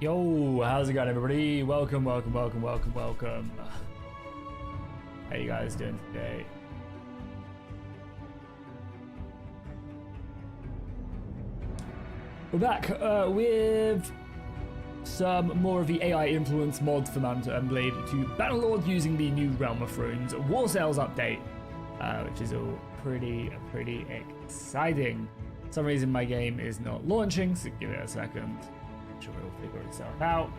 Yo, how's it going, everybody? Welcome. How you guys doing today? We're back with some more of the AI influence mods for Mount and Blade to Bannerlord using the new Realm of Thrones War Sales update, which is all pretty exciting. For some reason my game is not launching, so give it a second. I'm sure it'll figure itself out.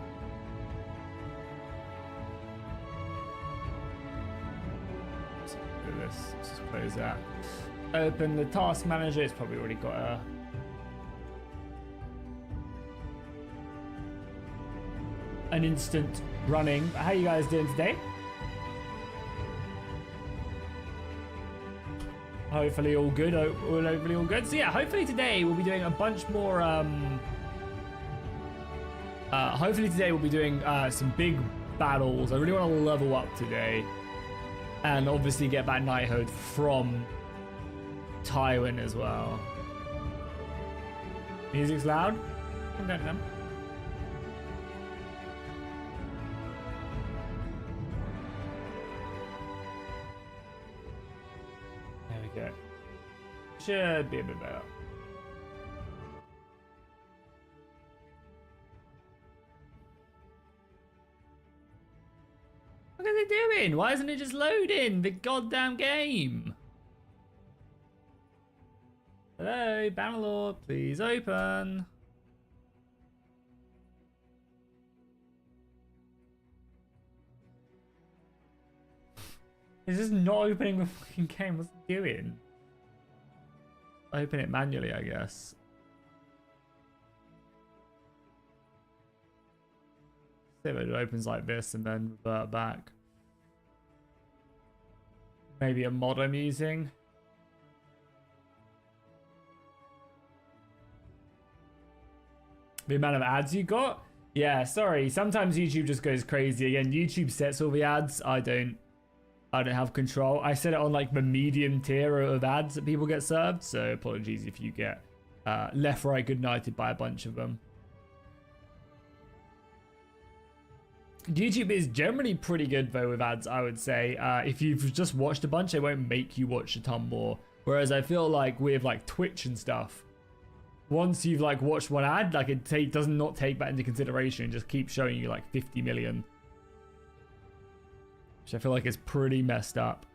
So do this. Let's just close that. Open the task manager. It's probably already got an instant running. How you guys doing today? Hopefully all good. Hopefully all good. So yeah, hopefully today we'll be doing a bunch more. Hopefully today we'll be doing some big battles. I really want to level up today, and obviously get that knighthood from Tywin as well. Music's loud. Come down to them. There we go. Should be a bit better. What are they doing? Why isn't it just loading the goddamn game? Hello, Bannerlord, please open. Is this not opening the fucking game? What's it doing? Open it manually, I guess. See if it opens like this and then revert back. Maybe a mod I'm using. The amount of ads you got? Yeah, sorry. Sometimes YouTube just goes crazy. Again, YouTube sets all the ads. I don't have control. I set it on like the medium tier of ads that people get served. So apologies if you get left, right, good nighted by a bunch of them. YouTube is generally pretty good though with ads, I would say. If you've just watched a bunch, they won't make you watch a ton more. Whereas I feel like with like Twitch and stuff, once you've like watched one ad, like it does not take that into consideration and just keeps showing you like 50 million. Which I feel like is pretty messed up.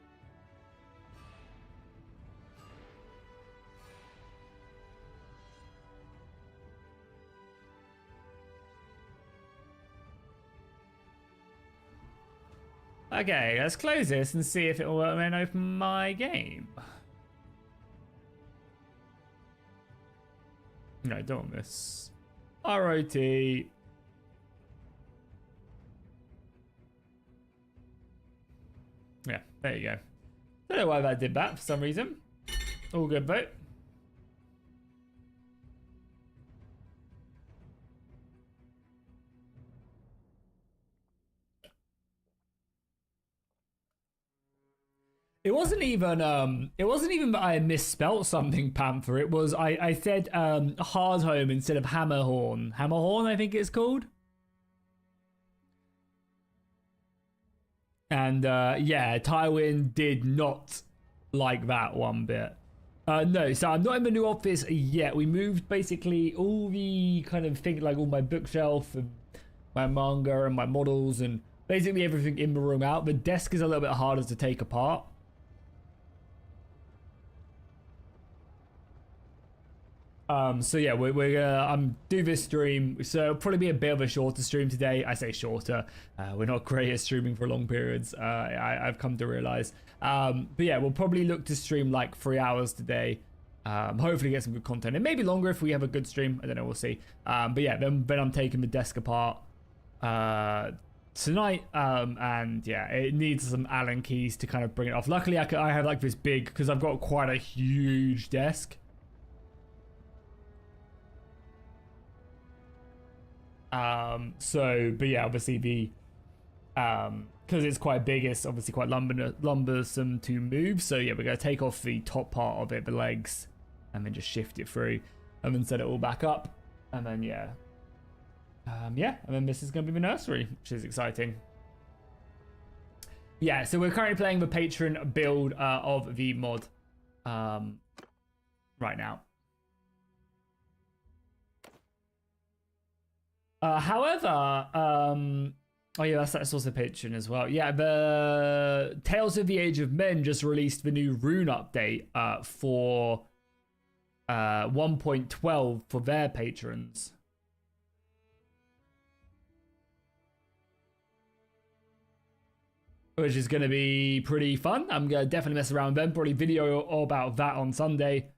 Okay, let's close this and see if it will then open my game. No, don't want this. ROT. Yeah, there you go. Don't know why that did that for some reason. All good, vote. It wasn't even that I misspelt something, Panther. It was I said Hardhome instead of Hammerhorn. Hammerhorn, I think it's called. And yeah, Tywin did not like that one bit. No, so I'm not in the new office yet. We moved basically all the kind of thing, like all my bookshelf and my manga and my models and basically everything in the room out. The desk is a little bit harder to take apart. So yeah, we're gonna do this stream. So it'll probably be a bit of a shorter stream today. I say shorter. We're not great at streaming for long periods. I've come to realize. But yeah, we'll probably look to stream like 3 hours today. Hopefully get some good content. It may be longer if we have a good stream. I don't know. We'll see. But yeah, then I'm taking the desk apart tonight. And yeah, it needs some Allen keys to kind of bring it off. Luckily, I have like this big because I've got quite a huge desk. But yeah, obviously the because it's quite big, it's obviously quite lumbersome to move. So yeah, we're gonna take off the top part of it, the legs, and then just shift it through, and then set it all back up, and then yeah, Yeah, and then this is going to be the nursery, which is exciting. Yeah, so we're currently playing the patron build of the mod right now. However, oh yeah, that's also patron as well. Yeah, the Tales of the Age of Men just released the new rune update for 1.12 for their patrons. Which is going to be pretty fun. I'm going to definitely mess around with them. Probably video all about that on Sunday.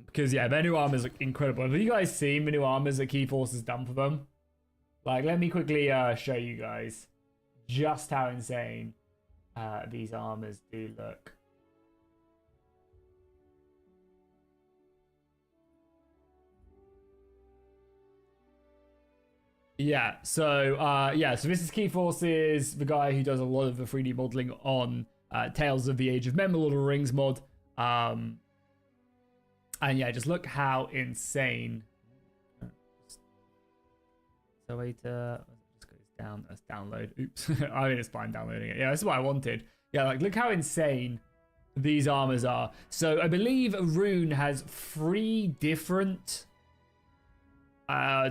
Because yeah, their new armors look incredible. Have you guys seen the new armors that Keyforce has done for them? Like, let me quickly show you guys just how insane these armors do look. Yeah, so so this is Keyforce's, the guy who does a lot of the 3D modeling on Tales of the Age of Men, the Lord of the Rings mod. And yeah, just look how insane. So wait, just goes down. Let's download. Oops, I mean it's fine downloading it. Yeah, that's what I wanted. Yeah, like look how insane these armors are. So I believe Rune has 3 different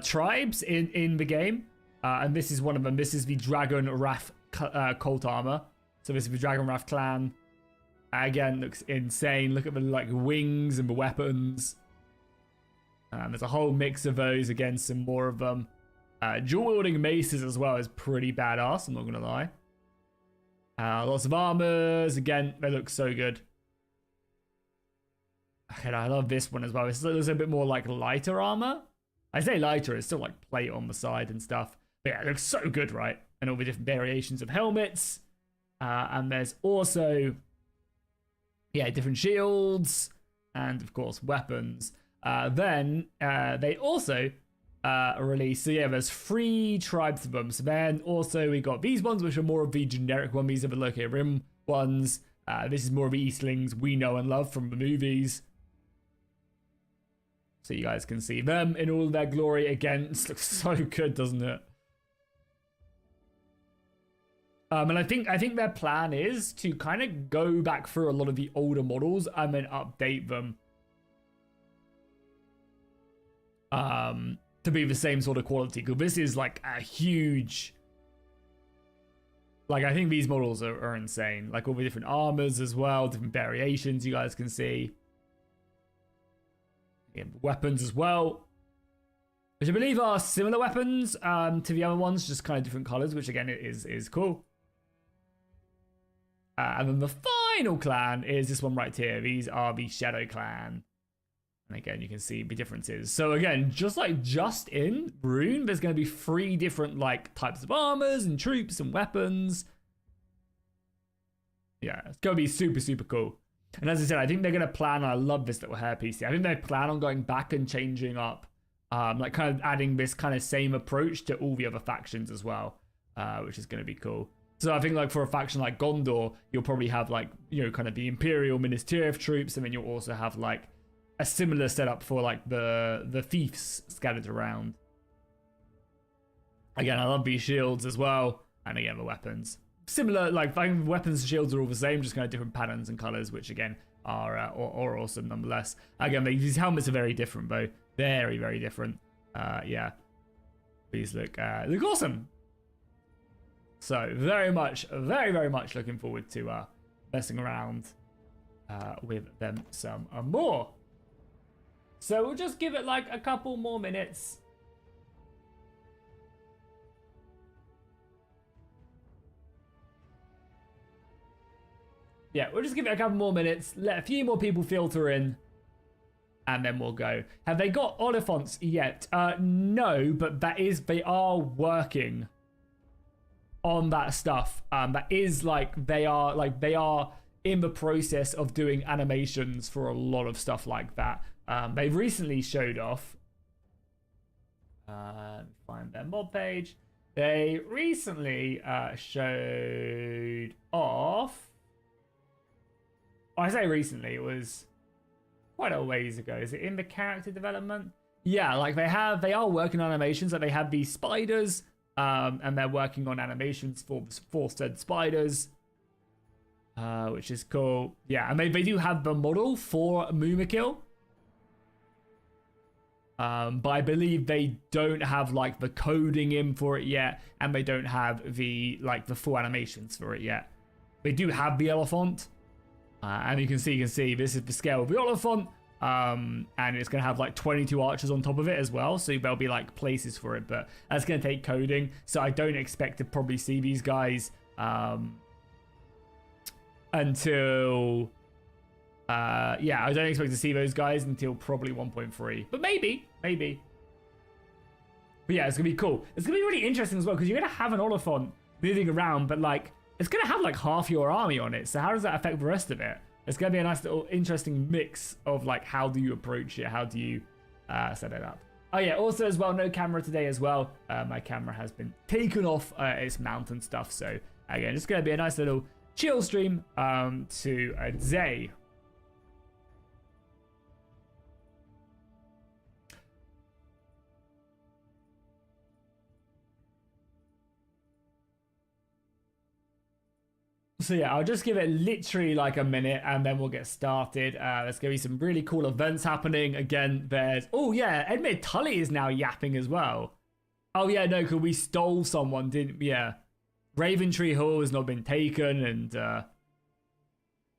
tribes in the game, and this is one of them. This is the Dragon Wrath cult armor. So this is the Dragon Wrath clan. Again, looks insane. Look at the like wings and the weapons. There's a whole mix of those. Again, some more of them. Dual wielding maces as well is pretty badass. I'm not gonna lie. Lots of armors. Again, they look so good. And I love this one as well. It's a bit more like lighter armor. I say lighter, it's still like plate on the side and stuff. But yeah, it looks so good, right? And all the different variations of helmets. And there's also, yeah, different shields. And of course, weapons. Then they also release, so yeah, there's 3 tribes of them. So then also we got these ones, which are more of the generic one. These are the Loki Rim ones. This is more of the Eastlings we know and love from the movies. So you guys can see them in all their glory. Again, this looks so good, doesn't it? And I think their plan is to kind of go back through a lot of the older models and then update them to be the same sort of quality. Because this is like a huge, like I think these models are insane. Like all the different armors as well, different variations you guys can see. Weapons as well, which I believe are similar weapons to the other ones, just kind of different colors, which again is cool. And then the final clan is this one right here. These are the Shadow Clan, and again you can see the differences. So again, just in Rune, there's going to be 3 different like types of armors and troops and weapons. Yeah, it's going to be super cool. And as I said, I think they're going to plan, I love this little hair piece here. I think they plan on going back and changing up, like kind of adding this kind of same approach to all the other factions as well, which is going to be cool. So I think like for a faction like Gondor, you'll probably have like, you know, kind of the Imperial Minas Tirith troops, and then you'll also have like a similar setup for like the thieves scattered around. Again, I love these shields as well, and again the weapons. Similar, like I think weapons and shields are all the same, just kind of different patterns and colors, which again are awesome nonetheless. Again, these helmets are very different though, very different. Yeah, these look awesome. So very much looking forward to messing around with them some more. So we'll just give it like a couple more minutes. Yeah, we'll just give it a couple more minutes, let a few more people filter in, and then we'll go. Have they got Oliphants yet? No, but they are working on that stuff. That is like they are in the process of doing animations for a lot of stuff like that. They recently showed off. Find their mod page. They recently showed off. I say recently, it was quite a ways ago. Is it in the character development? Yeah, like they are working on animations. Like they have these spiders, and they're working on animations for said spiders, which is cool. Yeah, and they do have the model for Moomakill. But I believe they don't have like the coding in for it yet, and they don't have the full animations for it yet. They do have the elephant, and you can see this is the scale of the elephant, and it's gonna have like 22 archers on top of it as well, so there'll be like places for it, but that's gonna take coding. So I don't expect to probably see these guys until. Yeah, I don't expect to see those guys until probably 1.3, but maybe. But yeah, it's gonna be cool. It's gonna be really interesting as well, because you're gonna have an Oliphant moving around, but like it's gonna have like half your army on it. So how does that affect the rest of it? It's gonna be a nice little interesting mix of like how do you approach it, how do you set it up. Oh yeah, also as well, no camera today as well. My camera has been taken off its mount and stuff. So again, it's gonna be a nice little chill stream today. So yeah, I'll just give it literally like a minute and then we'll get started. There's going to be some really cool events happening. Again, there's... Oh yeah, Edmure Tully is now yapping as well. Oh yeah, no, because we stole someone, didn't we? Yeah. Raventree Hall has not been taken, and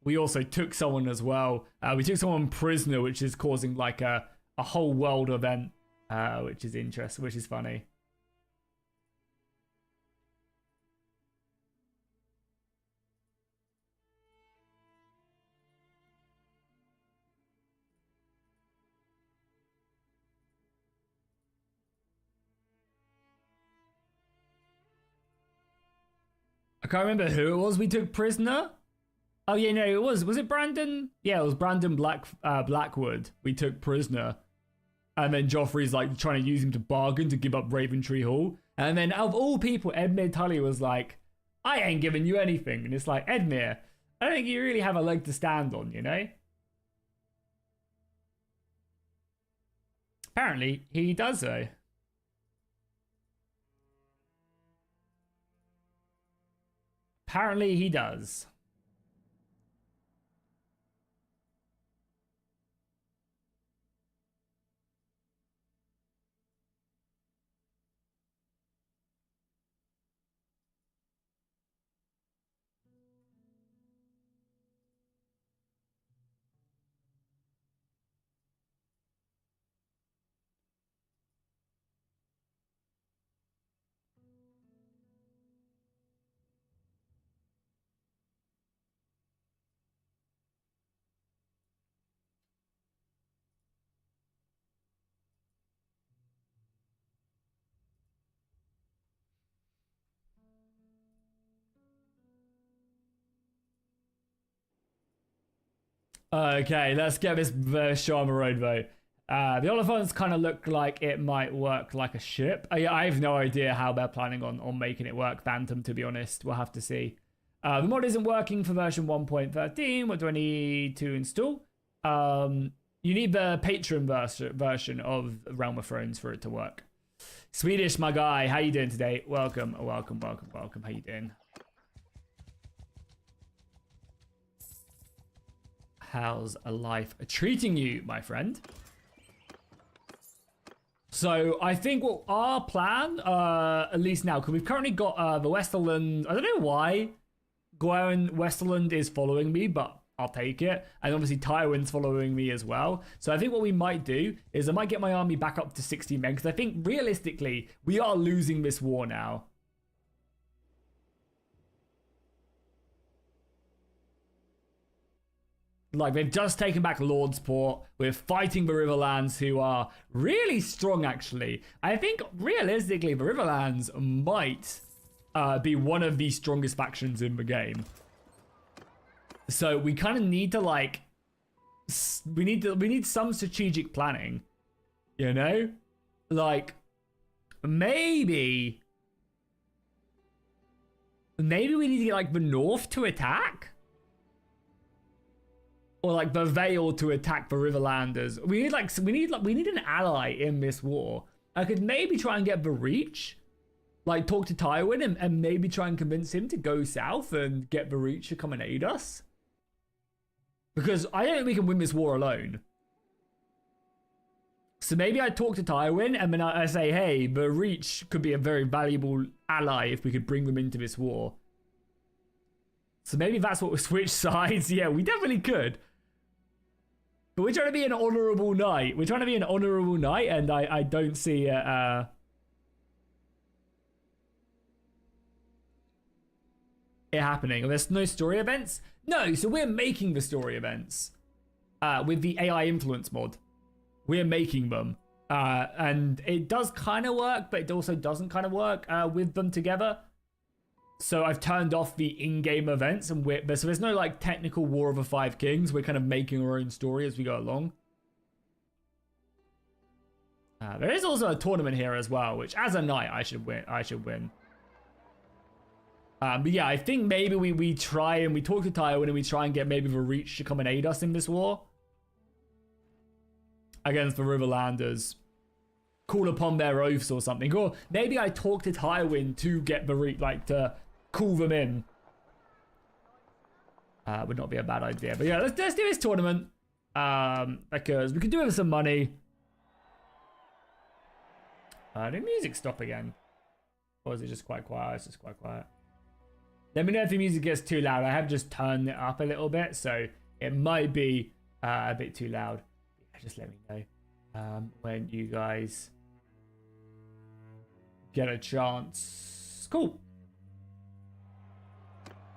we also took someone as well. We took someone prisoner, which is causing like a whole world event, which is interesting, which is funny. I can't remember who it was we took prisoner. Oh yeah, no, it was it Brandon? Yeah, it was Brandon Blackwood we took prisoner. And then Joffrey's like trying to use him to bargain to give up Raventree Hall. And then out of all people, Edmure Tully was like, I ain't giving you anything. And it's like, Edmure, I don't think you really have a leg to stand on, you know? Apparently, he does though. Apparently, he does. Okay, let's get this Sharma Road though. The Oliphants kind of look like it might work like a ship. I have no idea how they're planning on making it work, Phantom, to be honest. We'll have to see. The mod isn't working for version 1.13. What do I need to install? You need the Patreon version of Realm of Thrones for it to work. Swedish, my guy. How you doing today? Welcome. How you doing? How's life treating you, my friend? So I think what our plan, at least now, because we've currently got the Westerland. I don't know why Gwyn Westerland is following me, but I'll take it. And obviously Tywin's following me as well. So I think what we might do is I might get my army back up to 60 men, because I think realistically we are losing this war now. Like, they've just taken back Lordsport. We're fighting the Riverlands, who are really strong, actually. I think, realistically, the Riverlands might be one of the strongest factions in the game. So we kind of need to, like... We need some strategic planning. You know? Like, maybe we need to get, like, the North to attack? or like the Vale to attack the Riverlanders. We need an ally in this war. I could maybe try and get the Reach, like talk to Tywin and maybe try and convince him to go south and get the Reach to come and aid us. Because I don't think we can win this war alone. So maybe I talk to Tywin and then I say, hey, the Reach could be a very valuable ally if we could bring them into this war. So maybe that's what we switch sides. Yeah, we definitely could. But we're trying to be an honorable knight. We're trying to be an honorable knight, and I don't see it happening. There's no story events? No, so we're making the story events with the AI influence mod. We're making them. And it does kind of work, but it also doesn't kind of work with them together. So I've turned off the in-game events, and so there's no like technical War of the Five Kings. We're kind of making our own story as we go along. There is also a tournament here as well, which as a knight I should win. But yeah, I think maybe we try and we talk to Tywin and we try and get maybe the Reach to come and aid us in this war against the Riverlanders. Call upon their oaths or something, or maybe I talk to Tywin to get the Reach, like to call them in. Would not be a bad idea. But yeah, let's do this tournament. Because we can do it with some money. Did music stop again? Or is it just quite quiet? It's just quite quiet. Let me know if the music gets too loud. I have just turned it up a little bit, so it might be a bit too loud. Yeah, just let me know when you guys get a chance. Cool.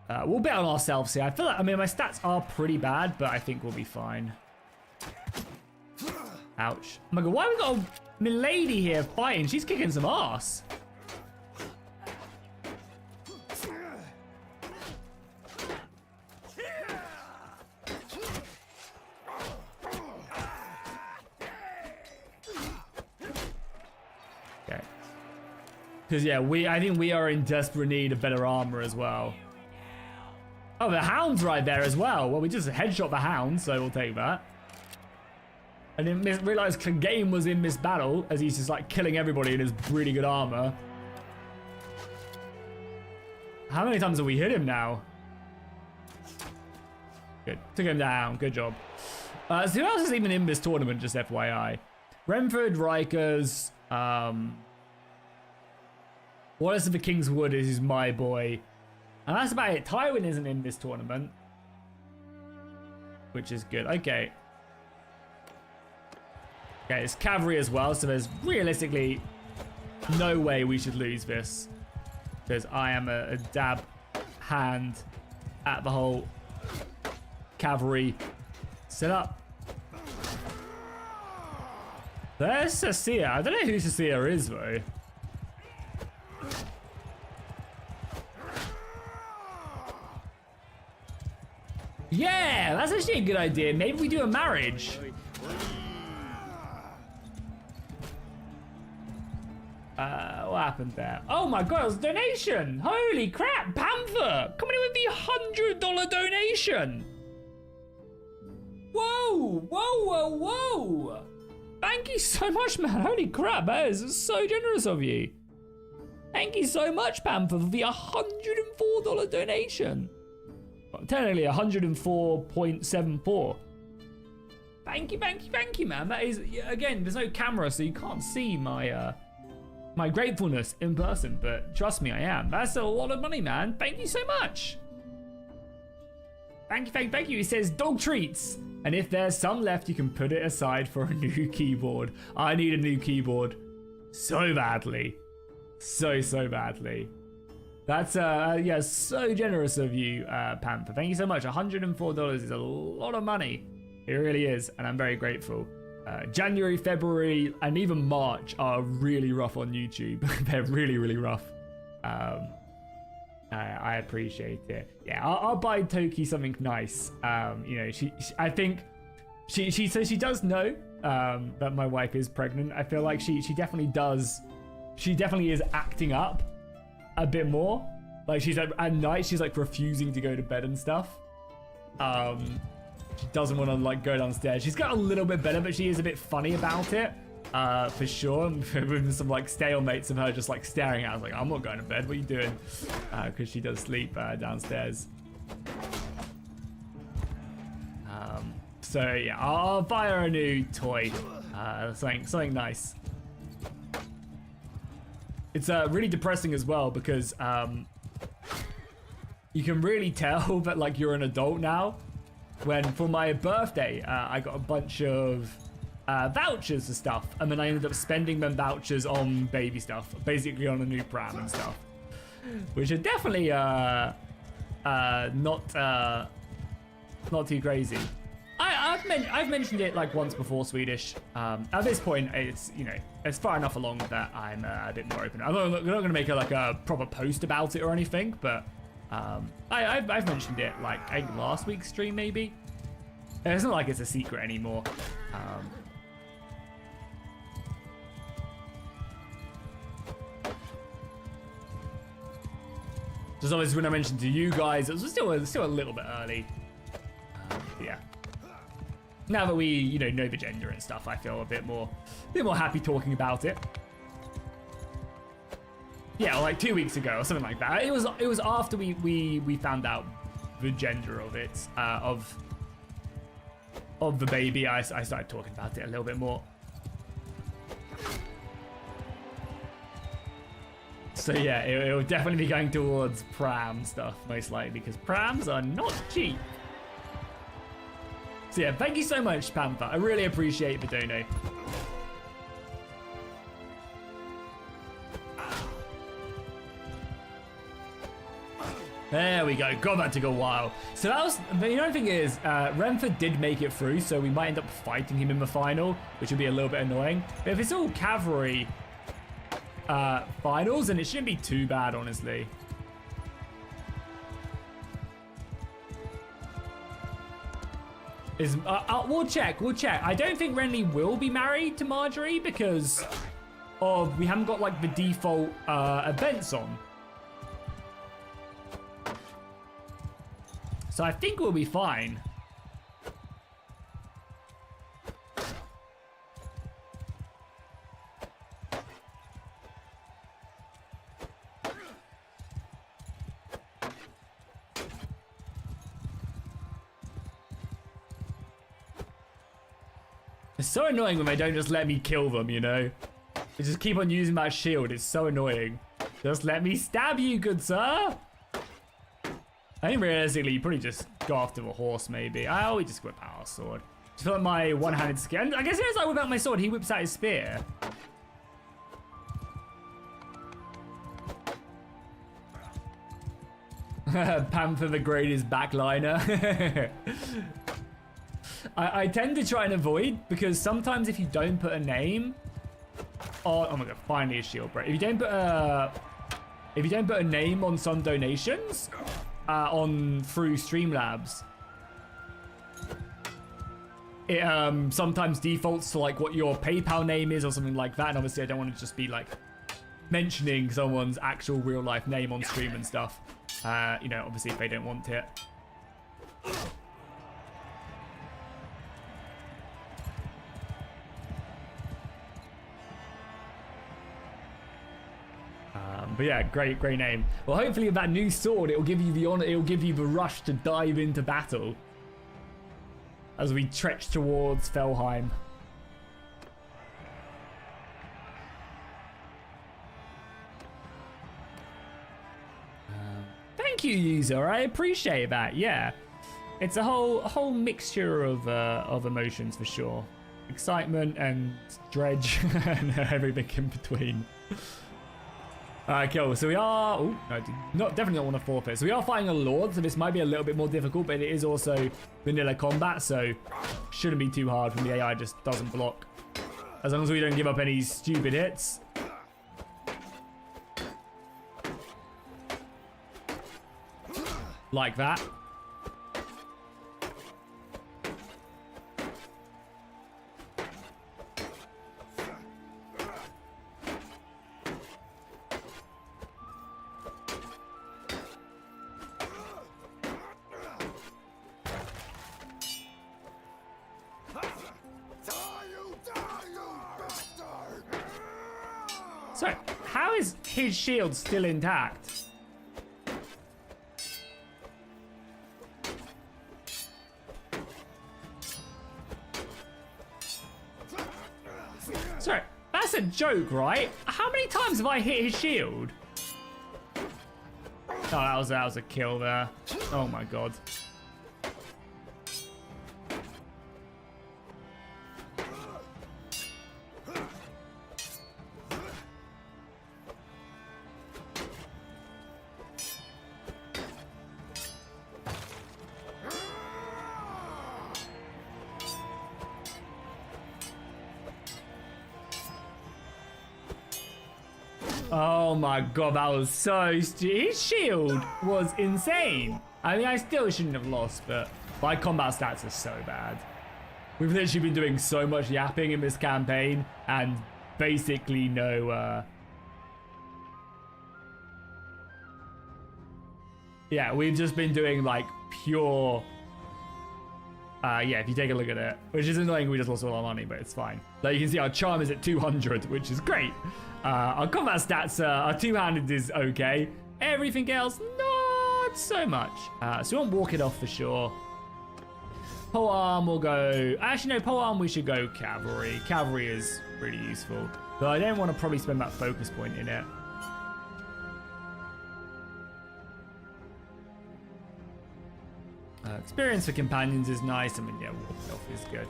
We'll bet on ourselves here. I feel like, I mean, my stats are pretty bad, but I think we'll be fine. Ouch. Oh my god, why have we got a milady here fighting? She's kicking some ass. Okay. Because yeah, I think we are in desperate need of better armor as well. Oh, the Hound's right there as well. Well, we just headshot the Hound, so we'll take that. I didn't realize Clegane was in this battle, as he's just like killing everybody in his really good armor. How many times have we hit him now? Good. Took him down. Good job. So who else is even in this tournament, just FYI? Renford, Rikers, Wallace of the King's Wood is my boy. And that's about it. Tywin isn't in this tournament, which is good. Okay. Okay, it's cavalry as well, so there's realistically no way we should lose this. Because I am a dab hand at the whole cavalry setup. There's Cecilia. I don't know who Cecilia is, though. Yeah, that's actually a good idea. Maybe we do a marriage. What happened there? Oh my god, it was a donation. Holy crap, Panther coming in with the $100 donation. Whoa, whoa, whoa, whoa. Thank you so much, man. Holy crap, that is so generous of you. Thank you so much, Panther, for the $104 donation. Well, technically 104.74. Thank you, man. That is, again, there's no camera, so you can't see my my gratefulness in person, but trust me, I am. That's a lot of money, man. Thank you so much. Thank you. It says dog treats. And if there's some left, you can put it aside for a new keyboard. I need a new keyboard so badly. So badly. That's, yeah, so generous of you, Panther. Thank you so much. $104 is a lot of money. It really is, and I'm very grateful. January, February, and even March are really rough on YouTube. They're really rough. I appreciate it. Yeah, I'll buy Toki something nice. You know, I think she does know that my wife is pregnant. I feel like she definitely does. She definitely is acting up a bit more. Like she's at night, she's like refusing to go to bed and stuff. She doesn't want to like go downstairs. She's got a little bit better, but she is a bit funny about it. For sure. With some like stalemates of her just like staring at us like, I'm not going to bed. What are you doing? Because she does sleep downstairs. So yeah, I'll buy her a new toy. Something nice. It's really depressing as well because you can really tell that like you're an adult now. When for my birthday, I got a bunch of vouchers and stuff, and then I ended up spending them vouchers on baby stuff, basically on a new pram and stuff, which are definitely not too crazy. I've mentioned it like once before, Swedish. At this point, it's it's far enough along that I'm a bit more open. I'm not going to make a proper post about it or anything, but I've mentioned it like I think last week's stream maybe. It's not like it's a secret anymore. Just obviously when I mentioned to you guys, it was still a little bit early. Yeah. Now that we know the gender and stuff, I feel a bit more happy talking about it. Yeah, like 2 weeks ago or something like that. It was after we found out the gender of it, of the baby. I started talking about it a little bit more. So yeah, it will definitely be going towards pram stuff most likely because prams are not cheap. So yeah, thank you so much, Panther. I really appreciate the dono. There we go. God, that took a while. So that was, the only thing is, Renford did make it through, so we might end up fighting him in the final, which would be a little bit annoying. But if it's all cavalry finals, then it shouldn't be too bad, honestly. We'll check. I don't think Renly will be married to Marjorie because we haven't got like the default events on. So I think we'll be fine. It's so annoying when they don't just let me kill them, you know? They just keep on using my shield. It's so annoying. Just let me stab you, good sir. I think realistically, you probably just go after the horse, maybe. I always just whip out a sword. Just feel like my one-handed skill. I guess as I whip out my sword, he whips out his spear. Panther the greatest backliner. I tend to try and avoid because sometimes if you don't put a name, oh my god, finally a shield break. If you don't put a name on some donations, through Streamlabs, it sometimes defaults to like what your PayPal name is or something like that. And obviously, I don't want to just be like mentioning someone's actual real life name on stream and stuff. Obviously if they don't want it. But yeah, great name. Well, hopefully with that new sword, it'll give you the honor, it'll give you the rush to dive into battle as we trek towards Felheim. Thank you, user. I appreciate that. Yeah, it's a whole mixture of emotions for sure. Excitement and dredge and everything in between. Alright, cool. So we are... Oh, no, definitely not want to forfeit. So we are fighting a Lord, so this might be a little bit more difficult, but it is also vanilla combat, so shouldn't be too hard when the AI just doesn't block. As long as we don't give up any stupid hits. Like that. Sorry, how is his shield still intact? Sorry, that's a joke, right? How many times have I hit his shield? Oh, that was a kill there. Oh my god. Oh my god, that was so stupid. His shield was insane. I mean, I still shouldn't have lost, but my combat stats are so bad. We've literally been doing so much yapping in this campaign and basically no... Yeah, we've just been doing like pure... yeah, if you take a look at it, which is annoying, we just lost all our money, but it's fine. Like you can see our charm is at 200, which is great. Our combat stats, our two-handed is okay. Everything else, not so much. So we won't walk it off for sure. Pole arm will go... Actually, no, pole arm we should go cavalry. Cavalry is really useful. But I don't want to probably spend that focus point in it. Experience for companions is nice. I mean, yeah, walking off is good.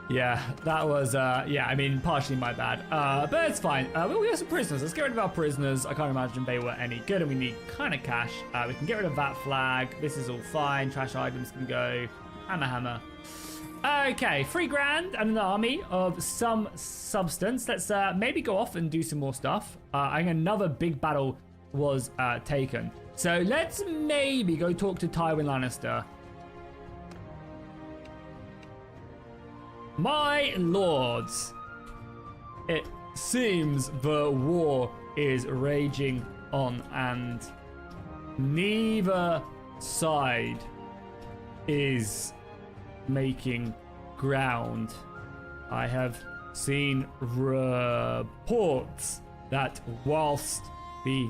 Yeah, that was, yeah, I mean, partially my bad. But it's fine. We have some prisoners. Let's get rid of our prisoners. I can't imagine they were any good, and we need kind of cash. We can get rid of that flag. This is all fine. Trash items can go. Hammer. Okay, 3 grand and an army of some substance. Let's maybe go off and do some more stuff. I think another big battle was taken. So let's maybe go talk to Tywin Lannister. My lords, it seems the war is raging on and neither side is making ground. I have seen reports that whilst the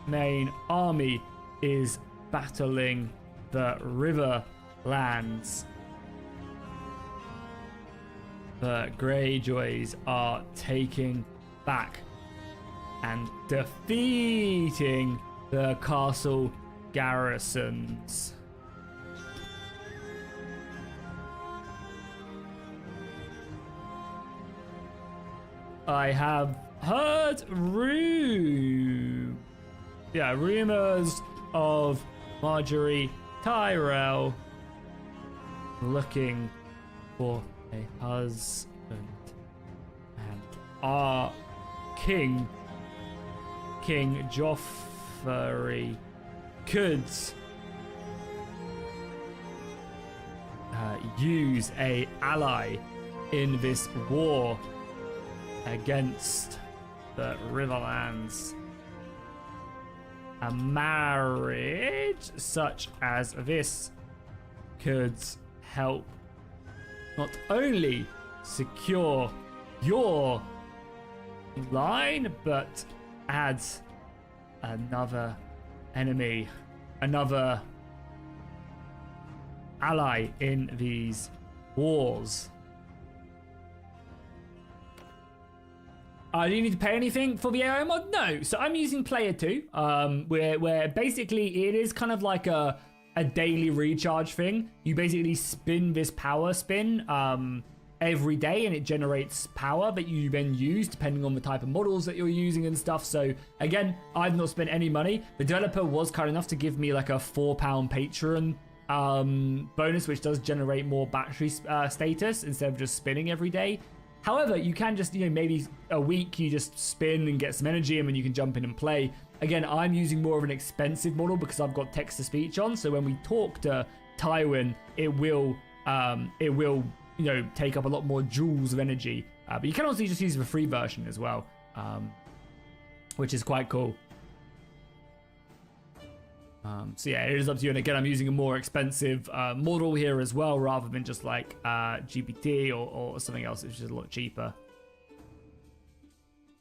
main army is battling the Riverlands, the Greyjoys are taking back and defeating the castle garrisons. I have heard rumors of Marjorie Tyrell looking for a husband, and our King Joffrey could use a ally in this war against the Riverlands. A marriage such as this could help not only secure your line, but add another enemy, another ally in these wars. Do you need to pay anything for the AI mod? No. So I'm using Player 2, where basically it is kind of like a daily recharge thing. You basically spin this power spin every day, and it generates power that you then use depending on the type of models that you're using and stuff. So again, I've not spent any money. The developer was kind enough to give me like a £4 Patreon bonus, which does generate more battery status instead of just spinning every day. However, you can just, maybe a week you just spin and get some energy, and then you can jump in and play. Again, I'm using more of an expensive model because I've got text-to-speech on. So when we talk to Tywin, it will take up a lot more joules of energy. But you can also just use the free version as well, which is quite cool. So yeah, it is up to you. And again, I'm using a more expensive model here as well, rather than just like GPT or something else, which is a lot cheaper.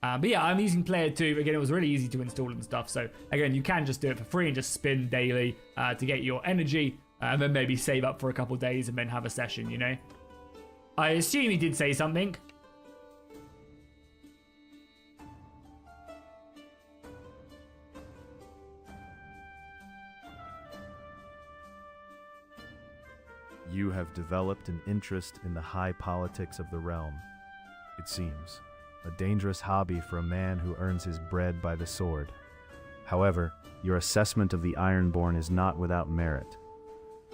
But yeah, I'm using Player 2. Again, it was really easy to install and stuff. So again, you can just do it for free and just spin daily to get your energy, and then maybe save up for a couple days and then have a session, you know? I assume he did say something. You have developed an interest in the high politics of the realm. It seems a dangerous hobby for a man who earns his bread by the sword. However, your assessment of the Ironborn is not without merit.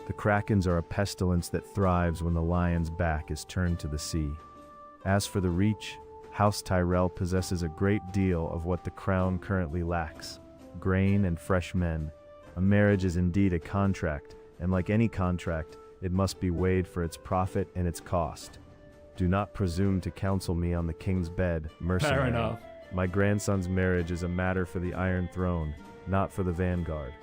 The Krakens are a pestilence that thrives when the lion's back is turned to the sea. As for the Reach, House Tyrell possesses a great deal of what the Crown currently lacks: grain and fresh men. A marriage is indeed a contract, and like any contract, it must be weighed for its profit and its cost. Do not presume to counsel me on the king's bed, mercenary. Fair enough. My grandson's marriage is a matter for the Iron Throne, not for the vanguard.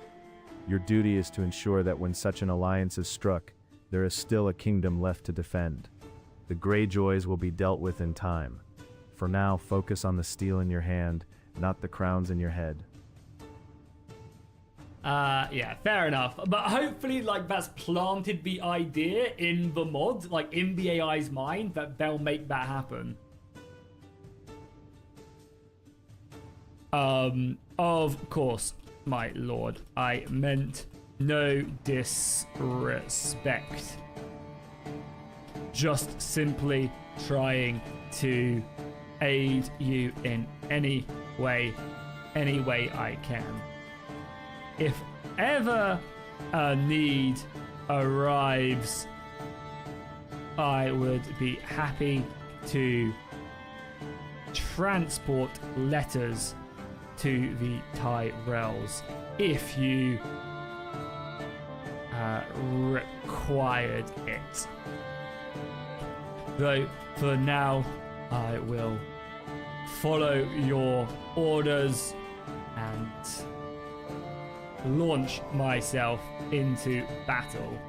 Your duty is to ensure that when such an alliance is struck, there is still a kingdom left to defend. The Greyjoys will be dealt with in time. For now, focus on the steel in your hand, not the crowns in your head. Yeah, fair enough. But hopefully, like, that's planted the idea in the mod, like, in the AI's mind, that they'll make that happen. Of course, my lord. I meant no disrespect. Just simply trying to aid you in any way I can. If ever a need arrives, I would be happy to transport letters to the Tyrells if you required it. Though for now, I will follow your orders and launch myself into battle.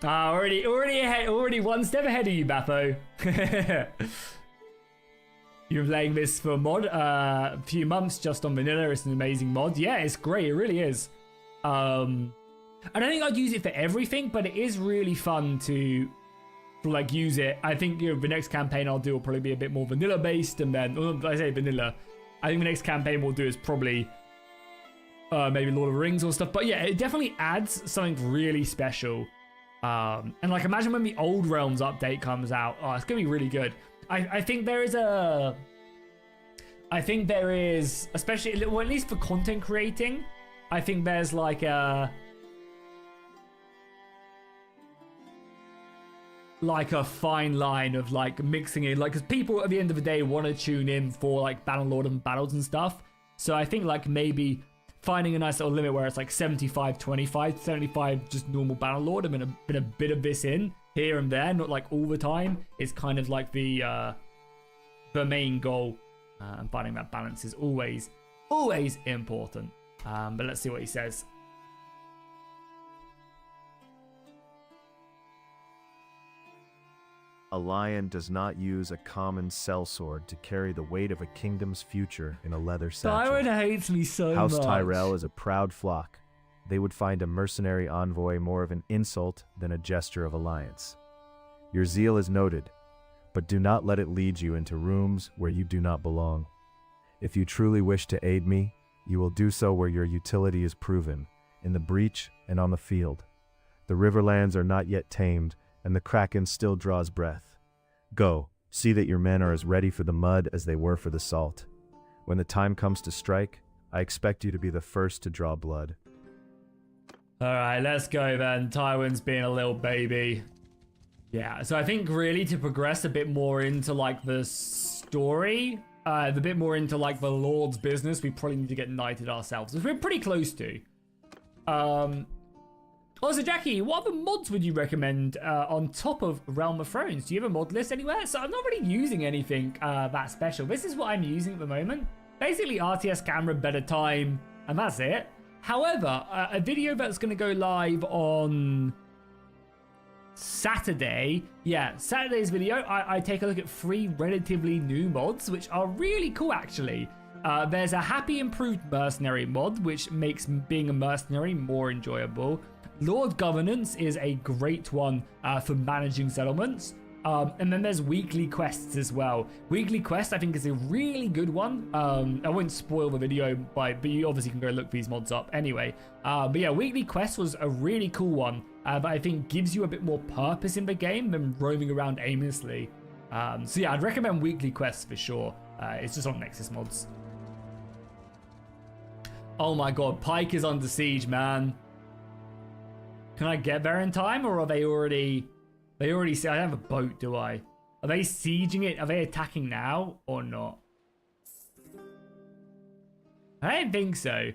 Already one step ahead of you, Bappo. You've been playing this for mod a few months just on vanilla. It's an amazing mod. Yeah, it's great. It really is. I don't think I'd use it for everything, but it is really fun to like use it. I think the next campaign I'll do will probably be a bit more vanilla based, and then I say vanilla. I think the next campaign we'll do is probably maybe Lord of the Rings or stuff. But yeah, it definitely adds something really special. And like, imagine when the Old Realms update comes out. Oh, it's gonna be really good. I think there is, especially, well, at least for content creating, I think there's like a fine line of like mixing in, like, because people at the end of the day want to tune in for like Bannerlord and battles and stuff. So I think like maybe finding a nice little limit where it's like 75-25, 75 just normal Bannerlord, and then a bit of this in here and there, not like all the time, is kind of like the main goal. And finding that balance is always important. But let's see what he says. A lion does not use a common sellsword to carry the weight of a kingdom's future in a leather satchel. Tywin hates me so House much. Tyrell is a proud flock. They would find a mercenary envoy more of an insult than a gesture of alliance. Your zeal is noted, but do not let it lead you into rooms where you do not belong. If you truly wish to aid me, you will do so where your utility is proven, in the breach and on the field. The Riverlands are not yet tamed, and the Kraken still draws breath. Go, see that your men are as ready for the mud as they were for the salt. When the time comes to strike, I expect you to be the first to draw blood. Alright, let's go then. Tywin's being a little baby. Yeah, so I think really to progress a bit more into like the story, a bit more into like the Lord's business, we probably need to get knighted ourselves, which we're pretty close to. Also, Jackie, what other mods would you recommend on top of Realm of Thrones? Do you have a mod list anywhere? So I'm not really using anything that special. This is what I'm using at the moment. Basically, RTS camera, better time, and that's it. However, a video that's going to go live on Saturday. Yeah, Saturday's video, I take a look at 3 relatively new mods, which are really cool, actually. There's a Happy Improved Mercenary mod, which makes being a mercenary more enjoyable. Lord Governance is a great one for managing settlements. And then there's weekly quests as well. Weekly quest, I think, is a really good one. I won't spoil the video, but you obviously can go look these mods up anyway. But yeah, weekly quest was a really cool one that I think gives you a bit more purpose in the game than roaming around aimlessly. So yeah, I'd recommend weekly quests for sure. It's just on Nexus mods. Oh my god, Pike is under siege, man. Can I get there in time, or are they already... They already say I don't have a boat, do I? Are they sieging it? Are they attacking now or not? I don't think so.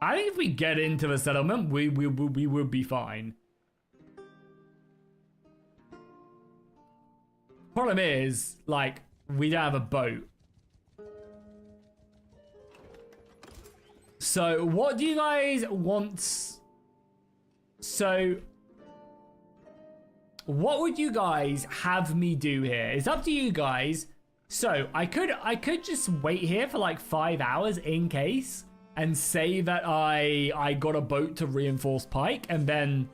I think if we get into the settlement, we would be fine. Problem is, like, we don't have a boat. So, what do you guys want? So, what would you guys have me do here? It's up to you guys. So, I could just wait here for like 5 hours in case, and say that I got a boat to reinforce Pike, and then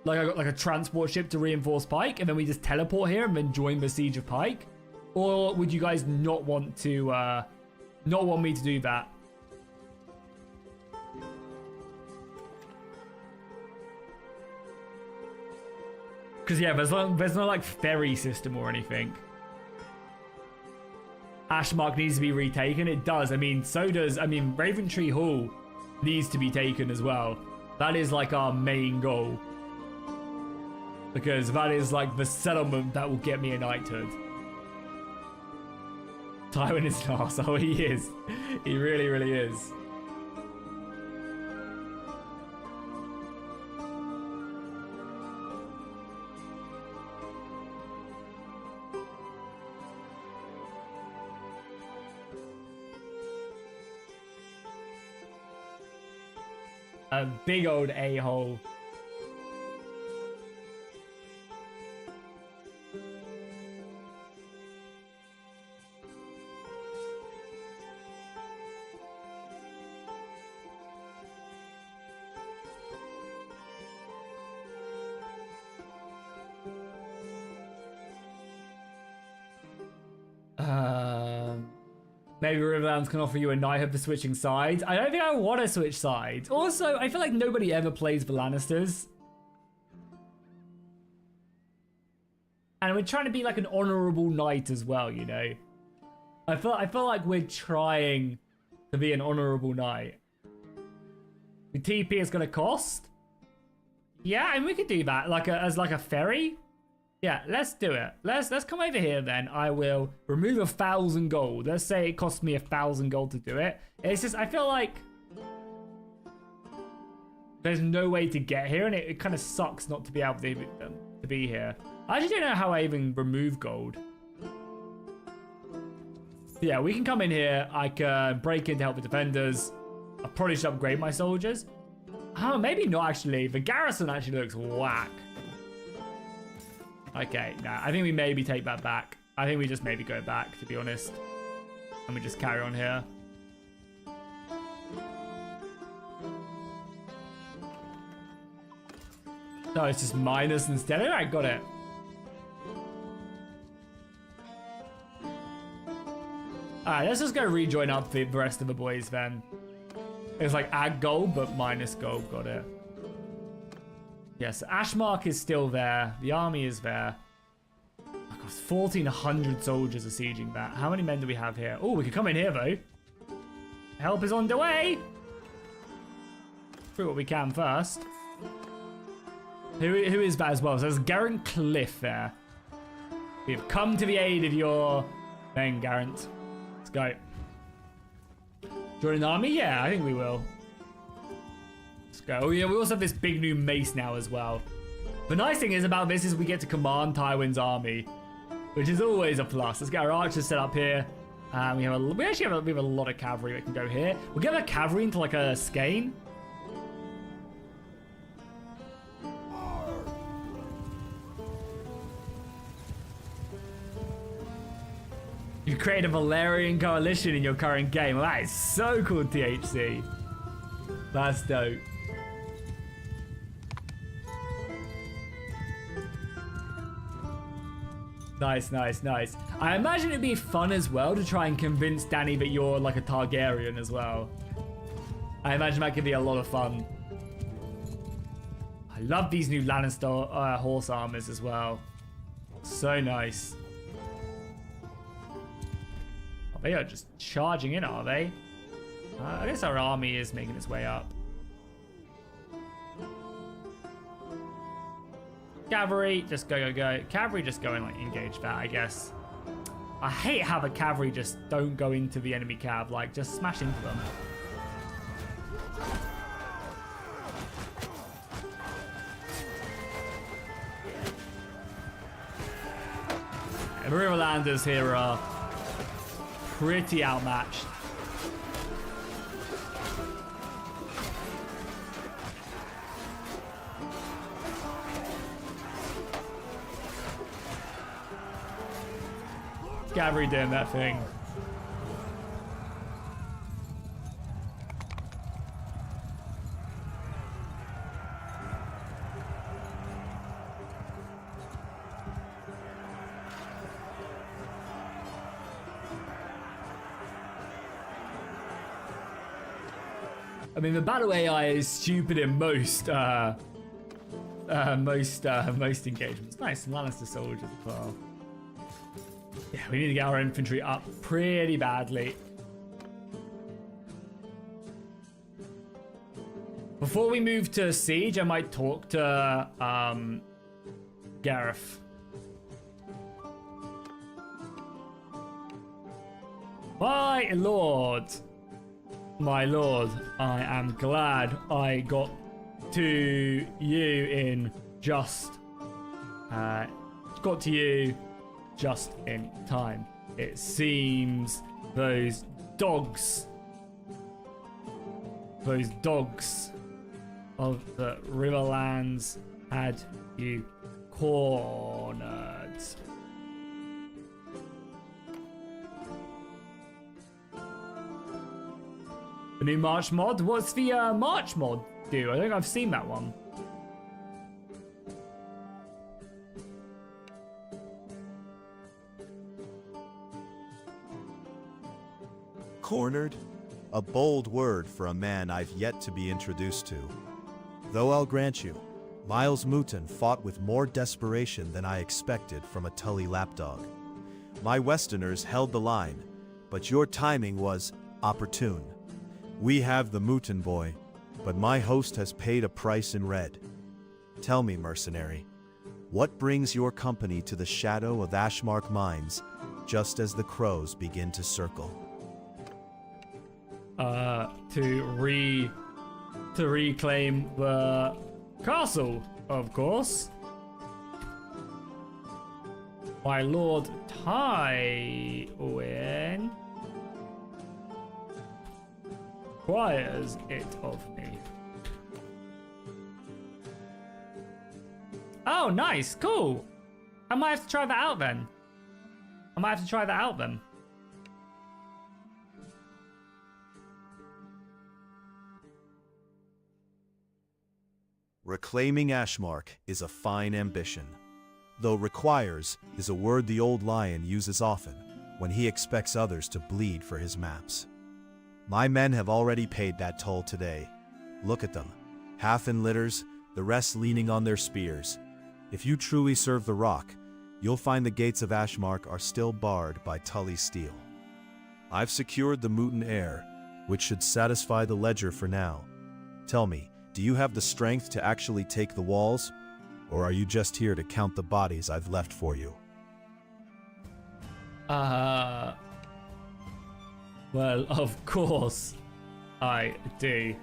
like I got like a transport ship to reinforce Pike, and then we just teleport here and then join the siege of Pike. Or would you guys not want to not want me to do that? Because, yeah, there's no, like, ferry system or anything. Ashmark needs to be retaken. It does. I mean, so does... I mean, Raventree Hall needs to be taken as well. That is, like, our main goal. Because that is, like, the settlement that will get me a knighthood. Tywin is an arsehole. He is. He really, really is. A big old a-hole. Maybe Riverlands can offer you a knighthood for switching sides. I don't think I want to switch sides. Also, I feel like nobody ever plays the Lannisters. And we're trying to be like an honorable knight as well, you know? I feel like we're trying to be an honorable knight. The TP is going to cost? Yeah, and we could do that as like a ferry. Yeah, let's do it. Let's come over here then. I will remove 1,000 gold. Let's say it costs me 1,000 gold to do it. It's just, I feel like there's no way to get here, and it kind of sucks not to be able to be here. I actually don't know how I even remove gold. Yeah, we can come in here. I can break in to help the defenders. I probably should upgrade my soldiers. Oh, maybe not actually. The garrison actually looks whack. Okay, nah, I think we maybe take that back. I think we just maybe go back, to be honest. And we just carry on here. No, it's just minus instead. Alright, got it. Alright, let's just go rejoin up the rest of the boys then. It's like add gold, but minus gold. Got it. Yes, Ashmark is still there. The army is there. Oh God, 1,400 soldiers are sieging that. How many men do we have here? Oh, we could come in here, though. Help is on the way. Do what we can first. Who is that as well? So there's Garant Cliff there. We have come to the aid of your thing, Garant. Let's go. Join an army? Yeah, I think we will. Let's go. Oh yeah, we also have this big new mace now as well. The nice thing is about this is we get to command Tywin's army. which is always a plus. Let's get our archers set up here. We actually have a lot of cavalry that can go here. We'll get our cavalry into like a skein. You create a Valerian coalition in your current game. Well, that is so cool, THC. That's dope. Nice, nice, nice. I imagine it'd be fun as well to try and convince Danny that you're like a Targaryen as well. I imagine that could be a lot of fun. I love these new Lannister horse armors as well. So nice. Oh, they are just charging in, are they? I guess our army is making its way up. Cavalry, just go, go, go. Cavalry, just go and like engage that, I guess. I hate how the cavalry just don't go into the enemy cav, like just smash into them. The Riverlanders here are pretty outmatched. Cavalry doing that thing. I mean, the battle AI is stupid in most engagements. Nice, some Lannister soldiers as well. Yeah, we need to get our infantry up pretty badly. Before we move to siege, I might talk to Gareth. My lord, I am glad I got to you in just in time. It seems those dogs of the Riverlands had you cornered. The new March mod? What's the March mod do? I think I've seen that one. Cornered? A bold word for a man I've yet to be introduced to. Though I'll grant you, Miles Mooton fought with more desperation than I expected from a Tully lapdog. My Westerners held the line, but your timing was opportune. We have the Mooton boy, but my host has paid a price in red. Tell me, mercenary, what brings your company to the shadow of Ashmark Mines just as the crows begin to circle? To reclaim the castle, of course. My Lord Tywin requires it of me. Oh, nice, cool. I might have to try that out then. Reclaiming Ashmark is a fine ambition, though requires is a word the old lion uses often when he expects others to bleed for his maps. My men have already paid that toll today. Look at them, half in litters, the rest leaning on their spears. If you truly serve the Rock, you'll find the gates of Ashmark are still barred by Tully steel. I've secured the Mooton heir, which should satisfy the ledger for now. Tell me, do you have the strength to actually take the walls, or are you just here to count the bodies I've left for you? Well, of course I do.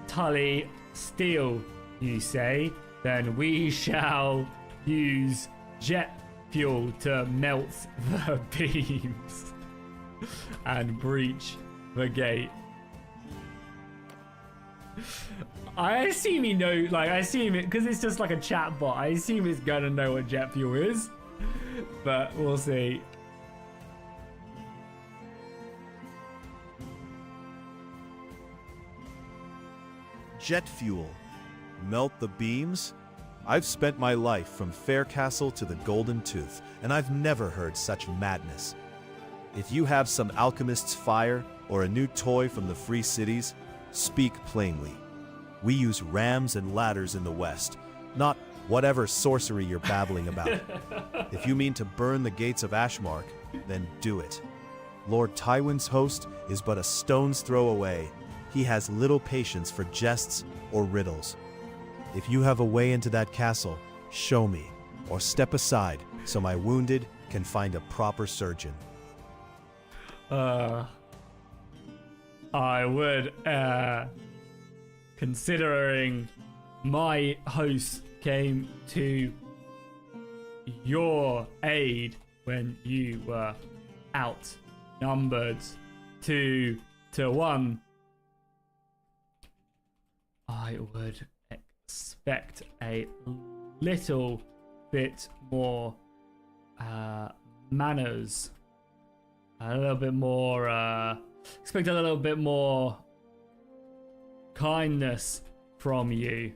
Tully steel, you say? Then we shall use jet fuel to melt the beams and breach the gate. I assume he knows, like, I assume it, because it's just like a chat bot, I assume it's gonna know what jet fuel is, but we'll see. Jet fuel. Melt the beams? I've spent my life from Faircastle to the Golden Tooth, and I've never heard such madness. If you have some alchemist's fire or a new toy from the Free Cities, speak plainly. We use rams and ladders in the West, not whatever sorcery you're babbling about. If you mean to burn the gates of Ashmark, then do it. Lord Tywin's host is but a stone's throw away. He has little patience for jests or riddles. If you have a way into that castle, show me, or step aside so my wounded can find a proper surgeon. I would, considering my host came to your aid when you were outnumbered 2 to 1, I would expect a little bit more manners, a little bit more expect a little bit more kindness from you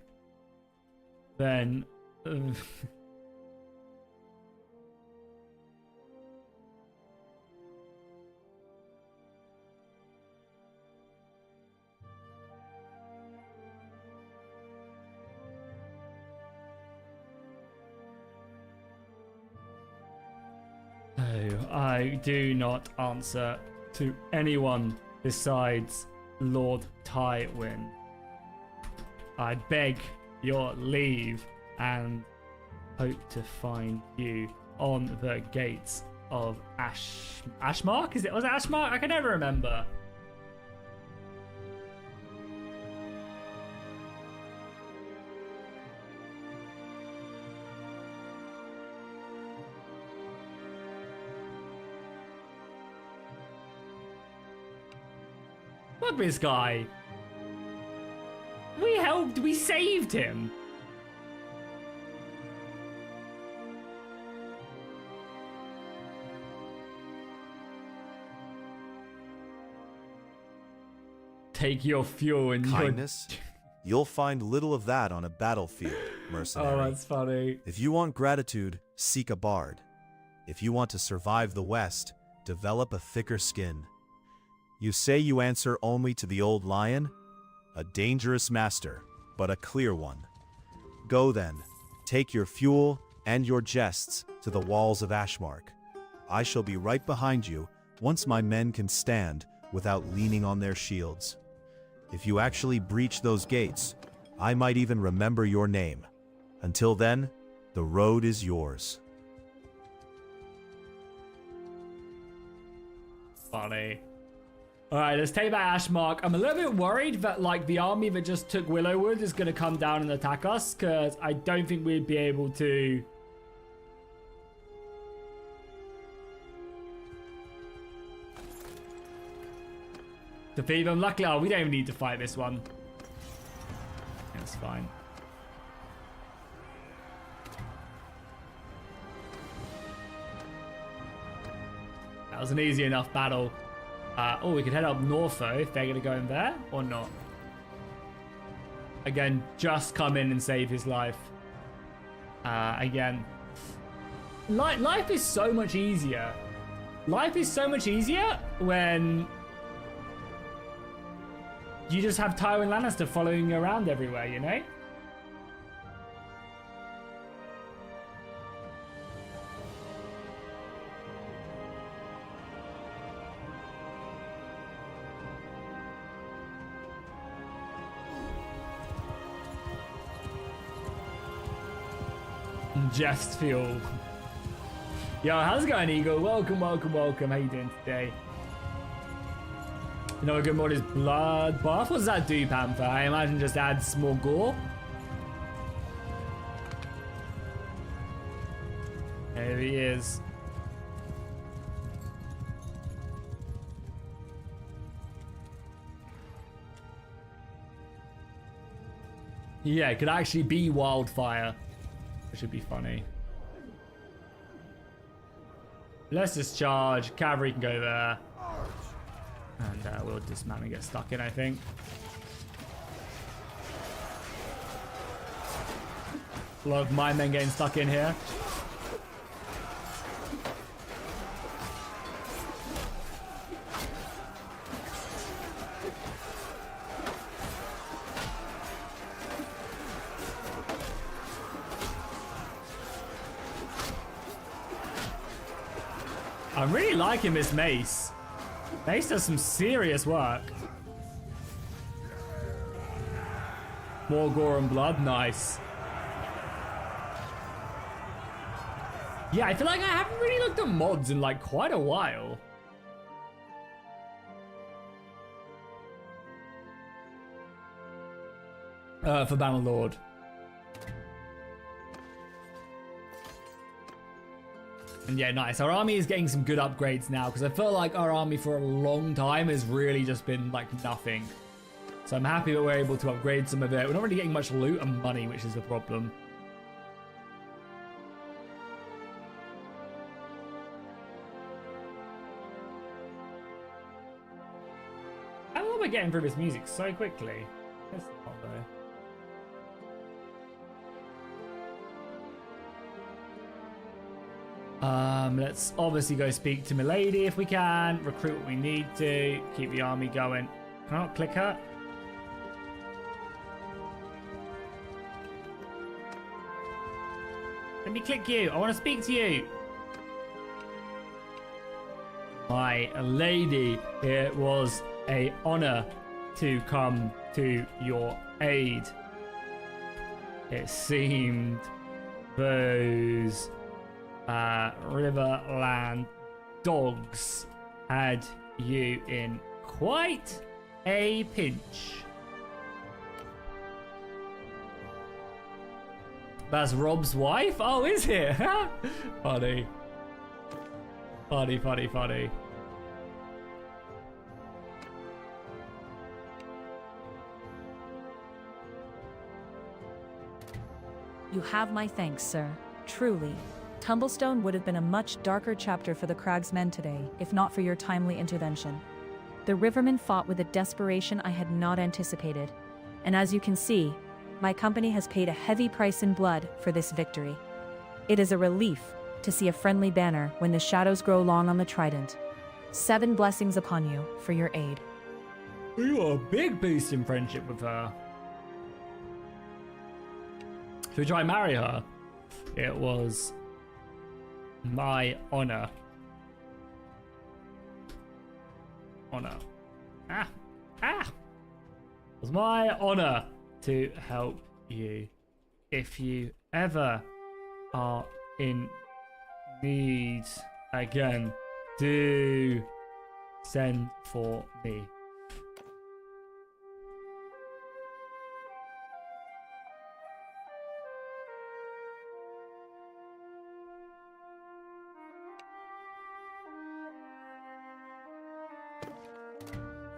than I do not answer to anyone besides Lord Tywin. I beg your leave and hope to find you on the gates of Ashmark? Was it Ashmark? I can never remember. Look, this guy. We helped, we saved him. Take your fuel and kindness? You'll find little of that on a battlefield, mercenary. Oh, that's funny. If you want gratitude, seek a bard. If you want to survive the West, develop a thicker skin. You say you answer only to the old lion? A dangerous master, but a clear one. Go then, take your fuel and your jests to the walls of Ashmark. I shall be right behind you once my men can stand without leaning on their shields. If you actually breach those gates, I might even remember your name. Until then, the road is yours. Funny. Alright, let's take back Ashmark. I'm a little bit worried that, like, the army that just took Willowwood is going to come down and attack us, because I don't think we'd be able to... defeat them. Luckily, oh, we don't even need to fight this one. That's fine. That was an easy enough battle. Oh, we could head up north though, if they're going to go in there, or not. Again, just come in and save his life. Again. Life is so much easier. Life is so much easier when you just have Tywin Lannister following you around everywhere, you know? Just fuel. Yo, how's it going, Eagle? Welcome, welcome, welcome. How you doing today? You know a good mod is blood bath. What does that do, Panther? I imagine just adds more gore. There he is. Yeah, it could actually be wildfire, which would be funny. Let's just charge. Cavalry can go there. And we'll dismount and get stuck in, I think. A lot of my men getting stuck in here. I'm really liking this mace. Mace does some serious work. More gore and blood, nice. Yeah, I feel like I haven't really looked at mods in like quite a while. For Bannerlord. And yeah, nice. Our army is getting some good upgrades now because I feel like our army for a long time has really just been like nothing. So I'm happy that we're able to upgrade some of it. We're not really getting much loot and money, which is the problem. I love we're getting through this music so quickly. It's not though. Let's obviously go speak to Milady if we can. Recruit what we need to. Keep the army going. Can I not click her? Let me click you. I want to speak to you. My lady, it was an honor to come to your aid. It seemed those Riverland dogs had you in quite a pinch. That's Rob's wife? Oh, is it? Funny. Funny, funny, funny. You have my thanks, sir. Truly. Tumblestone would have been a much darker chapter for the Cragsmen today, if not for your timely intervention. The Rivermen fought with a desperation I had not anticipated, and as you can see, my company has paid a heavy price in blood for this victory. It is a relief to see a friendly banner when the shadows grow long on the trident. 7 blessings upon you for your aid. You got a big boost in friendship with her. Should we try and marry her? It was my honor. Honor. It was my honor to help you. If you ever are in need again, do send for me.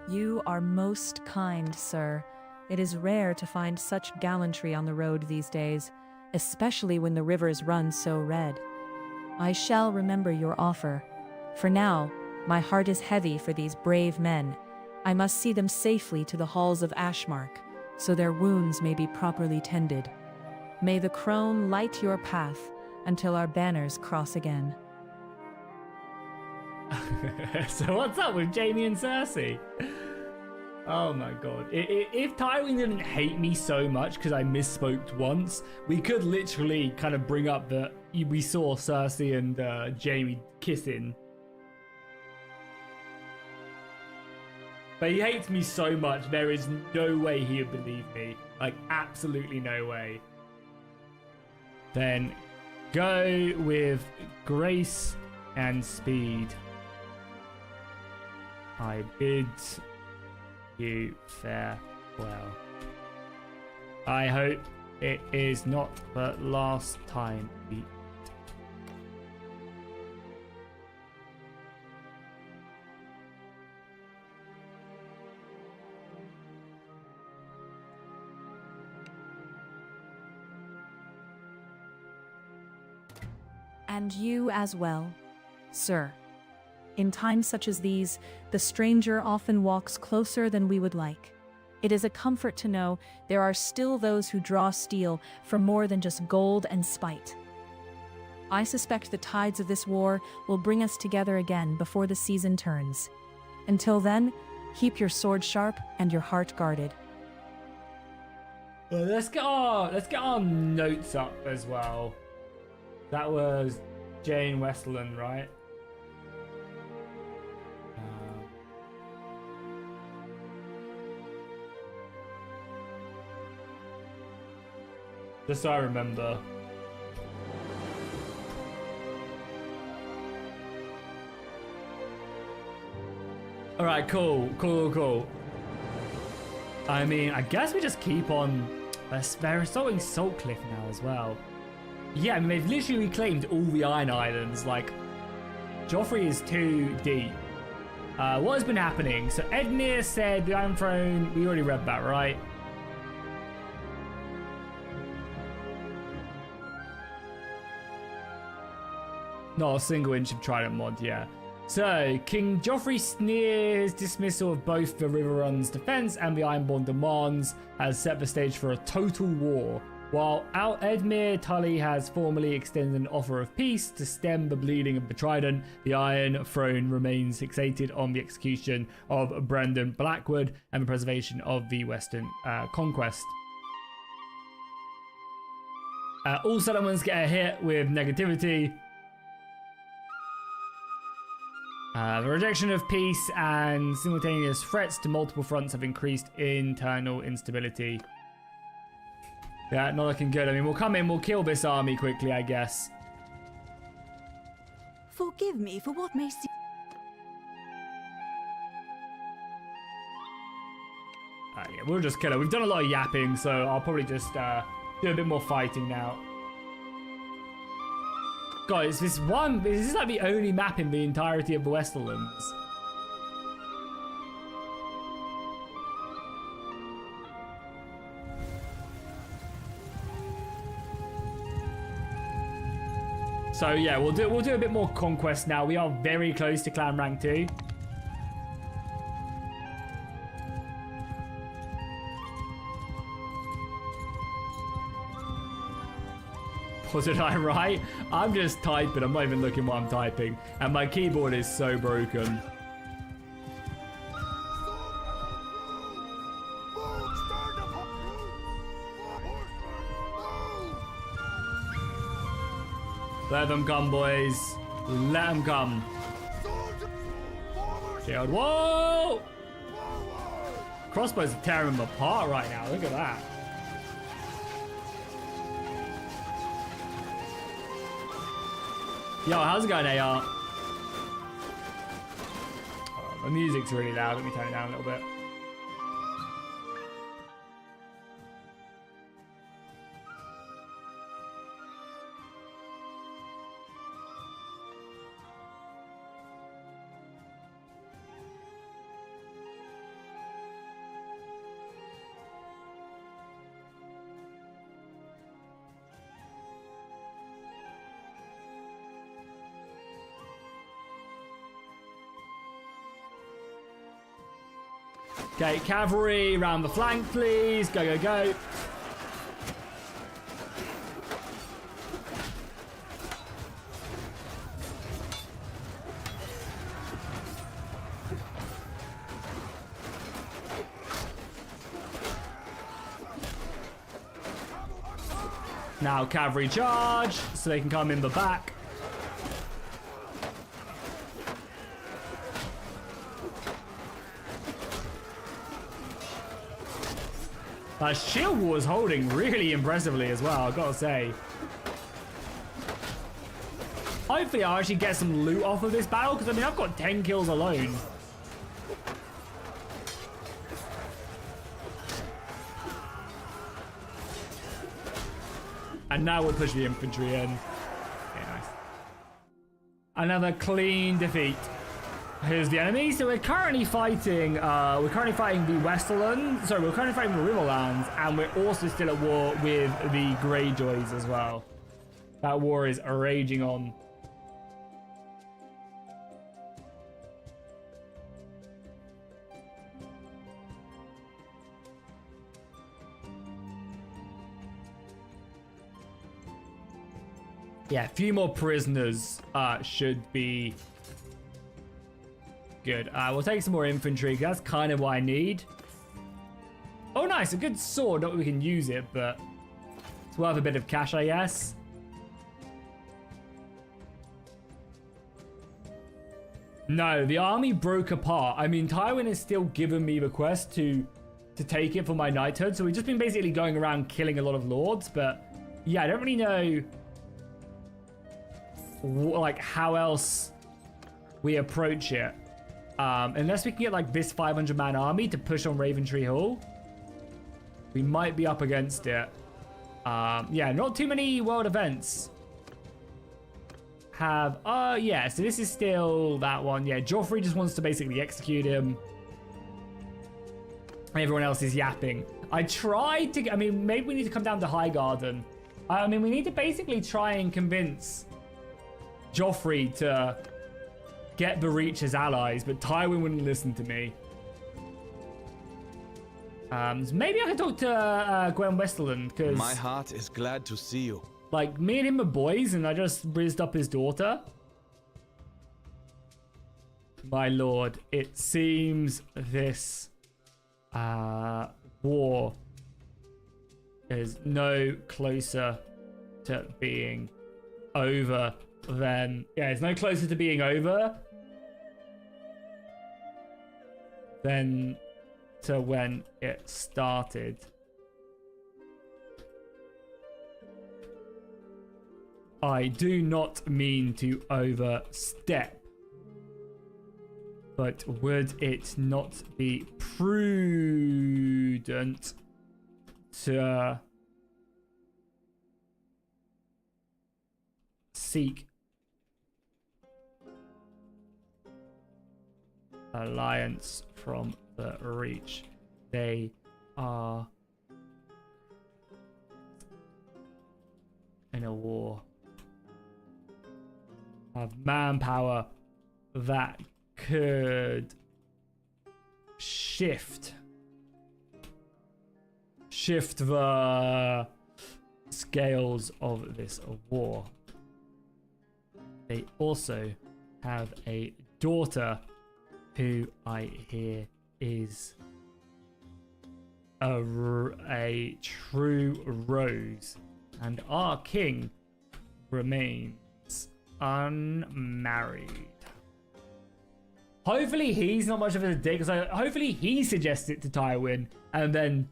You are most kind, sir. It is rare to find such gallantry on the road these days, especially when the rivers run so red. I shall remember your offer. For now, my heart is heavy for these brave men. I must see them safely to the halls of Ashmark, so their wounds may be properly tended. May the crone light your path until our banners cross again. So what's up with Jaime and Cersei? Oh my god. If Tywin didn't hate me so much because I misspoke once, we could literally kind of bring up that we saw Cersei and Jaime kissing. But he hates me so much, there is no way he would believe me. Like, absolutely no way. Then go with grace and speed. I bid you farewell. I hope it is not the last time we And you as well, sir. In times such as these, the stranger often walks closer than we would like. It is a comfort to know there are still those who draw steel for more than just gold and spite. I suspect the tides of this war will bring us together again before the season turns. Until then, keep your sword sharp and your heart guarded. Well, let's get our notes up as well. That was Jane Westerland, right? Just so I remember. Alright, cool. I mean, I guess we just keep on... They're assaulting Saltcliffe now as well. Yeah, I mean, they've literally reclaimed all the Iron Islands. Like, Joffrey is too deep. What has been happening? So Edmure said the Iron Throne... We already read that, right? Not a single inch of Trident mod, yeah. So, King Joffrey sneers dismissal of both the Riverrun's defense and the Ironborn demands has set the stage for a total war. While out Edmure Tully has formally extended an offer of peace to stem the bleeding of the Trident, the Iron Throne remains fixated on the execution of Brendan Blackwood and the preservation of the Western conquest. All settlements get a hit with negativity. The rejection of peace and simultaneous threats to multiple fronts have increased internal instability. Yeah, not looking good. I mean, we'll come in, we'll kill this army quickly, I guess. Forgive me for what may seem... Yeah, we'll just kill her. We've done a lot of yapping, so I'll probably just do a bit more fighting now. Guys, this is like the only map in the entirety of the Westerlands. So yeah, we'll do a bit more conquest now. We are very close to clan rank 2. Wasn't I right? I'm just typing. I'm not even looking what I'm typing. And my keyboard is so broken. Let them come, boys. Let them come. Shield. Whoa! Crossbows are tearing them apart right now. Look at that. Yo, how's it going, AR? Oh, the music's really loud. Let me turn it down a little bit. Okay, cavalry round the flank, please. Go, go, go. Now cavalry charge, so they can come in the back. Shield Wall is holding really impressively as well, I've got to say. Hopefully I'll actually get some loot off of this battle, because I mean, I've got 10 kills alone. And now we'll push the infantry in. Okay, nice. Another clean defeat. Here's the enemy. So we're currently fighting the Westerland. Sorry, we're currently fighting the Riverlands, and we're also still at war with the Greyjoys as well. That war is raging on. Yeah, a few more prisoners should be good. We'll take some more infantry. That's kind of what I need. Oh, nice. A good sword. Not that we can use it, but it's worth a bit of cash, I guess. No, the army broke apart. I mean, Tywin has still given me the quest to take it for my knighthood. So we've just been basically going around killing a lot of lords. But yeah, I don't really know like how else we approach it. Unless we can get like this 500-man army to push on Raventree Hall. We might be up against it. Yeah, not too many world events have... yeah, so this is still that one. Yeah, Joffrey just wants to basically execute him. Everyone else is yapping. I tried to... I mean, maybe we need to come down to Highgarden. I mean, we need to basically try and convince Joffrey to get the Reach as allies, but Tywin wouldn't listen to me. So maybe I can talk to Gwen Westerland, because... My heart is glad to see you. Like, me and him are boys, and I just rizzed up his daughter. My lord, it seems this war is no closer to being over than... Yeah, it's no closer to being over than to when it started. I do not mean to overstep, but would it not be prudent to seek alliance from the Reach? They are in a war, have manpower that could shift the scales of this war. They also have a daughter who I hear is a true rose, and our king remains unmarried. Hopefully he's not much of a dick, because hopefully he suggests it to Tywin, and then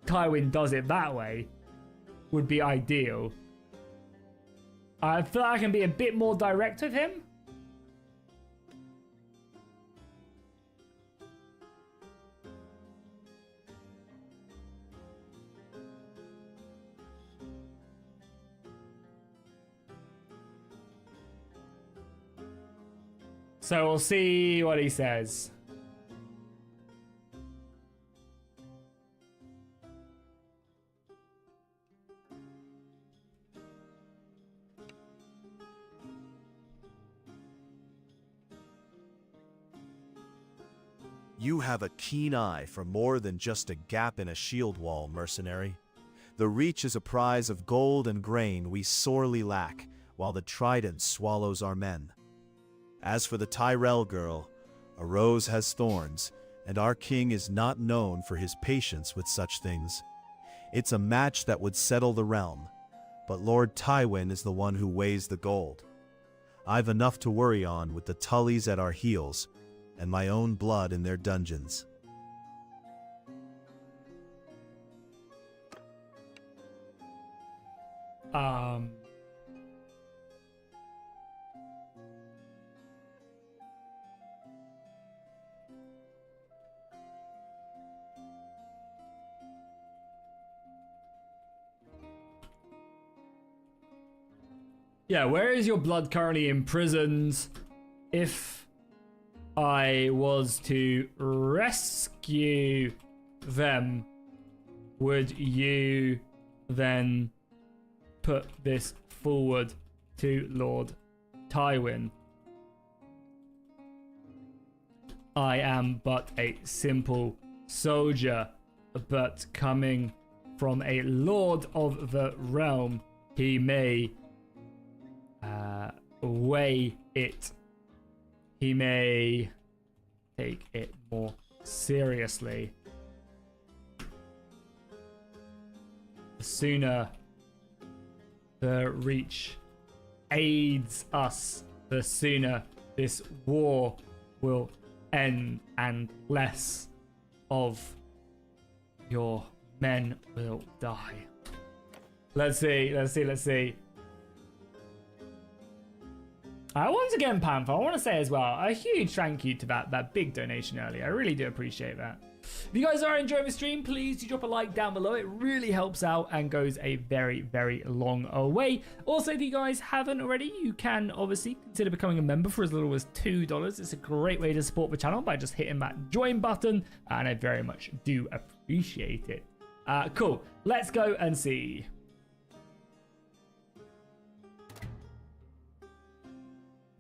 Tywin does it that way. Would be ideal. I feel like I can be a bit more direct with him. So we'll see what he says. You have a keen eye for more than just a gap in a shield wall, mercenary. The Reach is a prize of gold and grain we sorely lack, while the Trident swallows our men. As for the Tyrell girl, a rose has thorns, and our king is not known for his patience with such things. It's a match that would settle the realm, but Lord Tywin is the one who weighs the gold. I've enough to worry on with the Tullys at our heels, and my own blood in their dungeons. Yeah, where is your blood currently imprisoned? If I was to rescue them, would you then put this forward to Lord Tywin? I am but a simple soldier, but coming from a lord of the realm, he may weigh it. He may take it more seriously. The sooner the Reach aids us, the sooner this war will end and less of your men will die. Let's see. Once again, Panther, I want to say as well, a huge thank you to that big donation earlier. I really do appreciate that. If you guys are enjoying the stream, please do drop a like down below. It really helps out and goes a very, very long way. Also, if you guys haven't already, you can obviously consider becoming a member for as little as $2. It's a great way to support the channel by just hitting that join button, and I very much do appreciate it. Cool. Let's go and see.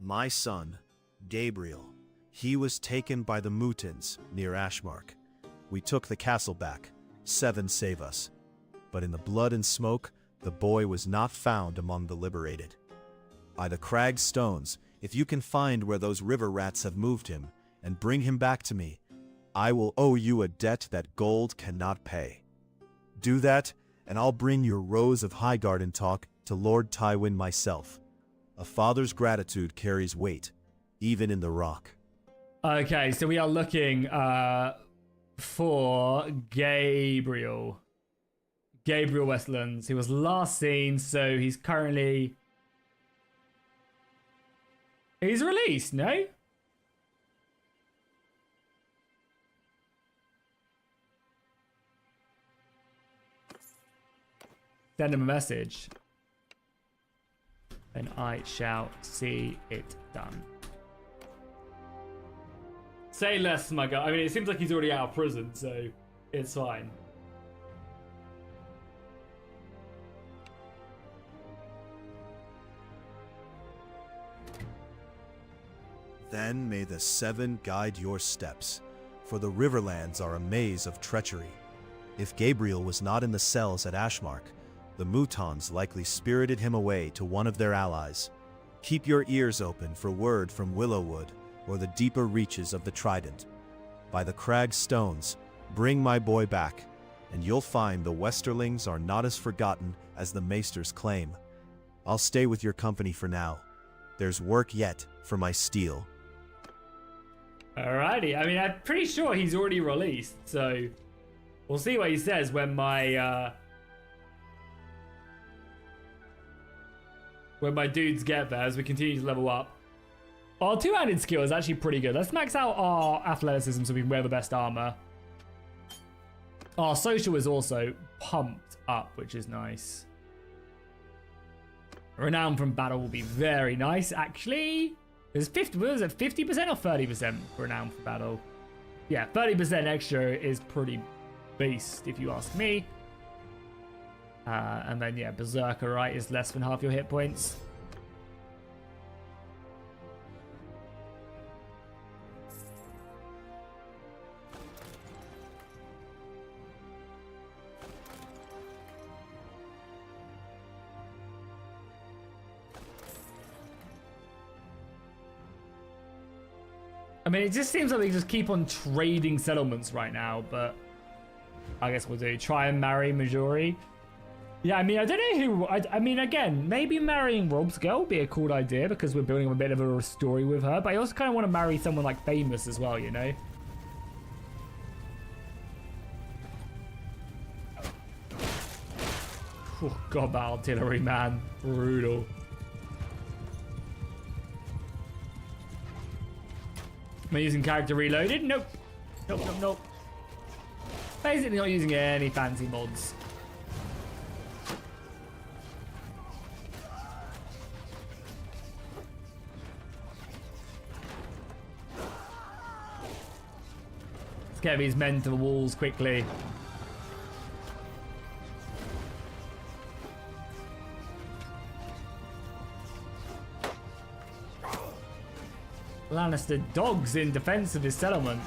My son, Gabriel, he was taken by the Mutins near Ashmark. We took the castle back. 7 save us. But in the blood and smoke, the boy was not found among the liberated. By the crag stones, if you can find where those river rats have moved him and bring him back to me, I will owe you a debt that gold cannot pay. Do that, and I'll bring your Rose of Highgarden talk to Lord Tywin myself. A father's gratitude carries weight, even in the rock. Okay, so we are looking for Gabriel. Gabriel Westlands. He was last seen, so he's currently... He's released, no? Send him a message. And I shall see it done. Say less, my guy. I mean, it seems like he's already out of prison, so it's fine. Then may the 7 guide your steps, for the Riverlands are a maze of treachery. If Gabriel was not in the cells at Ashmark, the Mutons likely spirited him away to one of their allies. Keep your ears open for word from Willowwood or the deeper reaches of the Trident. By the crag stones, bring my boy back, and you'll find the Westerlings are not as forgotten as the Maesters claim. I'll stay with your company for now. There's work yet for my steel. Alrighty. I mean, I'm pretty sure he's already released, so we'll see what he says when my dudes get there as we continue to level up. Our two-handed skill is actually pretty good. Let's max out our athleticism so we can wear the best armor. Our social is also pumped up, which is nice. Renown from battle will be very nice, actually. There's 50, what was it, 50% or 30% renown from battle? Yeah, 30% extra is pretty beast, if you ask me. And then, yeah, Berserker, right, is less than half your hit points. I mean, it just seems like they just keep on trading settlements right now, but I guess we'll do. Try and marry Majori. Yeah, I mean, I don't know who... I mean, again, maybe marrying Rob's girl would be a cool idea because we're building a bit of a story with her, but I also kind of want to marry someone, like, famous as well, you know? Oh, God, that artillery, man. Brutal. Am I using character reloaded? Nope. Nope, nope, nope. Basically not using any fancy mods. Let's get these men to the walls quickly. Lannister dogs in defense of his settlement.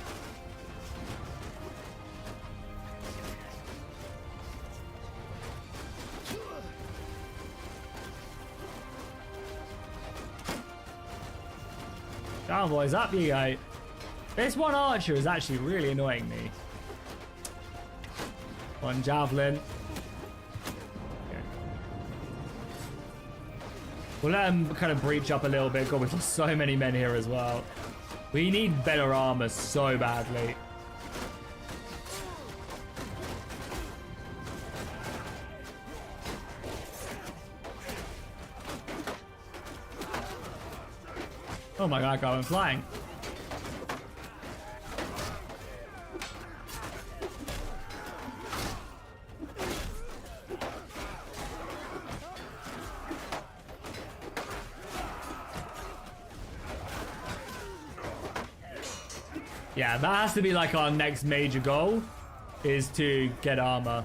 Come on, boys, up you go. This one archer is actually really annoying me. One javelin. Okay. We'll let him kind of breach up a little bit. God, we've lost so many men here as well. We need better armor so badly. Oh my god, I'm flying. Yeah, that has to be like our next major goal, is to get armor.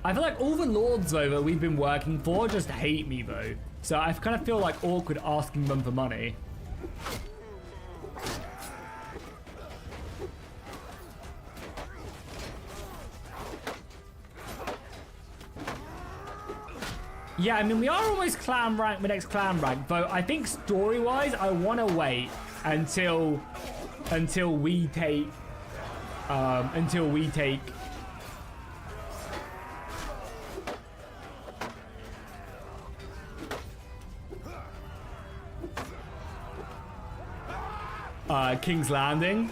I feel like all the lords though that we've been working for just hate me though. So I kind of feel like awkward asking them for money. Yeah, I mean, we are almost clan rank, the next clan rank, but I think story-wise, I want to wait until we take King's Landing.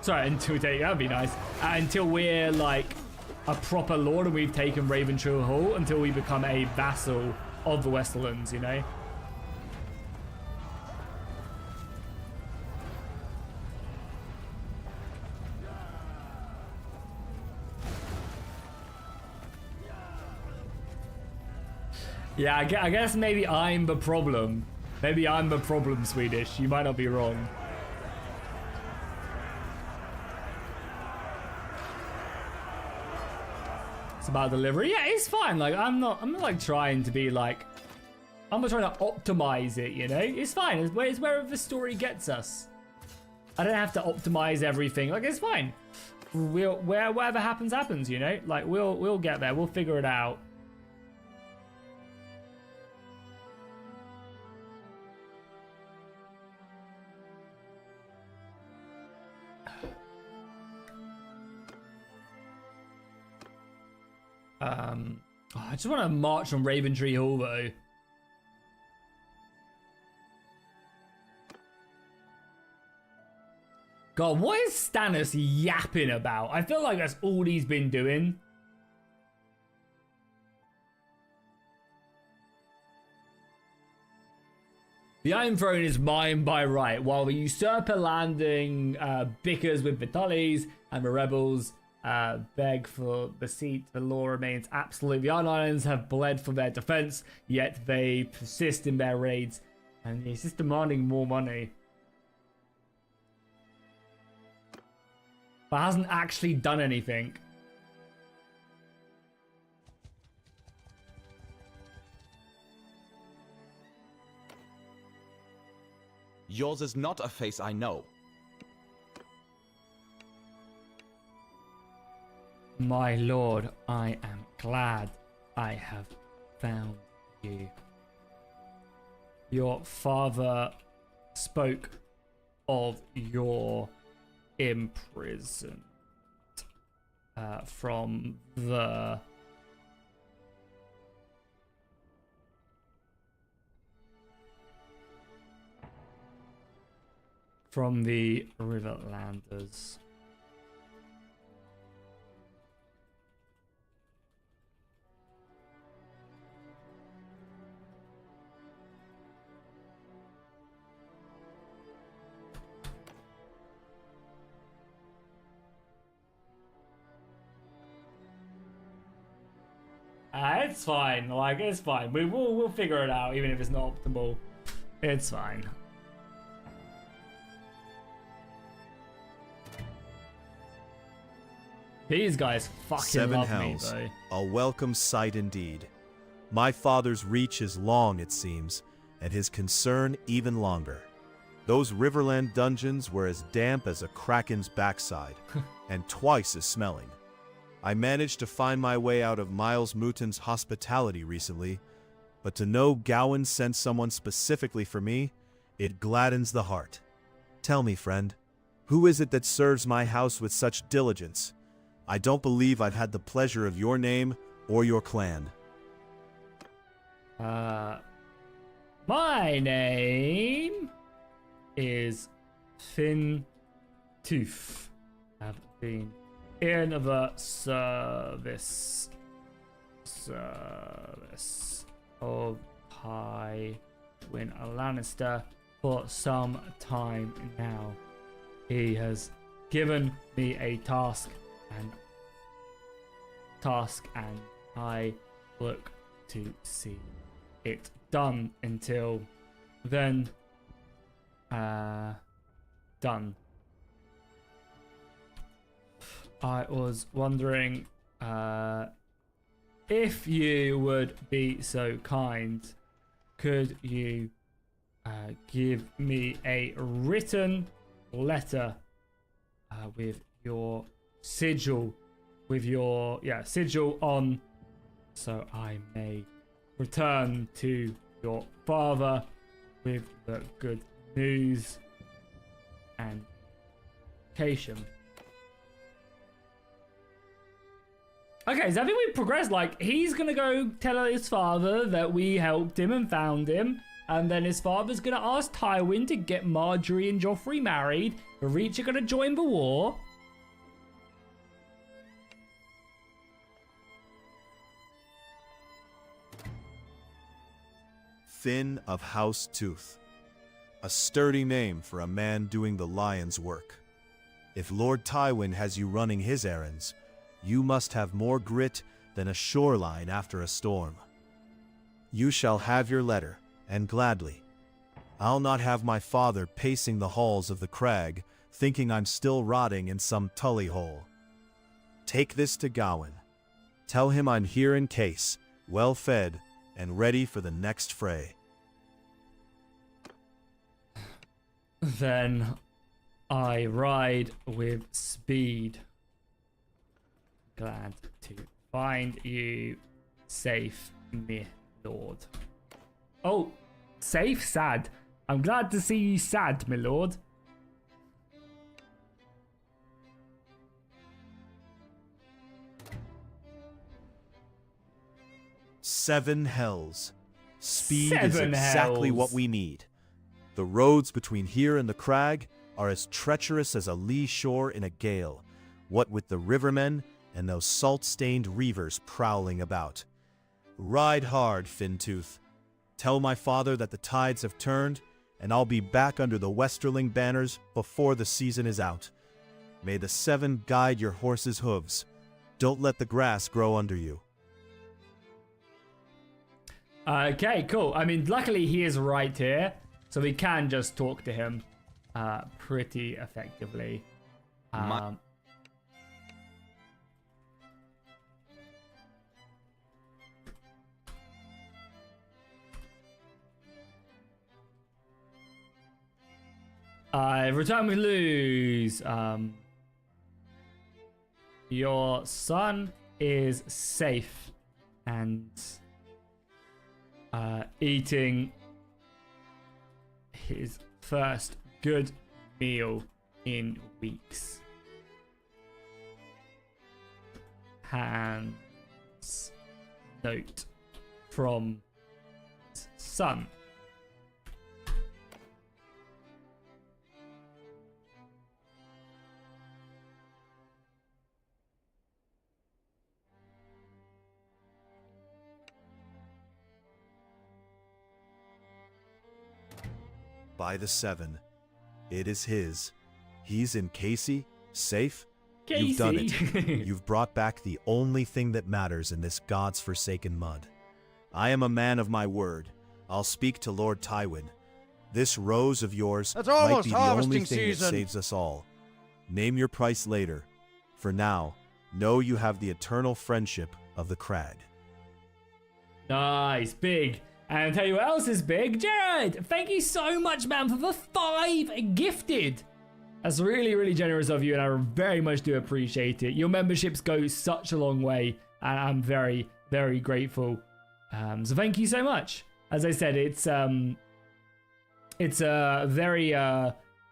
Sorry, until we take, that'd be nice. Until we're like a proper lord and we've taken Raventrue Hall, until we become a vassal of the Westerlands, you know? Yeah, I guess maybe I'm the problem. Maybe I'm the problem, Swedish. You might not be wrong. It's about delivery. Yeah, it's fine. Like I'm not like trying to be like, I'm not trying to optimize it, you know? It's fine. It's wherever the story gets us. I don't have to optimize everything. Like it's fine. Whatever happens, happens, you know? Like we'll get there. We'll figure it out. I just want to march on Raventree Hall though. God, what is Stannis yapping about? I feel like that's all he's been doing. The Iron Throne is mine by right, while the usurper landing bickers with the Tullies and the rebels. Beg for the seat. The law remains absolute. The Iron Islands have bled for their defense, yet they persist in their raids, and he's just demanding more money. But hasn't actually done anything. Yours is not a face I know. My lord, I am glad I have found you. Your father spoke of your imprisonment from the Riverlanders. It's fine. Like, it's fine. We'll figure it out, even if it's not optimal. It's fine. These guys fucking Seven love hells. me, though. A welcome sight indeed. My father's reach is long, it seems, and his concern even longer. Those Riverland dungeons were as damp as a kraken's backside, and twice as smelling. I managed to find my way out of Miles Mooton's hospitality recently, but to know Gowan sent someone specifically for me, it gladdens the heart. Tell me, friend, who is it that serves my house with such diligence? I don't believe I've had the pleasure of your name or your clan. My name is Finn Tooth. I've been in the service of Tywin Lannister for some time now. He has given me a task and I look to see it done until then. Done. I was wondering if you would be so kind, could you give me a written letter with your sigil, sigil on, so I may return to your father with the good news and occasion. Okay, so I think we've progressed. Like, he's gonna go tell his father that we helped him and found him, and then his father's gonna ask Tywin to get Marjorie and Joffrey married. The Reach are gonna join the war. Finn of House Tooth. A sturdy name for a man doing the lion's work. If Lord Tywin has you running his errands, you must have more grit than a shoreline after a storm. You shall have your letter, and gladly. I'll not have my father pacing the halls of the crag, thinking I'm still rotting in some tully hole. Take this to Gowan. Tell him I'm here in case, well fed, and ready for the next fray. Then I ride with speed. Glad to find you safe, my lord. Oh, safe? Sad. I'm glad to see you sad, my lord. Seven hells. Speed is Seven exactly hells. what we need. The roads between here and the crag are as treacherous as a lee shore in a gale, what with the rivermen and those salt-stained reavers prowling about. Ride hard, Fintooth. Tell my father that the tides have turned, and I'll be back under the Westerling banners before the season is out. May the seven guide your horse's hooves. Don't let the grass grow under you. Okay, cool. I mean, luckily he is right here, so we can just talk to him pretty effectively. Every time we lose, your son is safe and eating his first good meal in weeks. Hans note from his son. By the seven. It is his. He's in Casey, safe. Casey. You've done it. You've brought back the only thing that matters in this God's forsaken mud. I am a man of my word. I'll speak to Lord Tywin. This rose of yours might be the only thing that saves us all. Name your price later. For now, know you have the eternal friendship of the crag. Nice, big. And I'll tell you what else is big. Jared, thank you so much, man, for the 5 gifted. That's really, really generous of you, and I very much do appreciate it. Your memberships go such a long way, and I'm very, very grateful. So thank you so much. As I said, it's a very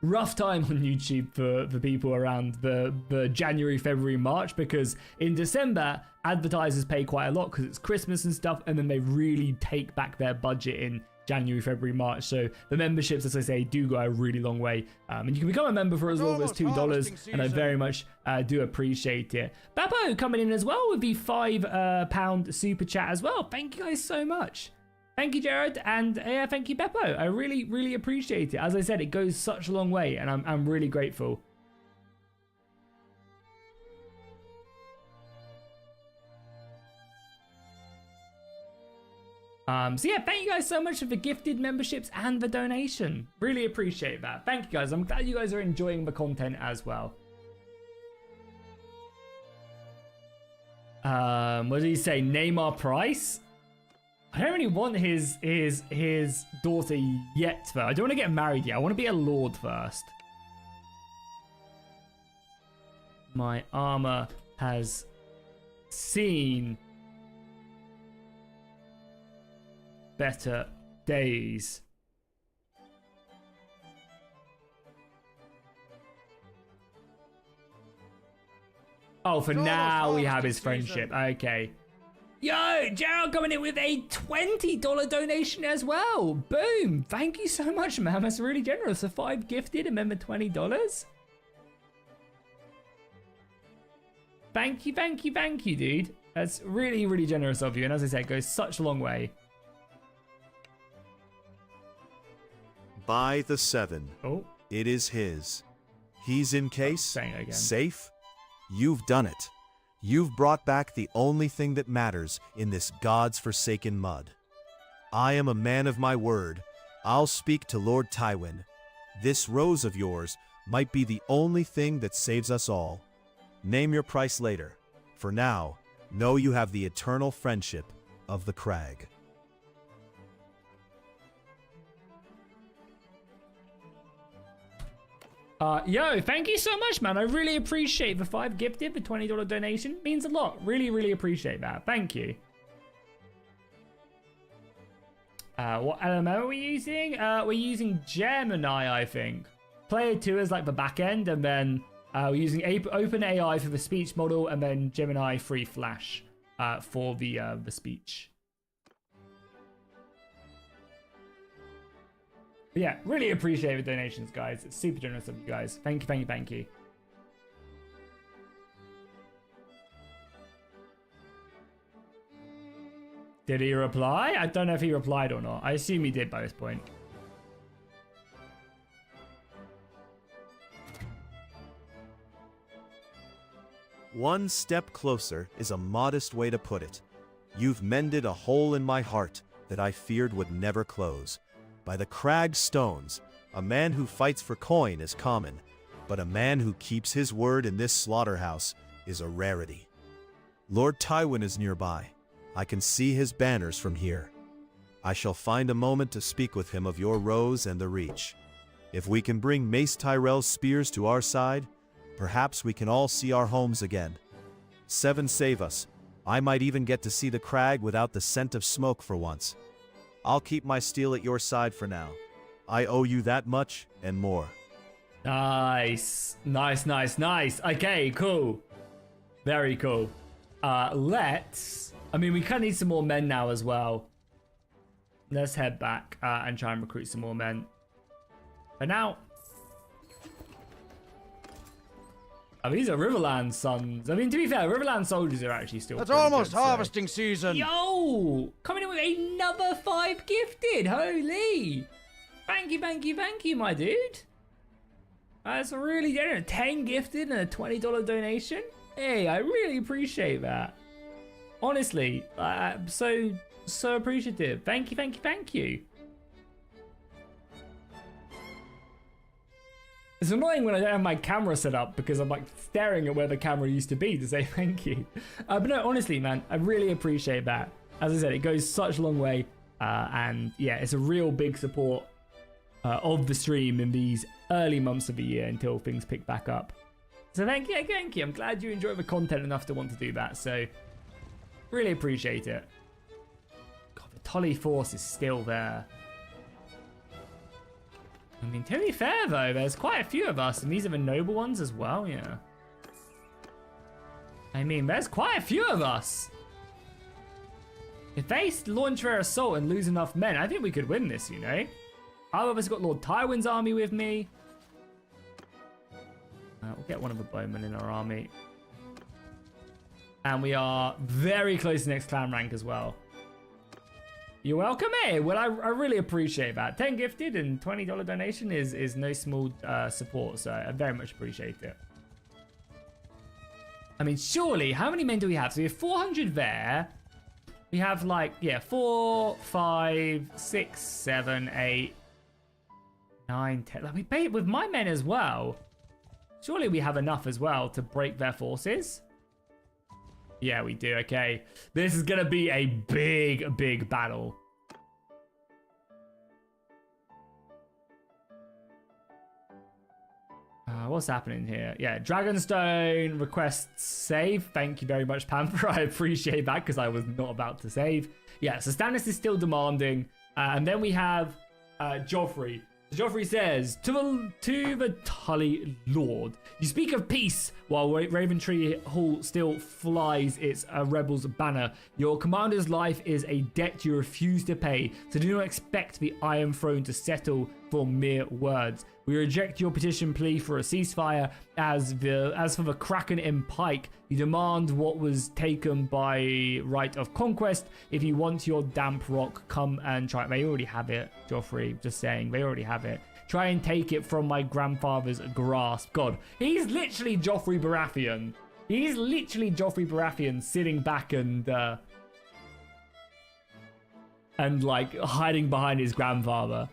rough time on YouTube for people around the January, February, March, because in December, advertisers pay quite a lot because it's Christmas and stuff, and then they really take back their budget in January, February, March. So the memberships, as I say, do go a really long way. And you can become a member for as little as $2, and I very much do appreciate it. Beppo coming in as well with the £5 super chat as well. Thank you guys so much. Thank you, Jared, and yeah, thank you, Beppo. I really, really appreciate it. As I said, it goes such a long way, and I'm really grateful. So yeah, thank you guys so much for the gifted memberships and the donation. Really appreciate that. Thank you guys. I'm glad you guys are enjoying the content as well. What did he say? Neymar Price? I don't really want his daughter yet, though. I don't want to get married yet. I want to be a lord first. My armor has seen better days. Oh, for now we have his friendship. Okay. Yo, Gerald coming in with a $20 donation as well. Boom. Thank you so much, man. That's really generous. A 5 gifted and then the $20. Thank you, thank you, thank you, dude. That's really, really generous of you. And as I said, it goes such a long way. By the 7. Oh. It is his. He's in case. Saying it again. Safe. You've done it. You've brought back the only thing that matters in this God's forsaken mud. I am a man of my word. I'll speak to Lord Tywin. This rose of yours might be the only thing that saves us all. Name your price later. For now, know you have the eternal friendship of the crag. Yo, thank you so much, man. I really appreciate the 5 gifted, the $20 donation. Means a lot. Really, really appreciate that. Thank you. What LMO are we using? We're using Gemini, I think. Player 2 is like the back end, and then we're using OpenAI for the speech model, and then Gemini Free Flash for the speech. But yeah, really appreciate the donations, guys. It's super generous of you guys. Thank you, thank you, thank you. Did he reply? I don't know if he replied or not. I assume he did by this point. One step closer is a modest way to put it. You've mended a hole in my heart that I feared would never close. By the crag stones, a man who fights for coin is common, but a man who keeps his word in this slaughterhouse is a rarity. Lord Tywin is nearby. I can see his banners from here. I shall find a moment to speak with him of your rose and the reach. If we can bring Mace Tyrell's spears to our side, perhaps we can all see our homes again. 7 save us. I might even get to see the crag without the scent of smoke for once. I'll keep my steel at your side for now. I owe you that much and more. Nice. Nice, nice, nice. Okay, cool. Very cool. We kind of need some more men now as well. Let's head back and try and recruit some more men. For now. Oh, these are Riverland sons. I mean, to be fair, Riverland soldiers are actually still. It's almost harvesting season. Yo, coming in with another 5 gifted. Holy! Thank you, thank you, thank you, my dude. That's really generous. 10 gifted and a $20 donation. Hey, I really appreciate that. Honestly, I'm so appreciative. Thank you, thank you, thank you. It's annoying when I don't have my camera set up because I'm like staring at where the camera used to be to say thank you. But no, honestly, man, I really appreciate that. As I said, it goes such a long way. And yeah, it's a real big support of the stream in these early months of the year until things pick back up. So thank you. I'm glad you enjoy the content enough to want to do that. So really appreciate it. God, the Tully force is still there. I mean, to be fair though, there's quite a few of us, and these are the noble ones as well, yeah. I mean, there's quite a few of us. If they launch their assault and lose enough men, I think we could win this, you know? I've obviously got Lord Tywin's army with me. We'll get one of the bowmen in our army. And we are very close to next clan rank as well. You're welcome here. Well, I really appreciate that. 10 gifted and $20 donation is no small support, so I very much appreciate it. I mean, surely, how many men do we have? So we have 400 there. We have like, yeah, 4, 5, 6, 7, 8, 9, 10. Like, we pay it with my men as well. Surely we have enough as well to break their forces. Yeah, we do. Okay. This is going to be a big battle. What's happening here? Yeah, Dragonstone requests save. Thank you very much, Panther. I appreciate that because I was not about to save. Yeah, so Stannis is still demanding. And then we have Joffrey. Joffrey says, to the Tully Lord, you speak of peace while Raventree Hall still flies its rebels banner. Your commander's life is a debt you refuse to pay, so do not expect the Iron Throne to settle for mere words. We reject your petition plea for a ceasefire. As for the Kraken in Pike, you demand what was taken by right of conquest. If you want your damp rock, come and try it. They already have it, Joffrey. Just saying, they already have it. Try and take it from my grandfather's grasp. God, he's literally Joffrey Baratheon. He's literally Joffrey Baratheon sitting back and like hiding behind his grandfather.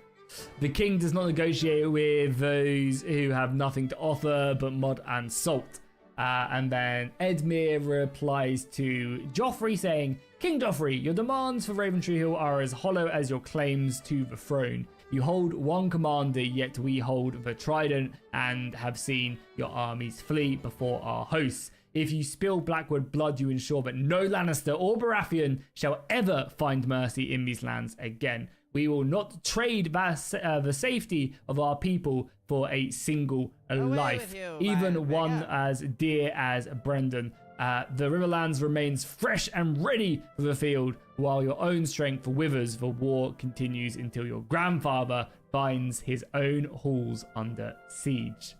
The king does not negotiate with those who have nothing to offer but mud and salt. And then Edmure replies to Joffrey saying, King Joffrey, your demands for Raventree Hill are as hollow as your claims to the throne. You hold one commander, yet we hold the trident and have seen your armies flee before our hosts. If you spill Blackwood blood, you ensure that no Lannister or Baratheon shall ever find mercy in these lands again. We will not trade the safety of our people for a single life, even one as dear as Brendan. The Riverlands remains fresh and ready for the field, while your own strength withers. The war continues until your grandfather finds his own halls under siege.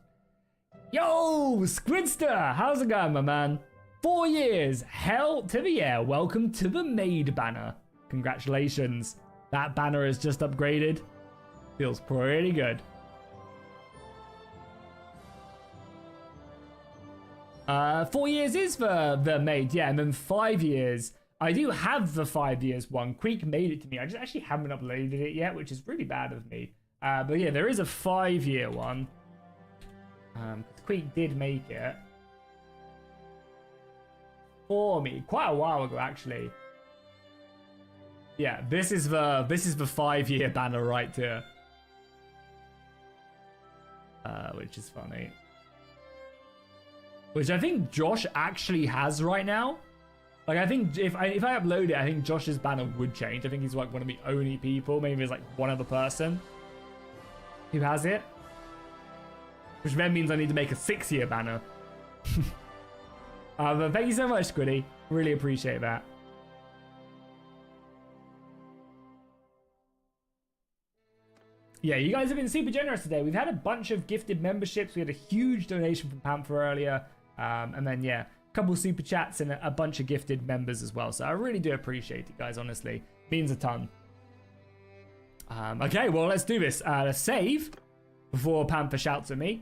Yo, Squidster, how's it going, my man? 4 years, hell to the air. Welcome to the Maid banner. Congratulations. That banner is just upgraded. Feels pretty good. 4 years is for the Maid, yeah, and then 5 years. I do have the 5 years one. Queek made it to me. I just actually haven't uploaded it yet, which is really bad of me. But yeah, there is a 5-year one. Queek did make it for me quite a while ago, actually. Yeah, this is the 5-year banner right here, which is funny. Which I think Josh actually has right now. Like, I think if I upload it, I think Josh's banner would change. I think he's like one of the only people, maybe there's like one other person who has it. Which then means I need to make a 6-year banner. But thank you so much, Squiddy. Really appreciate that. Yeah, you guys have been super generous today. We've had a bunch of gifted memberships. We had a huge donation from Panther earlier. And then, yeah, a couple super chats and a bunch of gifted members as well. So I really do appreciate it, guys, honestly. Means a ton. Okay, well, let's do this. Let's save before Panther shouts at me.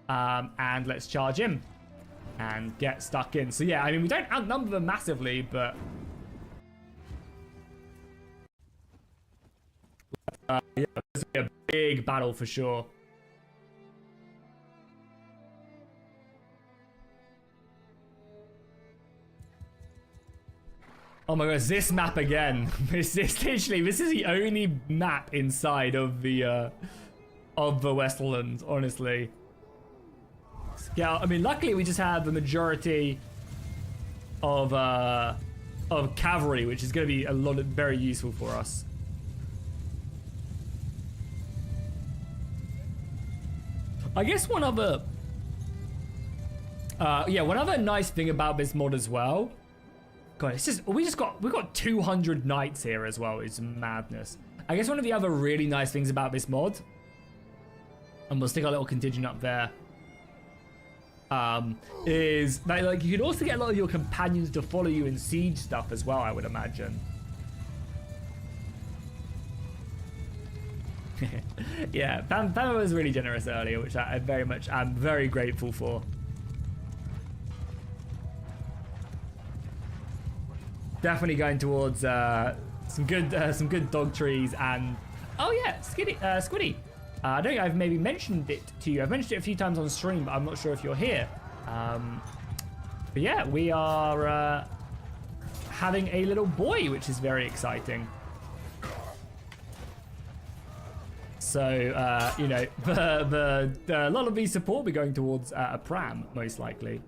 And let's charge him and get stuck in. So, yeah, I mean, we don't outnumber them massively, but... yeah, this will be a big battle for sure. Oh my gosh, this map again. This is the only map inside of the of the Westerlands, honestly. Scout. I mean, luckily we just have the majority of cavalry, which is going to be very useful for us. I guess one other nice thing about this mod as well. God, it's just we've got 200 knights here as well. It's madness. I guess one of the other really nice things about this mod, and we'll stick our little contingent up there, is that like you can also get a lot of your companions to follow you in siege stuff as well, I would imagine. Yeah, Bama was really generous earlier, which I'm very grateful for. Definitely going towards some good dog trees and oh yeah, Squiddy. I don't think I've maybe mentioned it to you. I've mentioned it a few times on stream, but I'm not sure if you're here. But yeah, we are having a little boy, which is very exciting. So you know, a lot of the support will be going towards a pram, most likely.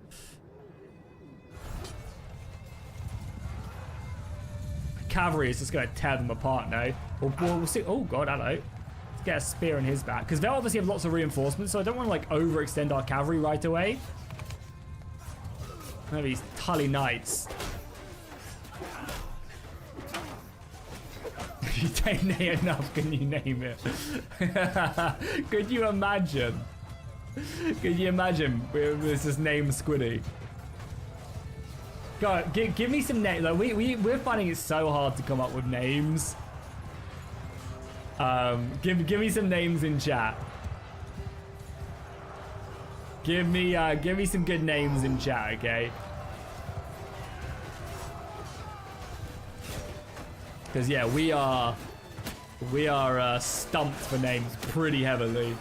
Cavalry is just going to tear them apart now. We'll see. Oh god, hello. Let's get a spear in his back, because they'll obviously have lots of reinforcements, so I don't want to like overextend our cavalry right away. One of these Tully knights. If you don't name enough, can you name it? Could you imagine? Could you imagine? It's just named Squiddy. God, give me some names. Like we're finding it so hard to come up with names. Give me some names in chat. Give me some good names in chat, okay? Because yeah, we are stumped for names pretty heavily.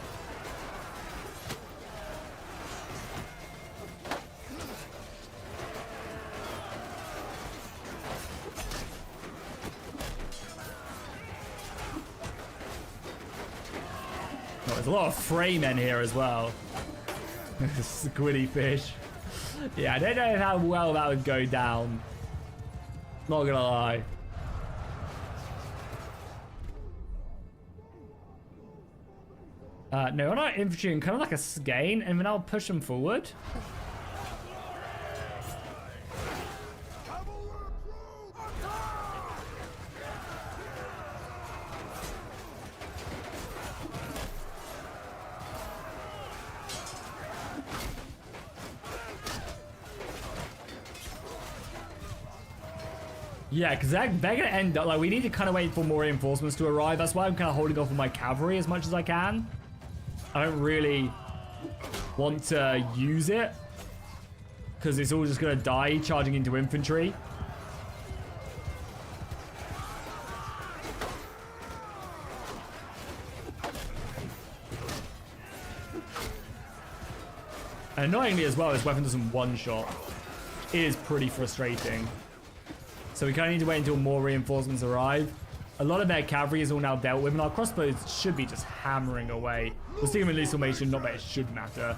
Oh, there's a lot of fray men here as well. Squiddy fish. Yeah, I don't know how well that would go down. Not gonna lie. No, on our infantry and kind of like a skein, and then I'll push them forward. Yeah, because they're going to end up, like, we need to kind of wait for more reinforcements to arrive. That's why I'm kind of holding off on my cavalry as much as I can. I don't really want to use it, because it's all just going to die charging into infantry. And annoyingly as well, this weapon doesn't one-shot. It is pretty frustrating. So we kind of need to wait until more reinforcements arrive. A lot of their cavalry is all now dealt with, and our crossbows should be just hammering away. We'll see them in loose formation, not that it should matter.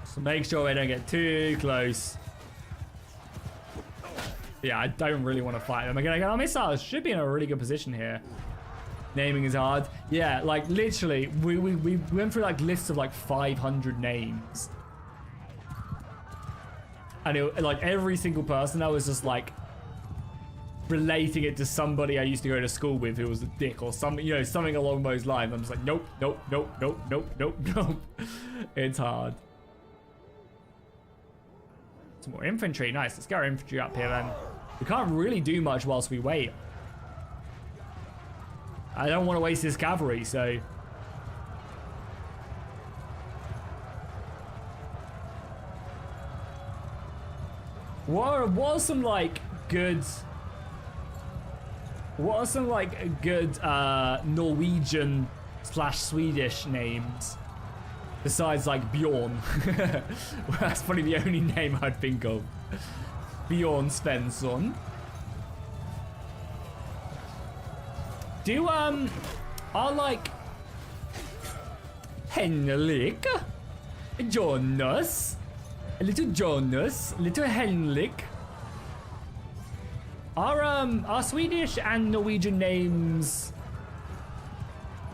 So make sure they don't get too close. Yeah, I don't really want to fight them. Again, our missiles should be in a really good position here. Naming is hard. Yeah, like literally, we went through like lists of like 500 names. And it, like every single person, I was just like relating it to somebody I used to go to school with who was a dick or something, you know, something along those lines. I'm just like, nope, nope, nope, nope, nope, nope, nope. It's hard. Some more infantry. Nice. Let's get our infantry up here then. We can't really do much whilst we wait. I don't want to waste this cavalry, so... What are some like good... What are some like good Norwegian / Swedish names. Besides, like, Bjorn. Well, that's probably the only name I'd think of. Bjorn Svensson. Are like Henrik, Jonas, little Henrik. Are Swedish and Norwegian names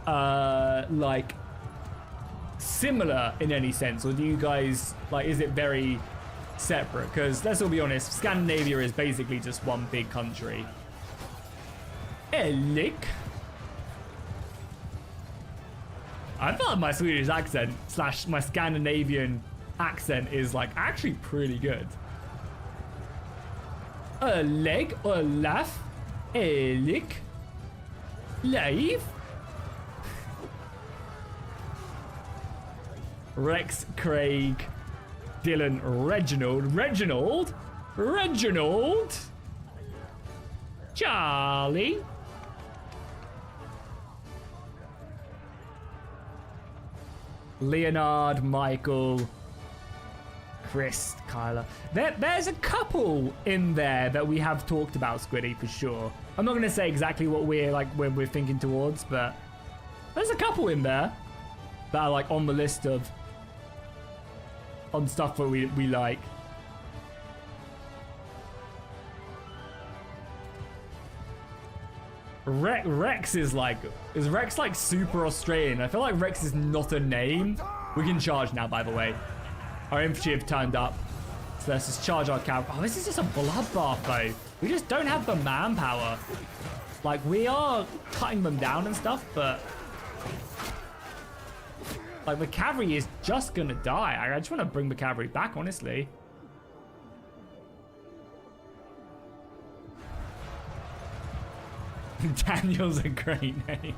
like similar in any sense, or do you guys like, is it very separate? Because let's all be honest, Scandinavia is basically just one big country. Elik. I feel like my Swedish accent / my Scandinavian accent is like actually pretty good. Oleg, Olaf, Elik, Leif, Rex, Craig, Dylan, Reginald, Charlie, Leonard, Michael, Chris, Kyla. There's a couple in there that we have talked about, Squiddy, for sure. I'm not going to say exactly what we're thinking towards, but there's a couple in there that are like on the list of stuff that we like. Rex is Rex like super Australian? I feel like Rex is not a name. We can charge now, by the way. Our infantry have turned up, so let's just charge our cavalry. Oh, this is just a bloodbath though. We just don't have the manpower. Like, we are cutting them down and stuff, but like the cavalry is just gonna die. I just want to bring the cavalry back, honestly. Daniel's a great name.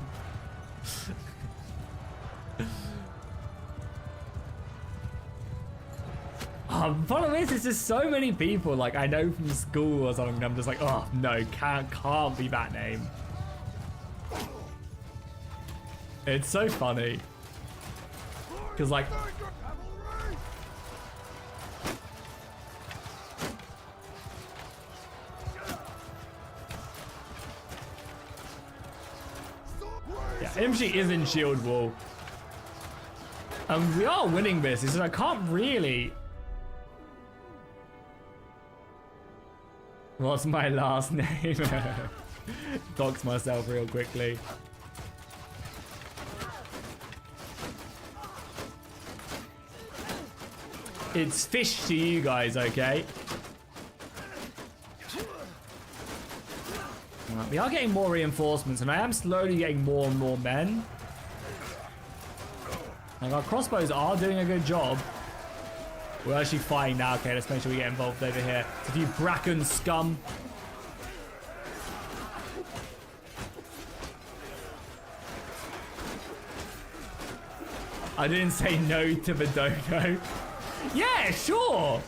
Problem is, there's just so many people like I know from school or something, and I'm just like, oh no, can't be that name. It's so funny. Because like, yeah, MG is in shield wall. We are winning this. It's just I can't really. What's my last name? Dox myself real quickly. It's fish to you guys, okay? Right, we are getting more reinforcements, and I am slowly getting more and more men. Like, our crossbows are doing a good job. We're actually fighting now. Okay, let's make sure we get involved over here. It's a few Bracken scum. I didn't say no to the dodo. Yeah, sure.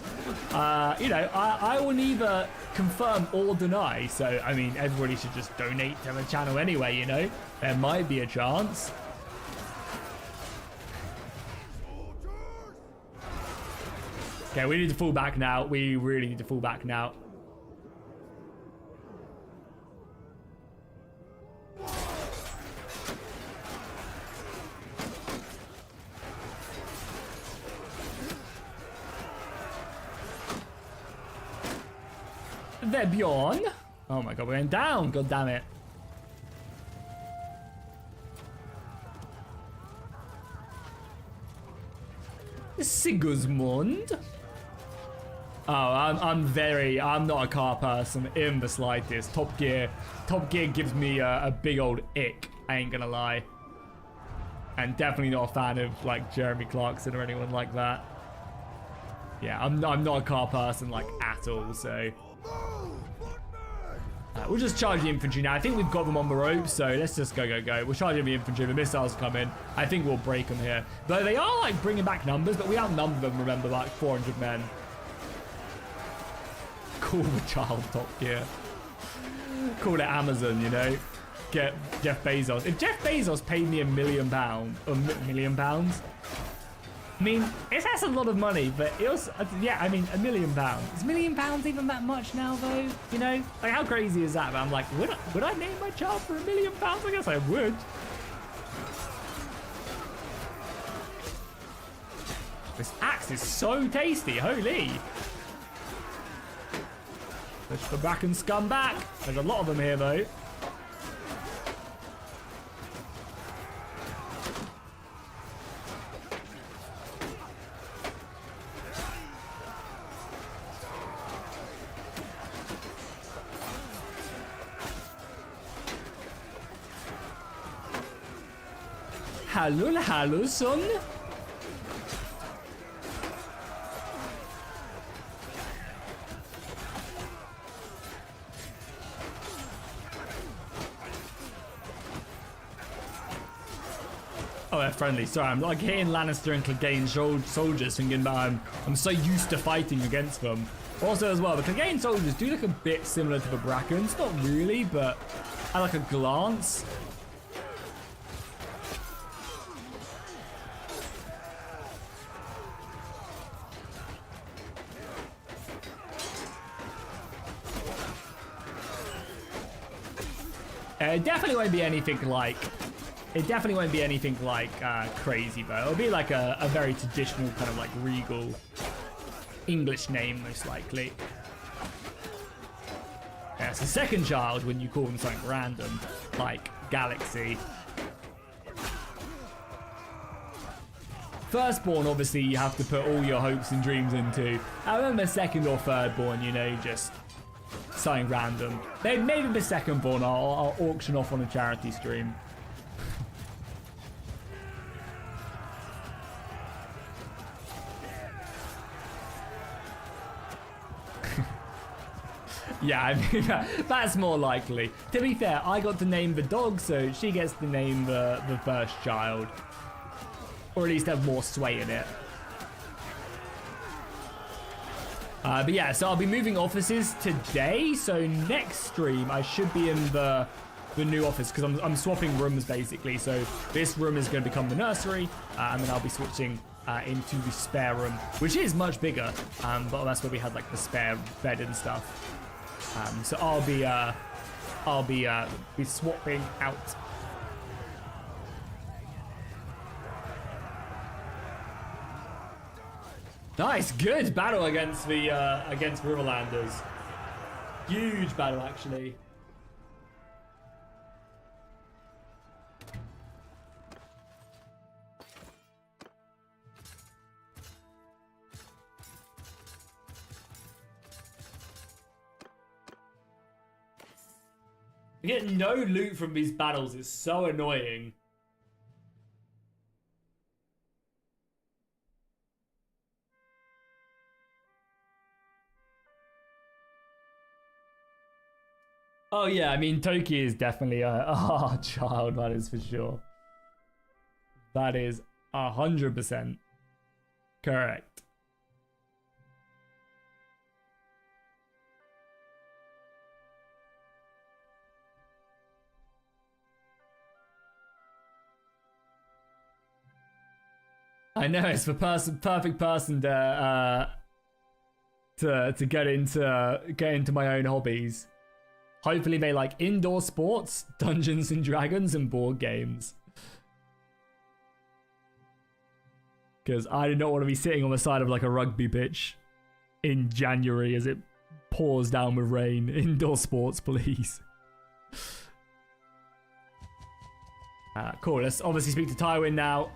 You know, I will neither confirm or deny. So, I mean, everybody should just donate to the channel anyway, you know? There might be a chance. Okay, we need to fall back now. We really need to fall back now. There, Bjorn. Oh my god, we're going down. God damn it. Sigismund. Oh, I'm not a car person in the slightest. Top Gear gives me a big old ick. I ain't gonna lie. And definitely not a fan of like Jeremy Clarkson or anyone like that. Yeah, I'm not a car person like at all. So we'll just charge the infantry now. I think we've got them on the ropes, so let's just go. We're charging the infantry. The missiles come in. I think we'll break them here. Though they are like bringing back numbers, but we outnumber them. Remember, like 400 men. Call the child Top Gear. Call it Amazon, you know. get Jeff Bezos. If Jeff Bezos paid me £1 million, £1 million, I mean, that's a lot of money, but it was, yeah, I mean, £1 million. Is £1 million even that much now, though? You know, like, how crazy is that? But I'm like, would I name my child for £1 million? I guess I would. This axe is so tasty, holy. Push the Bracken scum back. There's a lot of them here, though. Hello, son. Oh, they're friendly. Sorry, I'm like hitting Lannister and Clegane soldiers thinking about I'm so used to fighting against them. Also as well, the Clegane soldiers do look a bit similar to the Brackens. Not really, but at like a glance. It definitely won't be anything like. It definitely won't be anything like crazy, though. It'll be like a very traditional kind of like regal English name, most likely. Yeah, it's a second child when you call them something random, like Galaxy. Firstborn, obviously, you have to put all your hopes and dreams into. I remember second or thirdborn, you know, just something random. Maybe the secondborn I'll auction off on a charity stream. Yeah, I mean, that's more likely. To be fair, I got to name the dog, so she gets to name the first child. Or at least have more sway in it. But yeah, so I'll be moving offices today. So next stream, I should be in the new office because I'm swapping rooms basically. So this room is going to become the nursery, and then I'll be switching into the spare room, which is much bigger. But that's where we had like the spare bed and stuff. So I'll be swapping out. Nice, good battle against the against Riverlanders. Huge battle, actually. You get no loot from these battles. It's so annoying. Oh yeah, I mean, Toki is definitely a hard child, that is for sure. That is 100% correct. I know, it's the perfect person to get into my own hobbies. Hopefully they like indoor sports, Dungeons and Dragons, and board games. Because I do not want to be sitting on the side of like a rugby pitch in January as it pours down with rain. Indoor sports, please. Cool, let's obviously speak to Tywin now.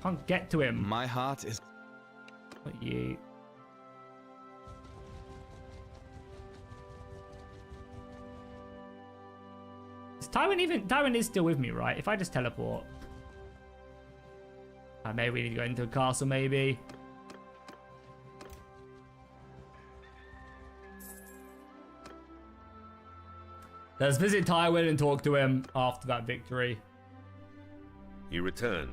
Can't get to him. My heart is... Not you. Is Tywin is still with me, right? If I just teleport. Maybe we need to go into a castle, maybe. Let's visit Tywin and talk to him after that victory. You return.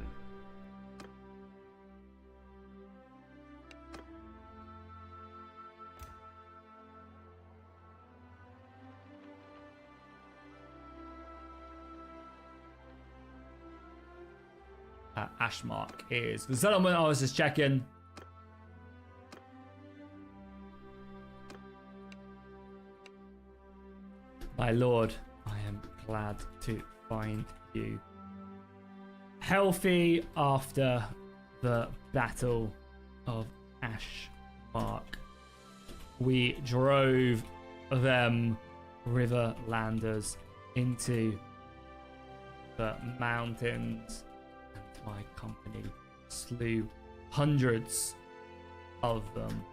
Ashmark is. The settlement, I was just checking. My lord, I am glad to find you healthy after the Battle of Ashmark. We drove them Riverlanders into the mountains, and my company slew hundreds of them.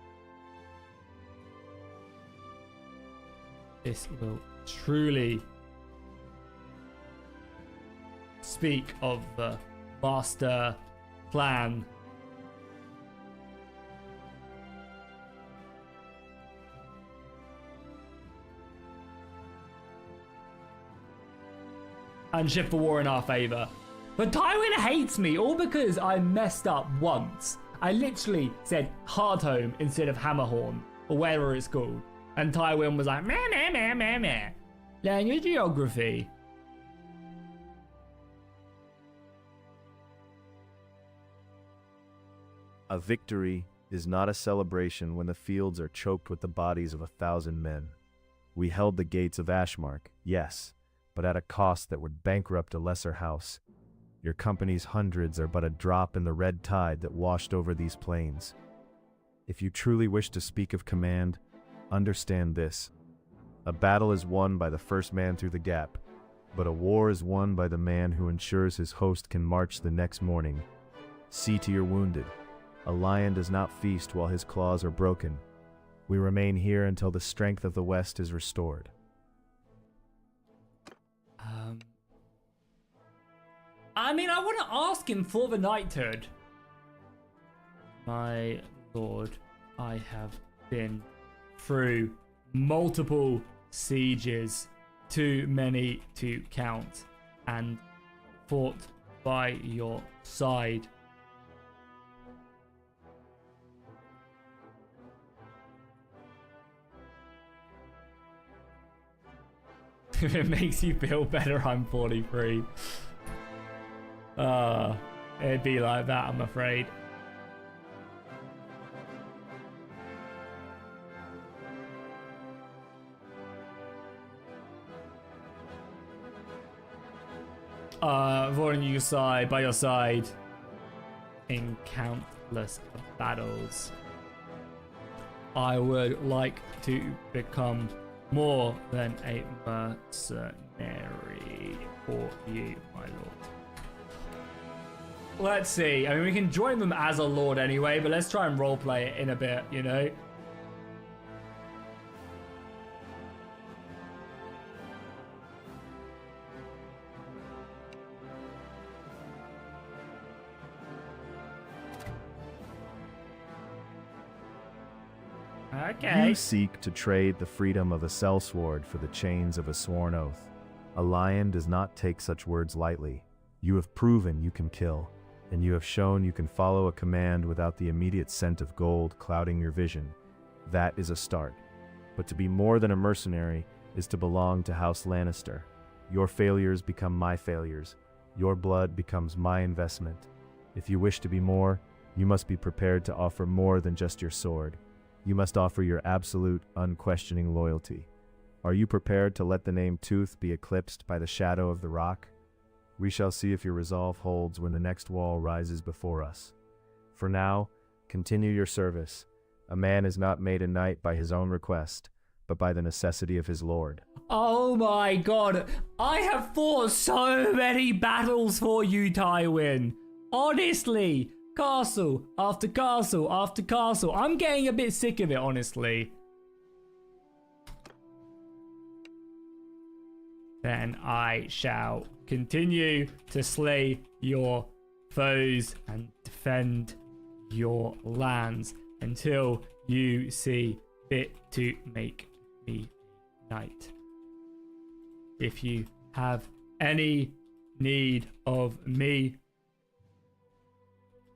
This will truly speak of the master plan. And shift for war in our favor. But Tywin hates me all because I messed up once. I literally said Hardhome instead of Hammerhorn, or whatever it's called. And Tywin was like, meh, meh, meh, meh, meh. Learn your geography. A victory is not a celebration when the fields are choked with the bodies of 1,000 men. We held the gates of Ashmark, yes, but at a cost that would bankrupt a lesser house. Your company's hundreds are but a drop in the red tide that washed over these plains. If you truly wish to speak of command, understand this. A battle is won by the first man through the gap, but a war is won by the man who ensures his host can march the next morning. See to your wounded. A lion does not feast while his claws are broken. We remain here until the strength of the West is restored. I mean, I want to ask him for the knighthood. My lord, I have been through multiple sieges, too many to count, and fought by your side. If it makes you feel better, I'm 43. It'd be like that, I'm afraid. Avoiding you side by your side in countless battles. I would like to become more than a mercenary for you, my lord. Let's see. I mean, we can join them as a lord anyway, but let's try and roleplay it in a bit, you know? Okay. You seek to trade the freedom of a sellsword for the chains of a sworn oath. A lion does not take such words lightly. You have proven you can kill, and you have shown you can follow a command without the immediate scent of gold clouding your vision. That is a start. But to be more than a mercenary is to belong to House Lannister. Your failures become my failures. Your blood becomes my investment. If you wish to be more, you must be prepared to offer more than just your sword. You must offer your absolute, unquestioning loyalty. Are you prepared to let the name Tooth be eclipsed by the shadow of the rock? We shall see if your resolve holds when the next wall rises before us. For now, continue your service. A man is not made a knight by his own request, but by the necessity of his lord. Oh my god, I have fought so many battles for you, Tywin. Honestly, castle after castle after castle. I'm getting a bit sick of it, honestly. Then I shall continue to slay your foes and defend your lands until you see fit to make me knight. If you have any need of me,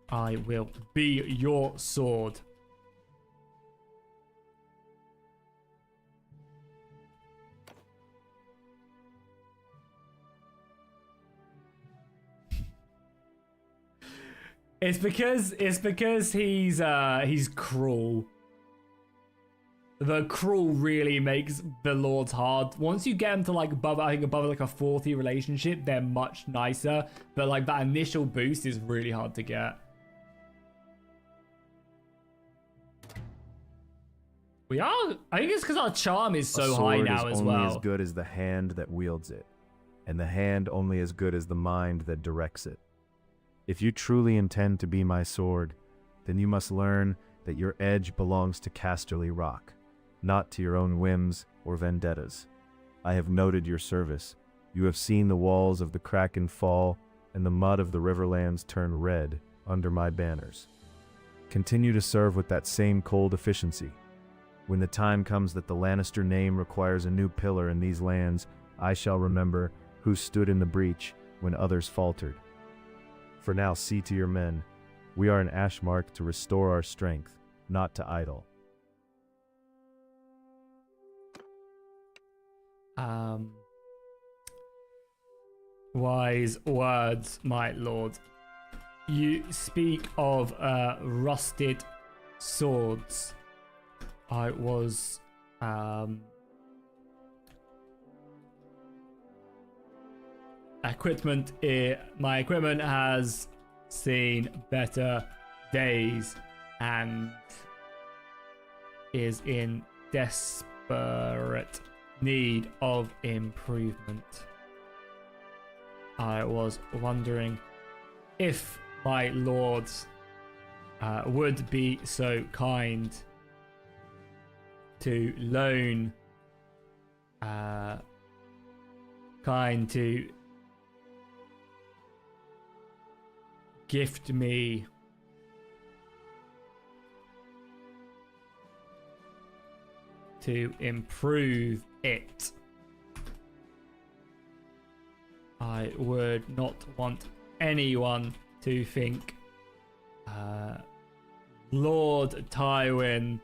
I will be your sword. It's because he's cruel. The cruel really makes the lords hard. Once you get them to like above like a 40 relationship, they're much nicer. But like that initial boost is really hard to get. I think it's because our charm is so high now as well. A sword is only as good as the hand that wields it, and the hand only as good as the mind that directs it. If you truly intend to be my sword, then you must learn that your edge belongs to Casterly Rock, not to your own whims or vendettas. I have noted your service. You have seen the walls of the Kraken fall and the mud of the Riverlands turn red under my banners. Continue to serve with that same cold efficiency. When the time comes that the Lannister name requires a new pillar in these lands, I shall remember who stood in the breach when others faltered. For now, see to your men. We are in Ashmark to restore our strength, not to idle. Wise words, my lord. You speak of rusted swords. I was equipment. My equipment has seen better days and is in desperate need of improvement. I was wondering if my lords would be so kind to loan, to gift me to improve it. I would not want anyone to think Lord Tywin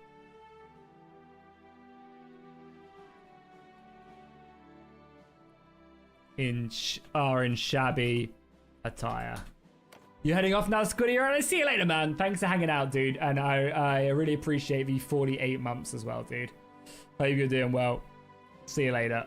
are in shabby attire. You're heading off now, Squiddy. All right, see you later, man. Thanks for hanging out, dude. And I really appreciate the 48 months as well, dude. Hope you're doing well. See you later.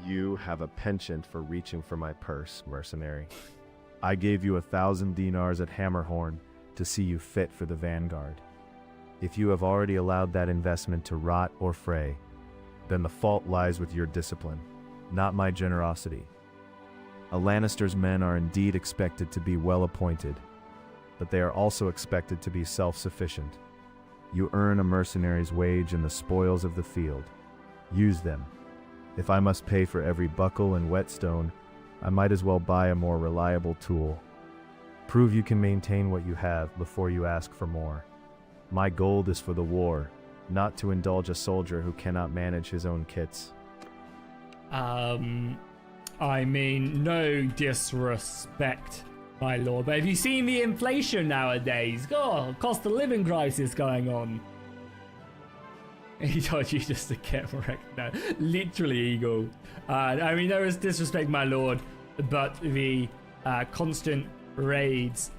You have a penchant for reaching for my purse, mercenary. I gave you 1,000 dinars at Hammerhorn to see you fit for the Vanguard. If you have already allowed that investment to rot or fray, then the fault lies with your discipline, not my generosity. A Lannister's men are indeed expected to be well appointed, but they are also expected to be self-sufficient. You earn a mercenary's wage in the spoils of the field. Use them. If I must pay for every buckle and whetstone, I might as well buy a more reliable tool. Prove you can maintain what you have before you ask for more. My gold is for the war, not to indulge a soldier who cannot manage his own kits. I mean, no disrespect, my lord, but have you seen the inflation nowadays? God, cost of living crisis going on. He told you just to get wrecked. No, literally, Eagle. I mean, no disrespect, my lord, but the constant raids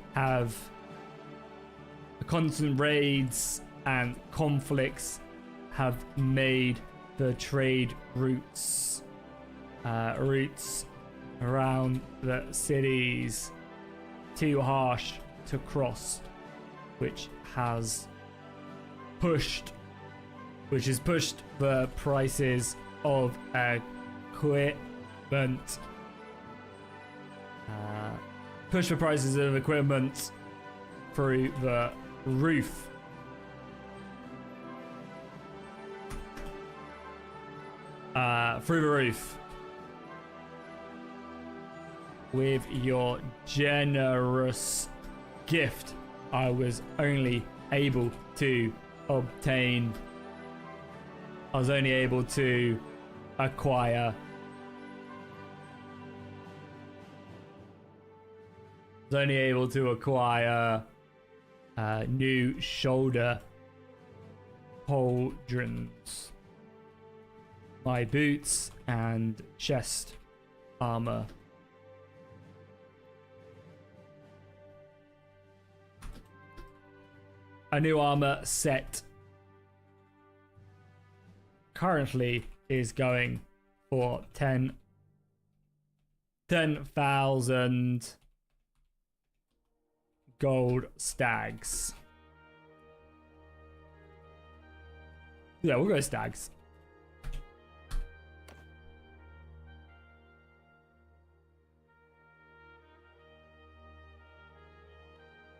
and conflicts have made the trade routes around the cities too harsh to cross, which has pushed the prices of equipment through the roof. With your generous gift, I was only able to acquire new shoulder pauldrons. my boots and chest armor. A new armor set currently is going for 10,000 gold stags. Yeah, we'll go stags.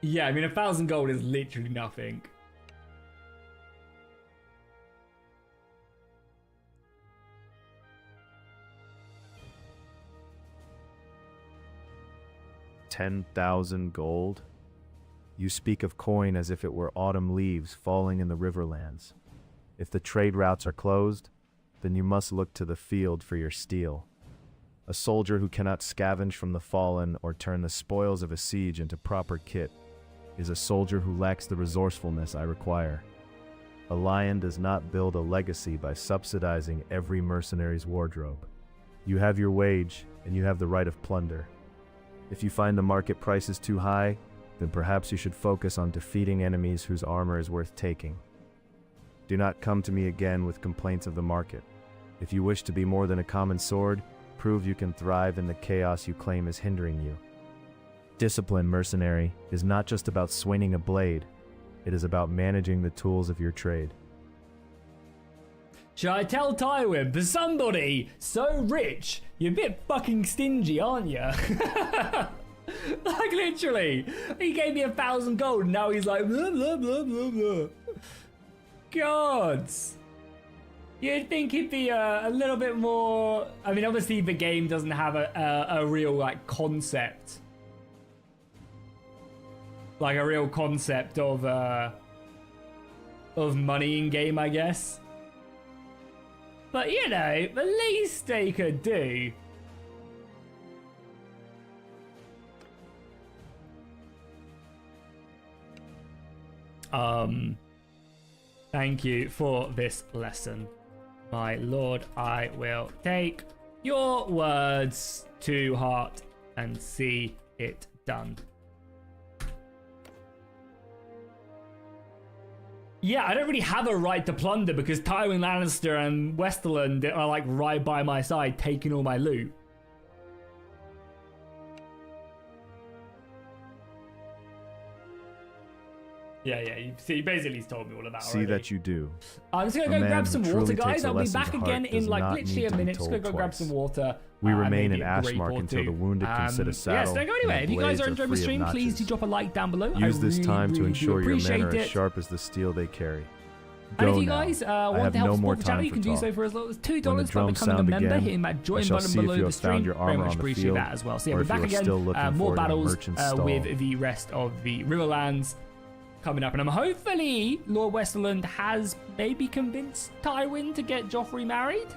Yeah, I mean, 1,000 gold is literally nothing. $10,000 gold? You speak of coin as if it were autumn leaves falling in the riverlands. If the trade routes are closed, then you must look to the field for your steel. A soldier who cannot scavenge from the fallen or turn the spoils of a siege into proper kit is a soldier who lacks the resourcefulness I require. A lion does not build a legacy by subsidizing every mercenary's wardrobe. You have your wage, and you have the right of plunder. If you find the market prices too high, then perhaps you should focus on defeating enemies whose armor is worth taking. Do not come to me again with complaints of the market. If you wish to be more than a common sword, prove you can thrive in the chaos you claim is hindering you. Discipline, mercenary, is not just about swinging a blade. It is about managing the tools of your trade. Should I tell Tywin, for somebody so rich, you're a bit fucking stingy, aren't you? Like, literally. He gave me 1,000 gold, and now he's like, blah, blah, blah, blah, blah. God. You'd think he'd be a little bit more... I mean, obviously the game doesn't have a real, like, concept. Like, a real concept of money in game, I guess. But, you know, the least they could do... Thank you for this lesson. My lord, I will take your words to heart and see it done. Yeah, I don't really have a right to plunder because Tywin Lannister and Westerland are like right by my side taking all my loot. Yeah, you basically told me all about it. See that you do. I'm just gonna go grab some water, guys. I'll be back again in like literally a minute. Just gonna go grab some water. We remain in Ashmark until the wounded can sit a saddle. Yes, don't go anywhere. If you guys are enjoying the stream, please do drop a like down below. Use this time to ensure your men are it. as sharp as the steel they carry. And if you guys want to help support the channel, you can do so for as low as $2 by becoming a member, hitting that join button below the stream. Very much appreciate that as well. So yeah, we're back again. More battles with the rest of the Riverlands coming up, and I'm hopefully Lord Westerland has maybe convinced Tywin to get Joffrey married.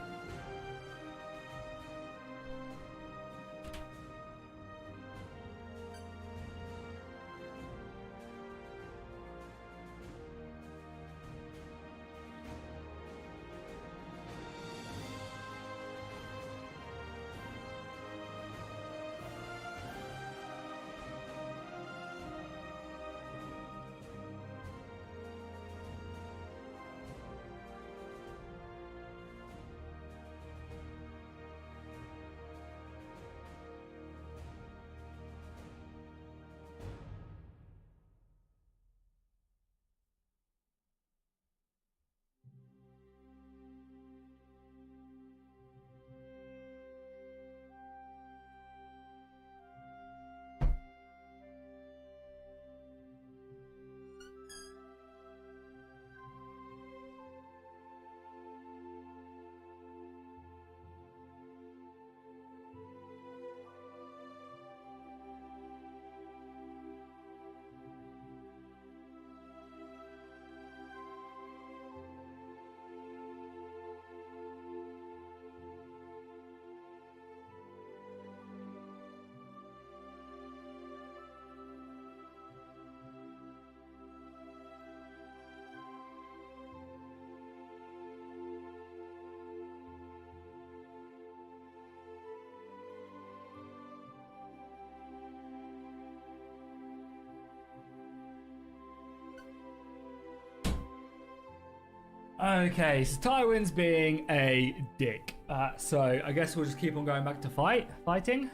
Okay, so Tywin's being a dick. So I guess we'll just keep on going back to fighting.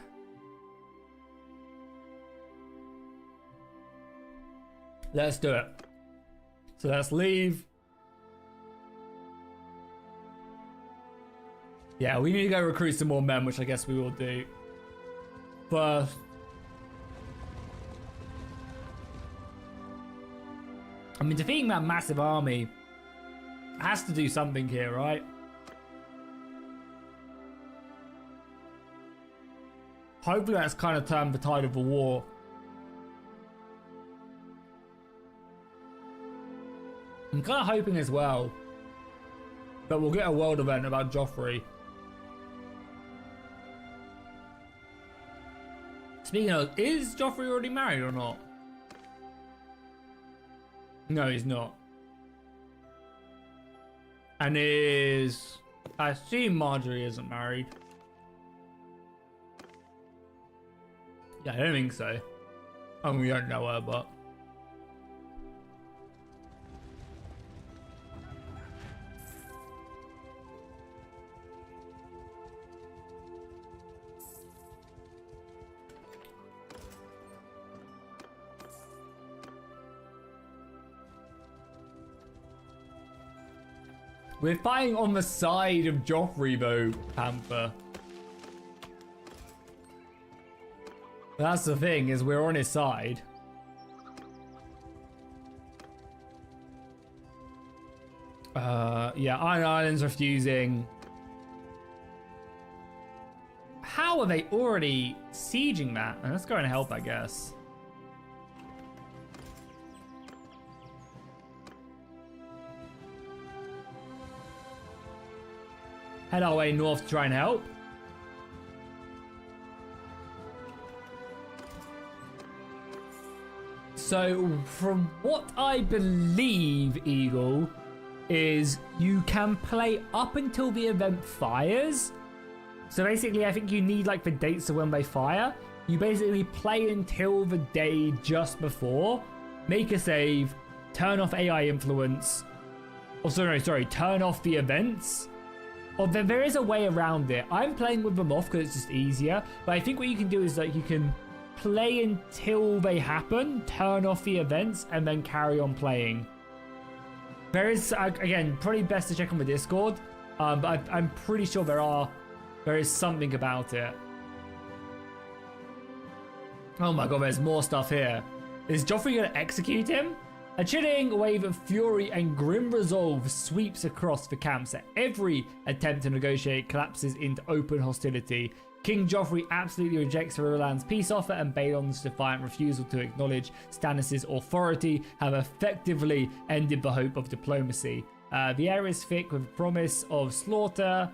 Let's do it. So let's leave. Yeah, we need to go recruit some more men, which I guess we will do. First. I mean, defeating that massive army has to do something here, right? Hopefully that's kind of turned the tide of the war. I'm kind of hoping as well that we'll get a world event about Joffrey. Speaking of, is Joffrey already married or not? No, he's not. And I assume Marjorie isn't married. Yeah, I don't think so. I mean, we don't know her, but... We're fighting on the side of Joffrey, though, Panther. That's the thing, is we're on his side. Yeah, Iron Island's refusing. How are they already sieging that? Let's go and help, I guess. Head our way north to try and help. So, from what I believe, Eagle, is you can play up until the event fires. So basically, I think you need like the dates of when they fire. You basically play until the day just before, make a save, turn off AI influence. Oh, sorry, turn off the events. Or there is a way around it. I'm playing with them off because it's just easier. But I think what you can do is like you can play until they happen, turn off the events, and then carry on playing. There is, again, probably best to check on the Discord. But I'm pretty sure there is something about it. Oh my god, there's more stuff here. Is Joffrey going to execute him? A chilling wave of fury and grim resolve sweeps across the camps. Every attempt to negotiate collapses into open hostility. King Joffrey absolutely rejects the Riverland's peace offer, and Balon's defiant refusal to acknowledge Stannis' authority have effectively ended the hope of diplomacy. The air is thick with promise of slaughter.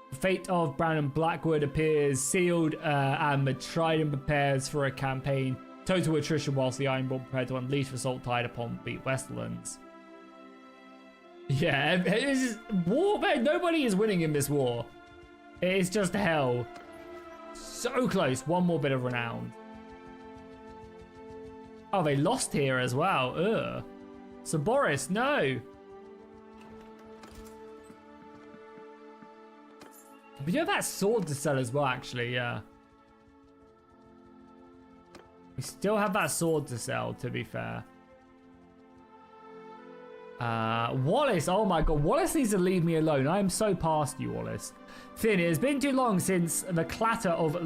The fate of Bran and Blackwood appears sealed, and the Trident prepares for a campaign. Total attrition whilst the Ironborn prepared to unleash the Salt Tide upon the Westerlands. Yeah, it's just war, man. Nobody is winning in this war. It is just hell. So close. One more bit of renown. Oh, they lost here as well. Ugh. So Boris, no. We do have that sword to sell as well, actually, yeah. We still have that sword to sell, to be fair. Wallace, oh my god, Wallace needs to leave me alone. I am so past you, Wallace. Finn, it has been too long since the clatter of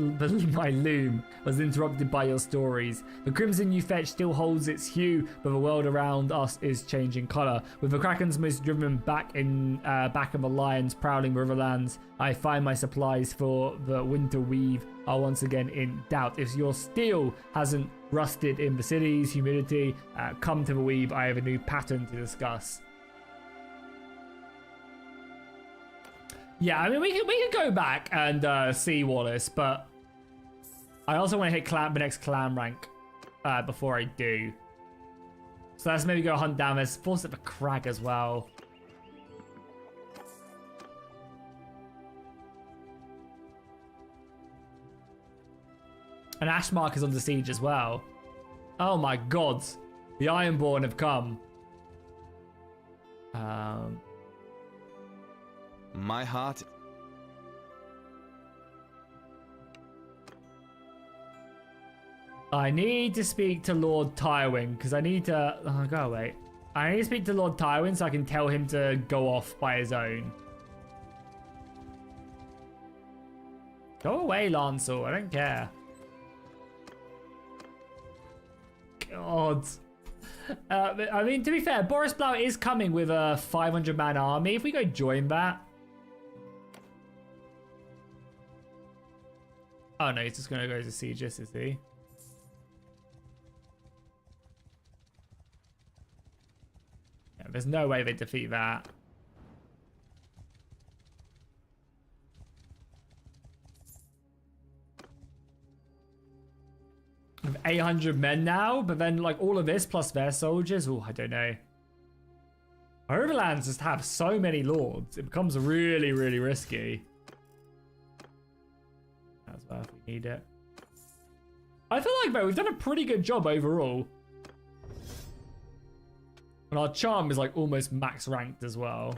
my loom was interrupted by your stories. The crimson you fetch still holds its hue, but the world around us is changing colour. With the Kraken's most driven back in the lions prowling riverlands, I find my supplies for the winter weave are once again in doubt. If your steel hasn't rusted in the city's humidity, come to the weave. I have a new pattern to discuss. Yeah, I mean, we can go back and see Wallace, but I also want to hit the next clan rank before I do. So let's maybe go hunt down this. Force at the crag as well. And Ashmark is under siege as well. Oh my god. The Ironborn have come. My heart. I need to speak to Lord Tywin because I need to. Oh, go away. I need to speak to Lord Tywin so I can tell him to go off by his own. Go away, Lancel. I don't care. God. I mean, to be fair, Boris Blau is coming with a 500-man army. If we go join that. Oh, no, he's just going to go to Siegis, is he? Yeah, there's no way they defeat that. I have 800 men now, but then like all of this plus their soldiers. Oh, I don't know. Overlands just have so many lords. It becomes really, really risky. That's why if we need it. I feel like though we've done a pretty good job overall. And our charm is like almost max ranked as well.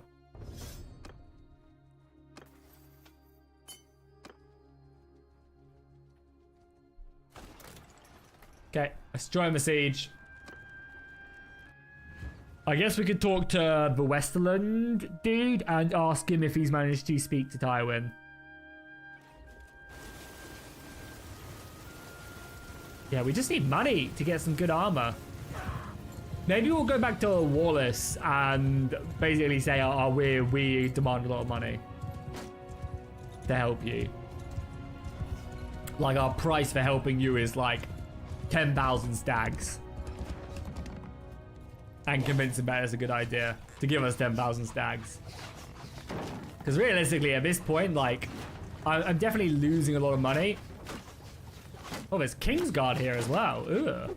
Okay, let's join the siege. I guess we could talk to the Westerland dude and ask him if he's managed to speak to Tywin. Yeah, we just need money to get some good armor. Maybe we'll go back to Wallace and basically say, we demand a lot of money to help you. Like our price for helping you is like 10,000 stags. And convince him that it's a good idea to give us 10,000 stags. Because realistically, at this point, like, I'm definitely losing a lot of money. Oh, there's Kingsguard here as well. Ugh.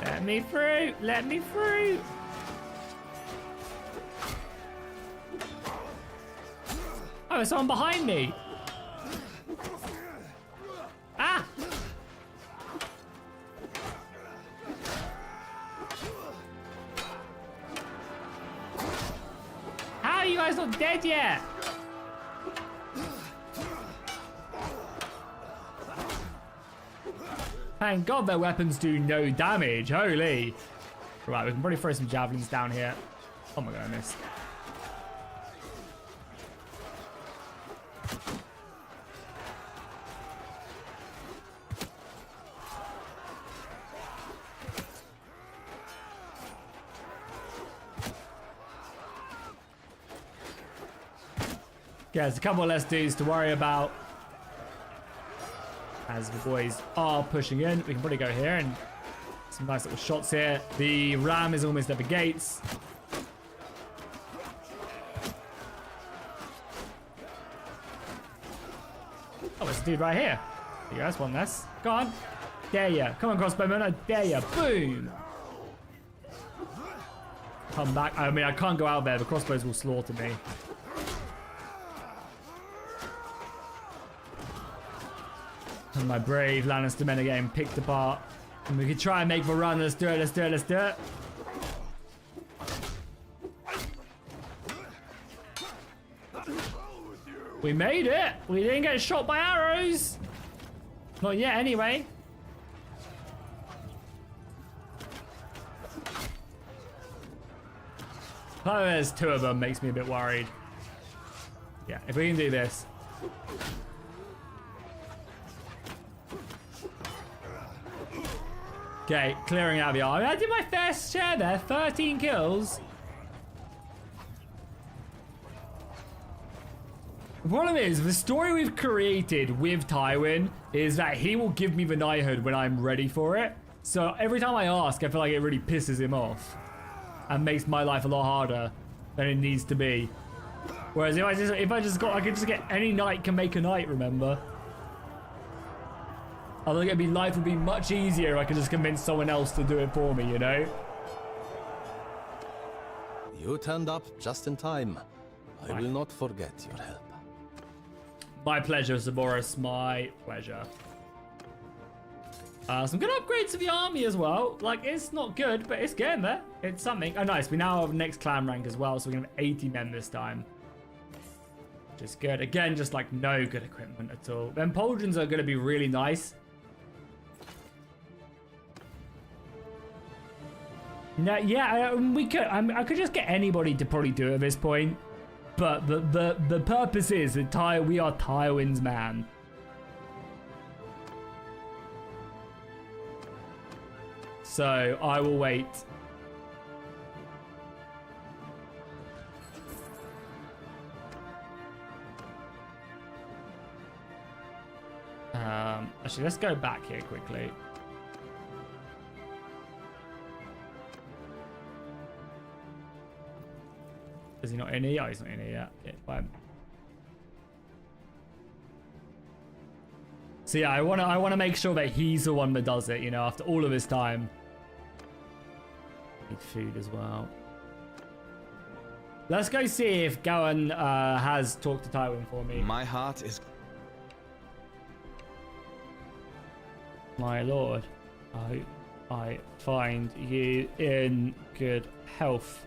Let me through! Let me through! Oh, there's someone behind me! Ah! How are you guys not dead yet? Thank God their weapons do no damage. Holy. Right, we can probably throw some javelins down here. Oh my God, I missed. Yeah, there's a couple less dudes to worry about. As the boys are pushing in, we can probably go here and some nice little shots here. The ram is almost at the gates. Oh, there's a dude right here. You guys want this? Go on. Dare ya. Come on, crossbowman. I dare ya. Boom. Come back. I mean, I can't go out there. The crossbows will slaughter me. And my brave Lannister men are getting picked apart. And we could try and make the run. Let's do it, let's do it, let's do it. We made it! We didn't get shot by arrows! Not yet, anyway. Oh, there's two of them, makes me a bit worried. Yeah, if we can do this. Okay, clearing out the army. I did my fair share there, 13 kills. The problem is, the story we've created with Tywin is that he will give me the knighthood when I'm ready for it. So every time I ask, I feel like it really pisses him off. And makes my life a lot harder than it needs to be. Whereas if I could just get any knight can make a knight, remember? I think life would be much easier if I could just convince someone else to do it for me, you know? You turned up just in time. I will not forget your help. My pleasure, Zaboris. My pleasure. Some good upgrades to the army as well. Like, it's not good, but it's getting there. It's something. Oh, nice. We now have next clan rank as well, so we can have 80 men this time. Which is good. Again, just like no good equipment at all. Then pauldrons are going to be really nice. No, yeah, we could. I could just get anybody to probably do it at this point. But the purpose is that we are Tywin's man. So I will wait. Actually, let's go back here quickly. Is he not in here? Oh, he's not in here yet. Okay, fine. So yeah, I wanna make sure that he's the one that does it. You know, after all of his time. Need food as well. Let's go see if Gowan has talked to Tywin for me. My heart is... My lord, I find you in good health.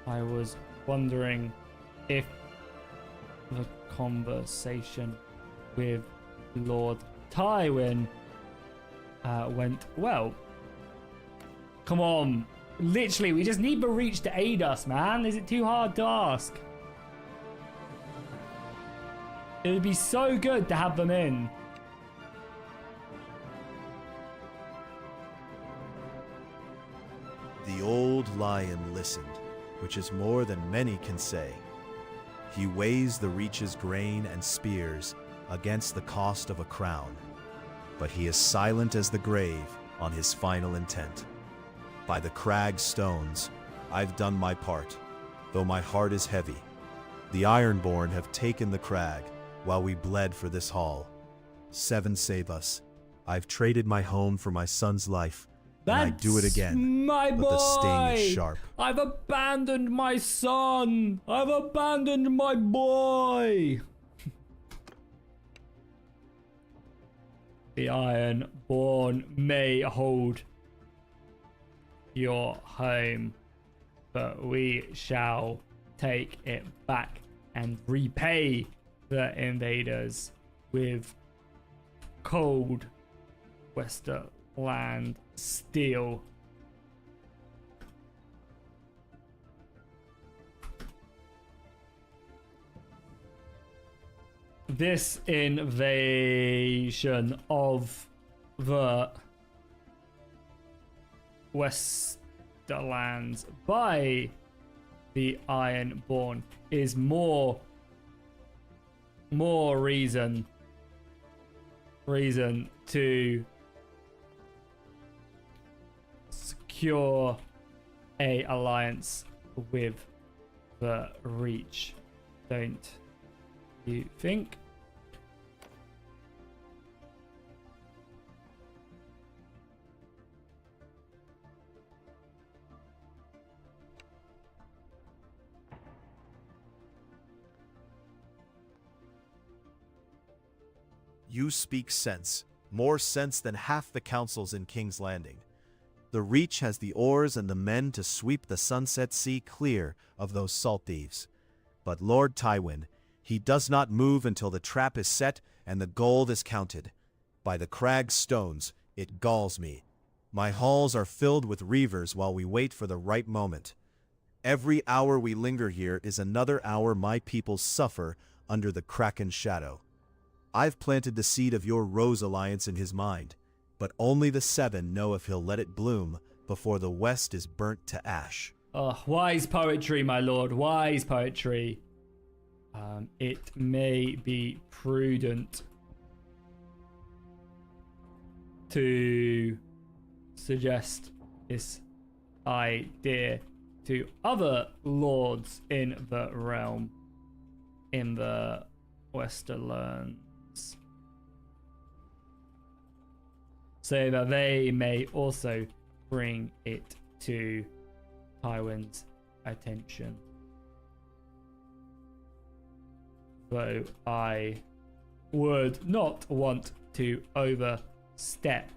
I was wondering if the conversation with Lord Tywin went well. Come on. Literally, we just need the reach to aid us, man. Is it too hard to ask? It would be so good to have them in. The old lion listened, which is more than many can say. He weighs the Reach's grain and spears against the cost of a crown, but he is silent as the grave on his final intent. By the crag stones, I've done my part, though my heart is heavy. The Ironborn have taken the crag while we bled for this hall. 7 save us. I've traded my home for my son's life. And I do it again, my but boy. the sting is sharp. I've abandoned my son. I've abandoned my boy. The Ironborn may hold your home, but we shall take it back and repay the invaders with cold Westerland steel. This invasion of the Westerlands by the Ironborn is more reason to secure a alliance with the Reach, don't you think? You speak sense, more sense than half the councils in King's Landing. The Reach has the oars and the men to sweep the Sunset Sea clear of those salt thieves. But Lord Tywin, he does not move until the trap is set and the gold is counted. By the crag stones, it galls me. My halls are filled with reavers while we wait for the right moment. Every hour we linger here is another hour my people suffer under the Kraken's shadow. I've planted the seed of your Rose Alliance in his mind, but only the 7 know if he'll let it bloom before the West is burnt to ash. Oh, wise poetry, my lord, wise poetry. It may be prudent to suggest this idea to other lords in the realm, in the Westerlands, so that they may also bring it to Tywin's attention. So I would not want to overstep.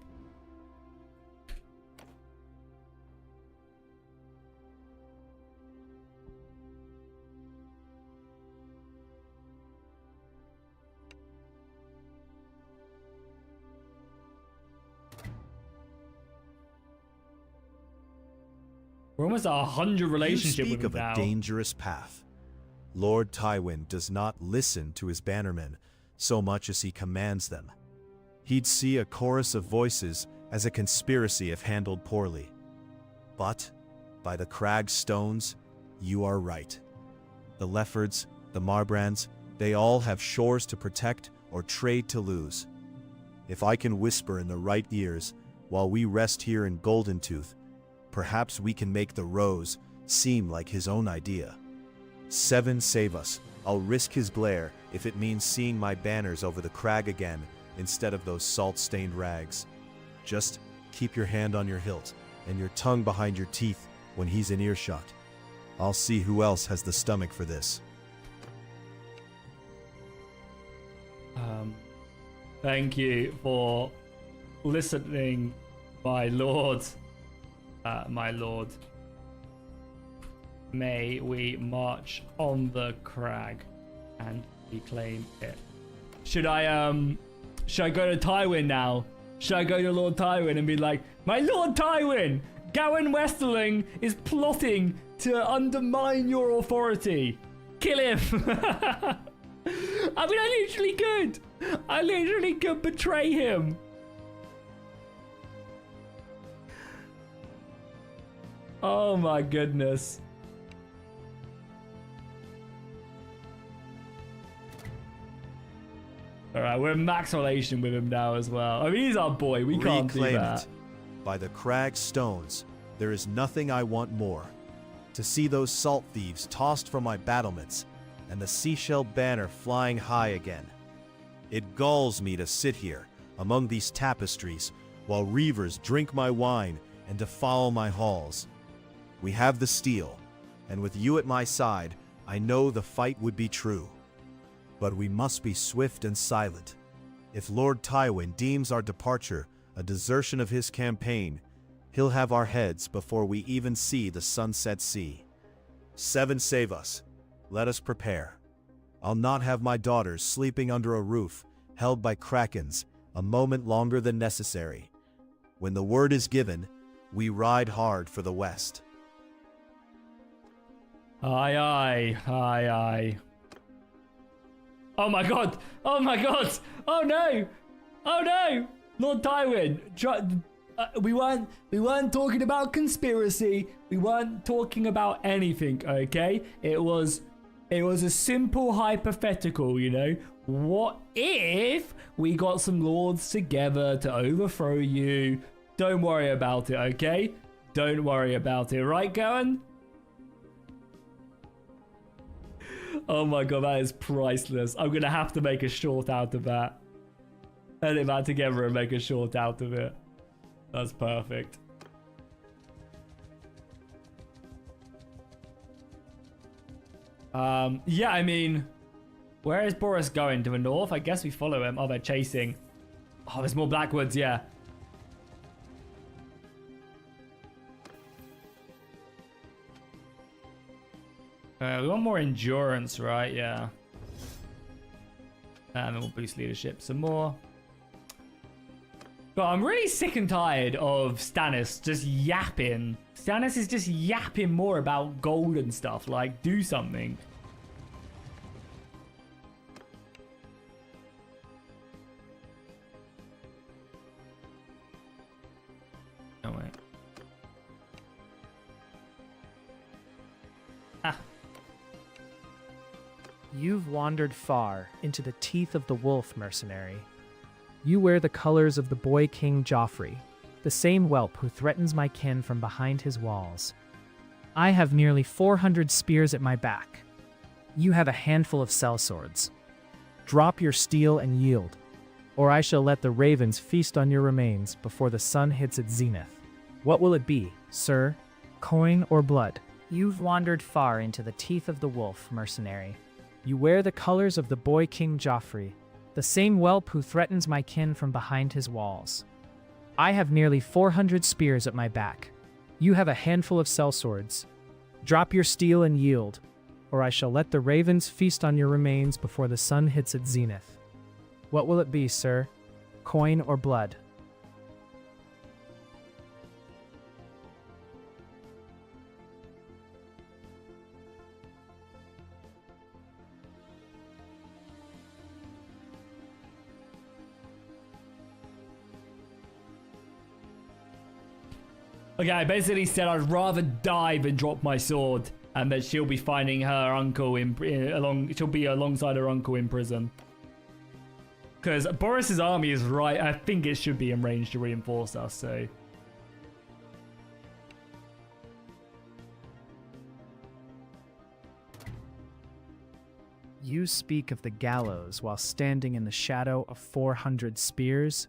We're almost 100 relationship You with speak of him now. a dangerous path. Lord Tywin does not listen to his bannermen so much as he commands them. He'd see a chorus of voices as a conspiracy if handled poorly. But, by the crag stones, you are right. The Leffords, the Marbrands, they all have shores to protect or trade to lose. If I can whisper in the right ears while we rest here in Goldentooth, perhaps we can make the Rose seem like his own idea. 7 save us. I'll risk his glare if it means seeing my banners over the crag again instead of those salt-stained rags. Just keep your hand on your hilt and your tongue behind your teeth when he's in earshot. I'll see who else has the stomach for this. Thank you for listening, my lord. My lord. May we march on the crag and reclaim it. Should I go to Tywin now? Should I go to Lord Tywin and be like, my Lord Tywin, Gawain Westerling is plotting to undermine your authority. Kill him. I mean, I literally could betray him. Oh my goodness. Alright, we're in max relation with him now as well. I mean, he's our boy. We can't do Reclaim that. it. By the crag stones, there is nothing I want more. To see those salt thieves tossed from my battlements, and the seashell banner flying high again. It galls me to sit here, among these tapestries, while reavers drink my wine and defile my halls. We have the steel, and with you at my side, I know the fight would be true. But we must be swift and silent. If Lord Tywin deems our departure a desertion of his campaign, he'll have our heads before we even see the sunset sea. 7 save us. Let us prepare. I'll not have my daughters sleeping under a roof held by krakens a moment longer than necessary. When the word is given, we ride hard for the west. Aye, aye, aye, aye. Oh my god! Oh my god! Oh no! Oh no! Lord Tywin, we weren't talking about conspiracy. We weren't talking about anything. Okay, it was a simple hypothetical. You know, what if we got some lords together to overthrow you? Don't worry about it. Okay, don't worry about it. Right, Gowan? Oh my god, that is priceless. I'm gonna have to make a short out of that. Edit that together and make a short out of it. That's perfect. Yeah, I mean, where is Boris going? To the north? I guess we follow him. Oh, they're chasing. Oh, there's more Blackwoods, yeah. We want more endurance, right? Yeah. And then we'll boost leadership some more. But I'm really sick and tired of Stannis just yapping. Stannis is just yapping more about gold and stuff. Like, do something. Oh, wait. Ah. You've wandered far into the teeth of the wolf, mercenary. You wear the colors of the boy King Joffrey, the same whelp who threatens my kin from behind his walls. I have nearly 400 spears at my back. You have a handful of sellswords. Drop your steel and yield, or I shall let the ravens feast on your remains before the sun hits its zenith. What will it be, sir? Coin or blood? You've wandered far into the teeth of the wolf, mercenary. You wear the colors of the boy King Joffrey, the same whelp who threatens my kin from behind his walls. I have nearly 400 spears at my back. You have a handful of sellswords. Drop your steel and yield, or I shall let the ravens feast on your remains before the sun hits its zenith. What will it be, sir? Coin or blood? Okay, I basically said I'd rather die than drop my sword, and that she'll be finding her uncle she'll be alongside her uncle in prison. Because Boris's army is right. I think it should be in range to reinforce us. So. You speak of the gallows while standing in the shadow of 400 spears.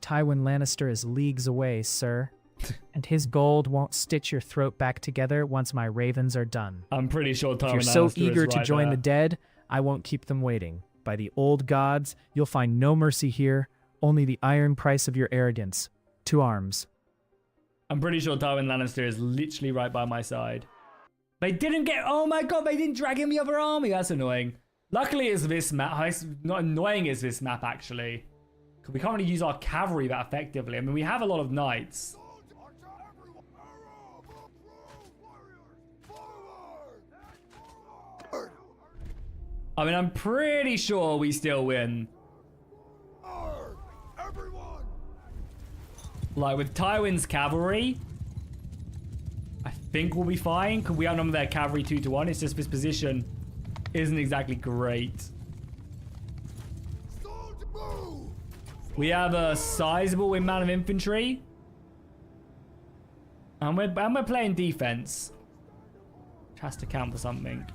Tywin Lannister is leagues away, sir. And his gold won't stitch your throat back together once my ravens are done. I'm pretty sure Tywin If you're Lannister so eager is to right join there. the dead, I won't keep them waiting. By the old gods, you'll find no mercy here, only the iron price of your arrogance. To arms. I'm pretty sure Tywin Lannister is literally right by my side. They didn't get... Oh my god, they didn't drag in the other army. That's annoying. Luckily, it's this map. It's not annoying, it's this map, actually. Because we can't really use our cavalry that effectively. I mean, we have a lot of knights. I mean, I'm pretty sure we still win. Like, with Tywin's cavalry, I think we'll be fine. Because we outnumber their cavalry 2-1. It's just this position isn't exactly great. We have a sizable amount of infantry. And we're playing defense. Which has to count for something.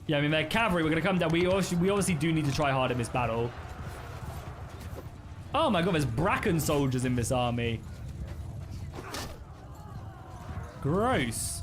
Yeah, I mean, their cavalry, we're going to come down. We obviously do need to try hard in this battle. Oh my god, there's Bracken soldiers in this army. Gross.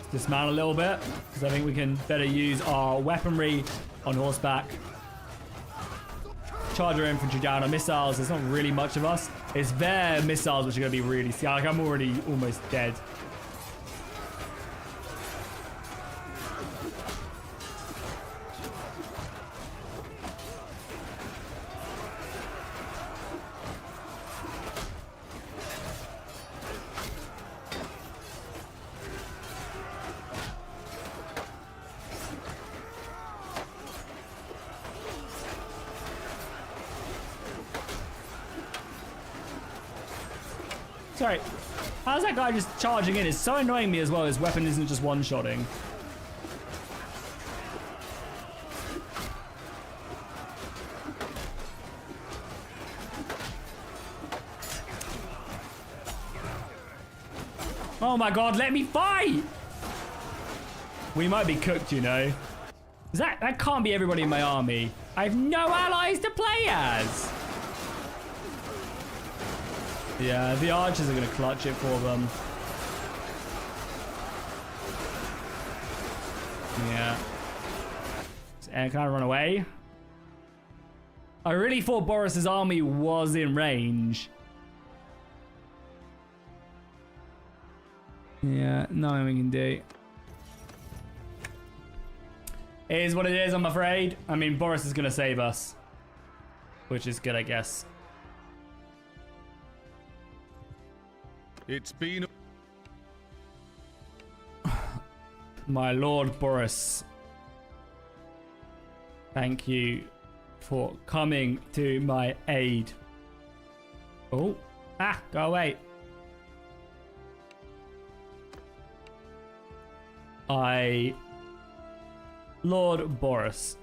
Dismount a little bit, because I think we can better use our weaponry on horseback. Charge our infantry down. Our missiles, there's not really much of us. It's their missiles which are going to be really... Like, I'm already almost dead. Sorry, how's that guy just charging in? It's so annoying me as well. His weapon isn't just one-shotting. Oh my god, let me fight! We might be cooked, you know. That can't be everybody in my army. I have no allies to play as. Yeah, the archers are going to clutch it for them. Yeah. And can I run away? I really thought Boris's army was in range. Yeah, nothing we can do. It is what it is, I'm afraid. I mean, Boris is going to save us. Which is good, I guess. It's been... My Lord Boris. Thank you for coming to my aid. Oh. Ah, go away. Lord Boris.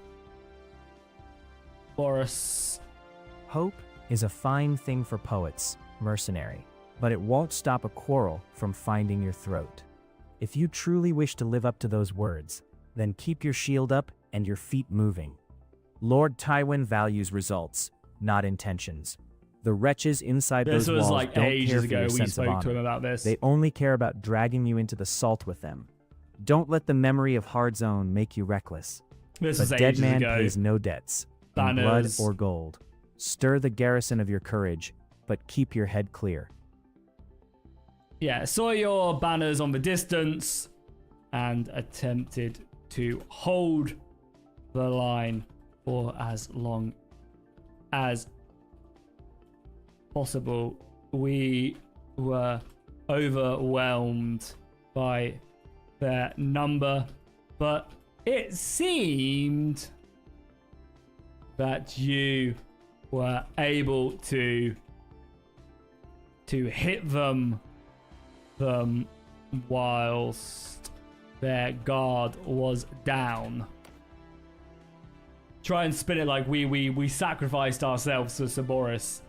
Hope is a fine thing for poets, mercenary, but it won't stop a quarrel from finding your throat. If you truly wish to live up to those words, then keep your shield up and your feet moving. Lord Tywin values results, not intentions. The wretches inside those walls like don't ages care for ago your we sense of spoke to him honor. about this. They only care about dragging you into the salt with them. Don't let the memory of hard zone make you reckless. This A was dead ages man ago. pays no debts, in blood Banners. or gold. Stir the garrison of your courage, but keep your head clear. Yeah, saw your banners on the distance and attempted to hold the line for as long as possible. We were overwhelmed by their number, but it seemed that you were able to hit them whilst their guard was down. Try and spin it like we sacrificed ourselves to Sir Boris.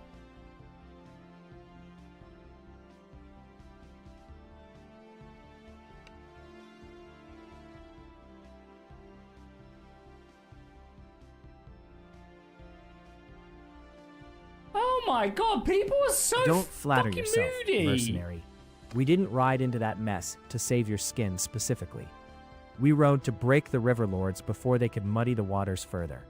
Oh my god, people are so Don't flatter fucking yourself, moody. mercenary. We didn't ride into that mess to save your skin specifically. We rode to break the river lords before they could muddy the waters further.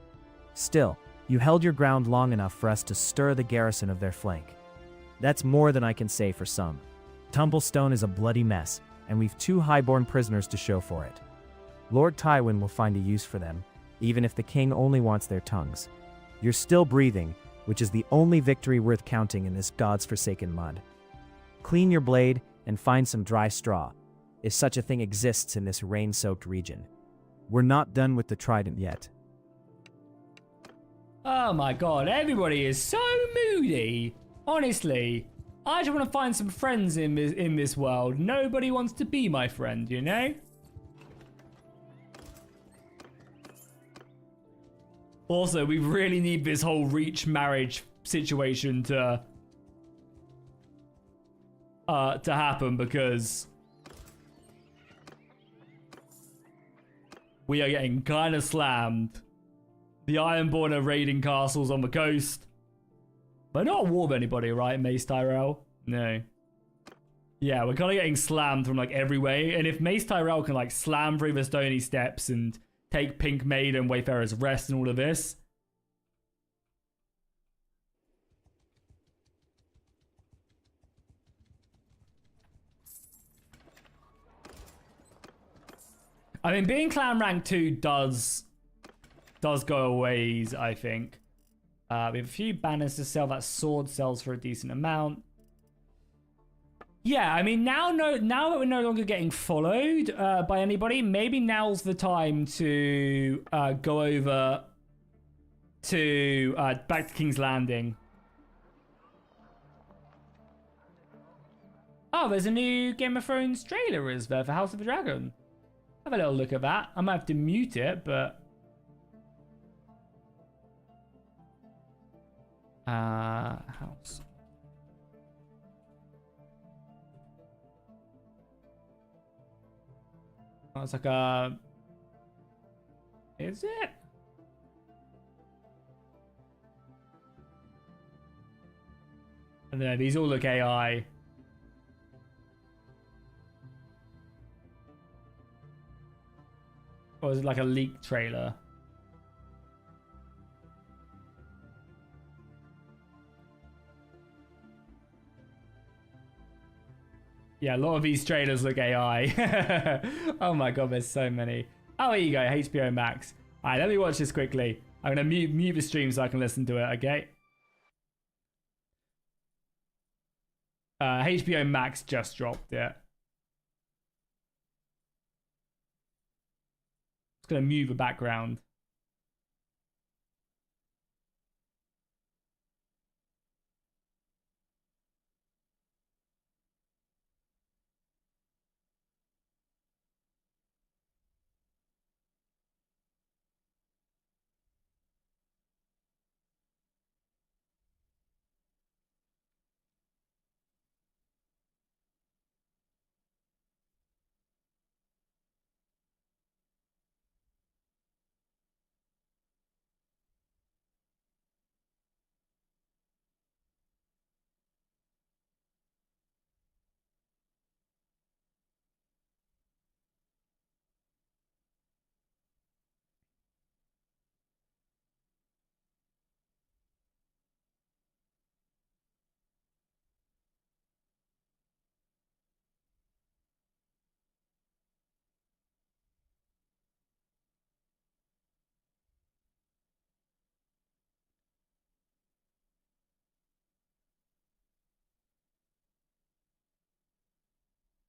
Still, you held your ground long enough for us to stir the garrison of their flank. That's more than I can say for some. Tumblestone is a bloody mess, and we've 2 highborn prisoners to show for it. Lord Tywin will find a use for them, even if the king only wants their tongues. You're still breathing, which is the only victory worth counting in this God's forsaken mud. Clean your blade and find some dry straw, if such a thing exists in this rain-soaked region. We're not done with the trident yet. Oh my god, everybody is so moody. Honestly, I just want to find some friends in this world. Nobody wants to be my friend, you know? Also, we really need this whole Reach marriage situation to happen, because we are getting kind of slammed. The Ironborn are raiding castles on the coast. But not war with anybody, right, Mace Tyrell? No. Yeah, we're kind of getting slammed from like every way. And if Mace Tyrell can like slam through the stony steps and take Pink Maiden, Wayfarer's Rest and all of this. I mean, being clan rank 2 does go a ways, I think. We have a few banners to sell. That sword sells for a decent amount. Yeah, I mean, now that we're no longer getting followed by anybody, maybe now's the time to go over to back to King's Landing. Oh, there's a new Game of Thrones trailer, is there, for House of the Dragon? Have a little look at that. I might have to mute it, but house. Oh, it's like a... Is it? I don't know, these all look AI. Or is it like a leaked trailer? Yeah, a lot of these trailers look AI. Oh my god, there's so many. Oh, here you go, HBO Max. Alright, let me watch this quickly. I'm going to mute the stream so I can listen to it, okay? HBO Max just dropped it. Just going to mute the background.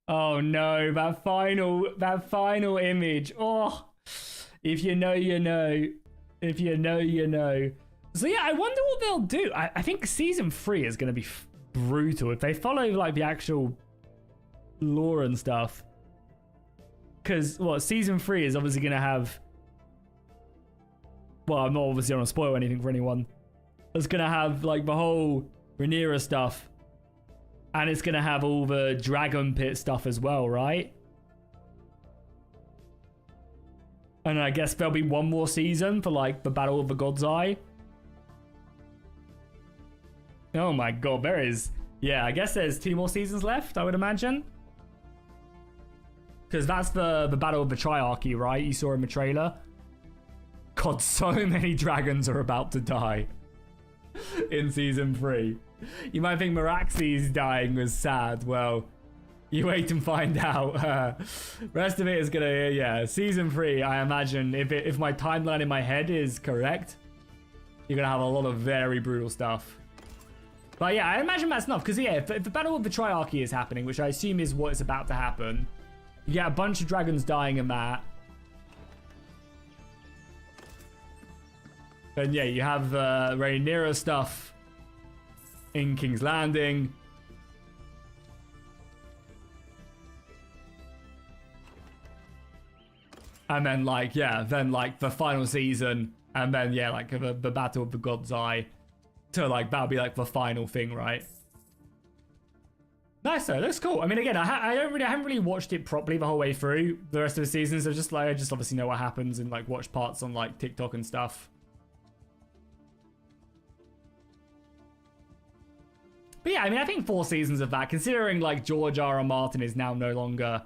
Oh no, that final image. Oh, if you know, you know. If you know, you know. So yeah, I wonder what they'll do. I think season 3 is going to be brutal if they follow like the actual lore and stuff. Because season 3 is obviously going to have. Well, I'm not obviously going to spoil anything for anyone. It's going to have like the whole Rhaenyra stuff. And it's going to have all the Dragon Pit stuff as well, right? And I guess there'll be one more season for like the Battle of the God's Eye. Oh my god, there is. Yeah, I guess there's 2 more seasons left, I would imagine. Because that's the Battle of the Triarchy, right? You saw in the trailer. God, so many dragons are about to die in season 3. You might think Meraxes dying was sad. Well, you wait and find out. Rest of it is gonna, yeah. Season 3, I imagine, if my timeline in my head is correct, you're gonna have a lot of very brutal stuff. But yeah, I imagine that's enough. Because yeah, if the Battle of the Triarchy is happening, which I assume is what is about to happen, you get a bunch of dragons dying in that. And yeah, you have Rhaenyra stuff in King's Landing. And then like, yeah, then like the final season. And then yeah, like the Battle of the God's Eye. So like, that'll be like the final thing, right? Nice though, looks cool. I mean, again, I haven't really watched it properly the whole way through the rest of the season. So just like, I just obviously know what happens and like watch parts on like TikTok and stuff. But yeah, I mean, I think 4 seasons of that, considering like George R. R. Martin is now no longer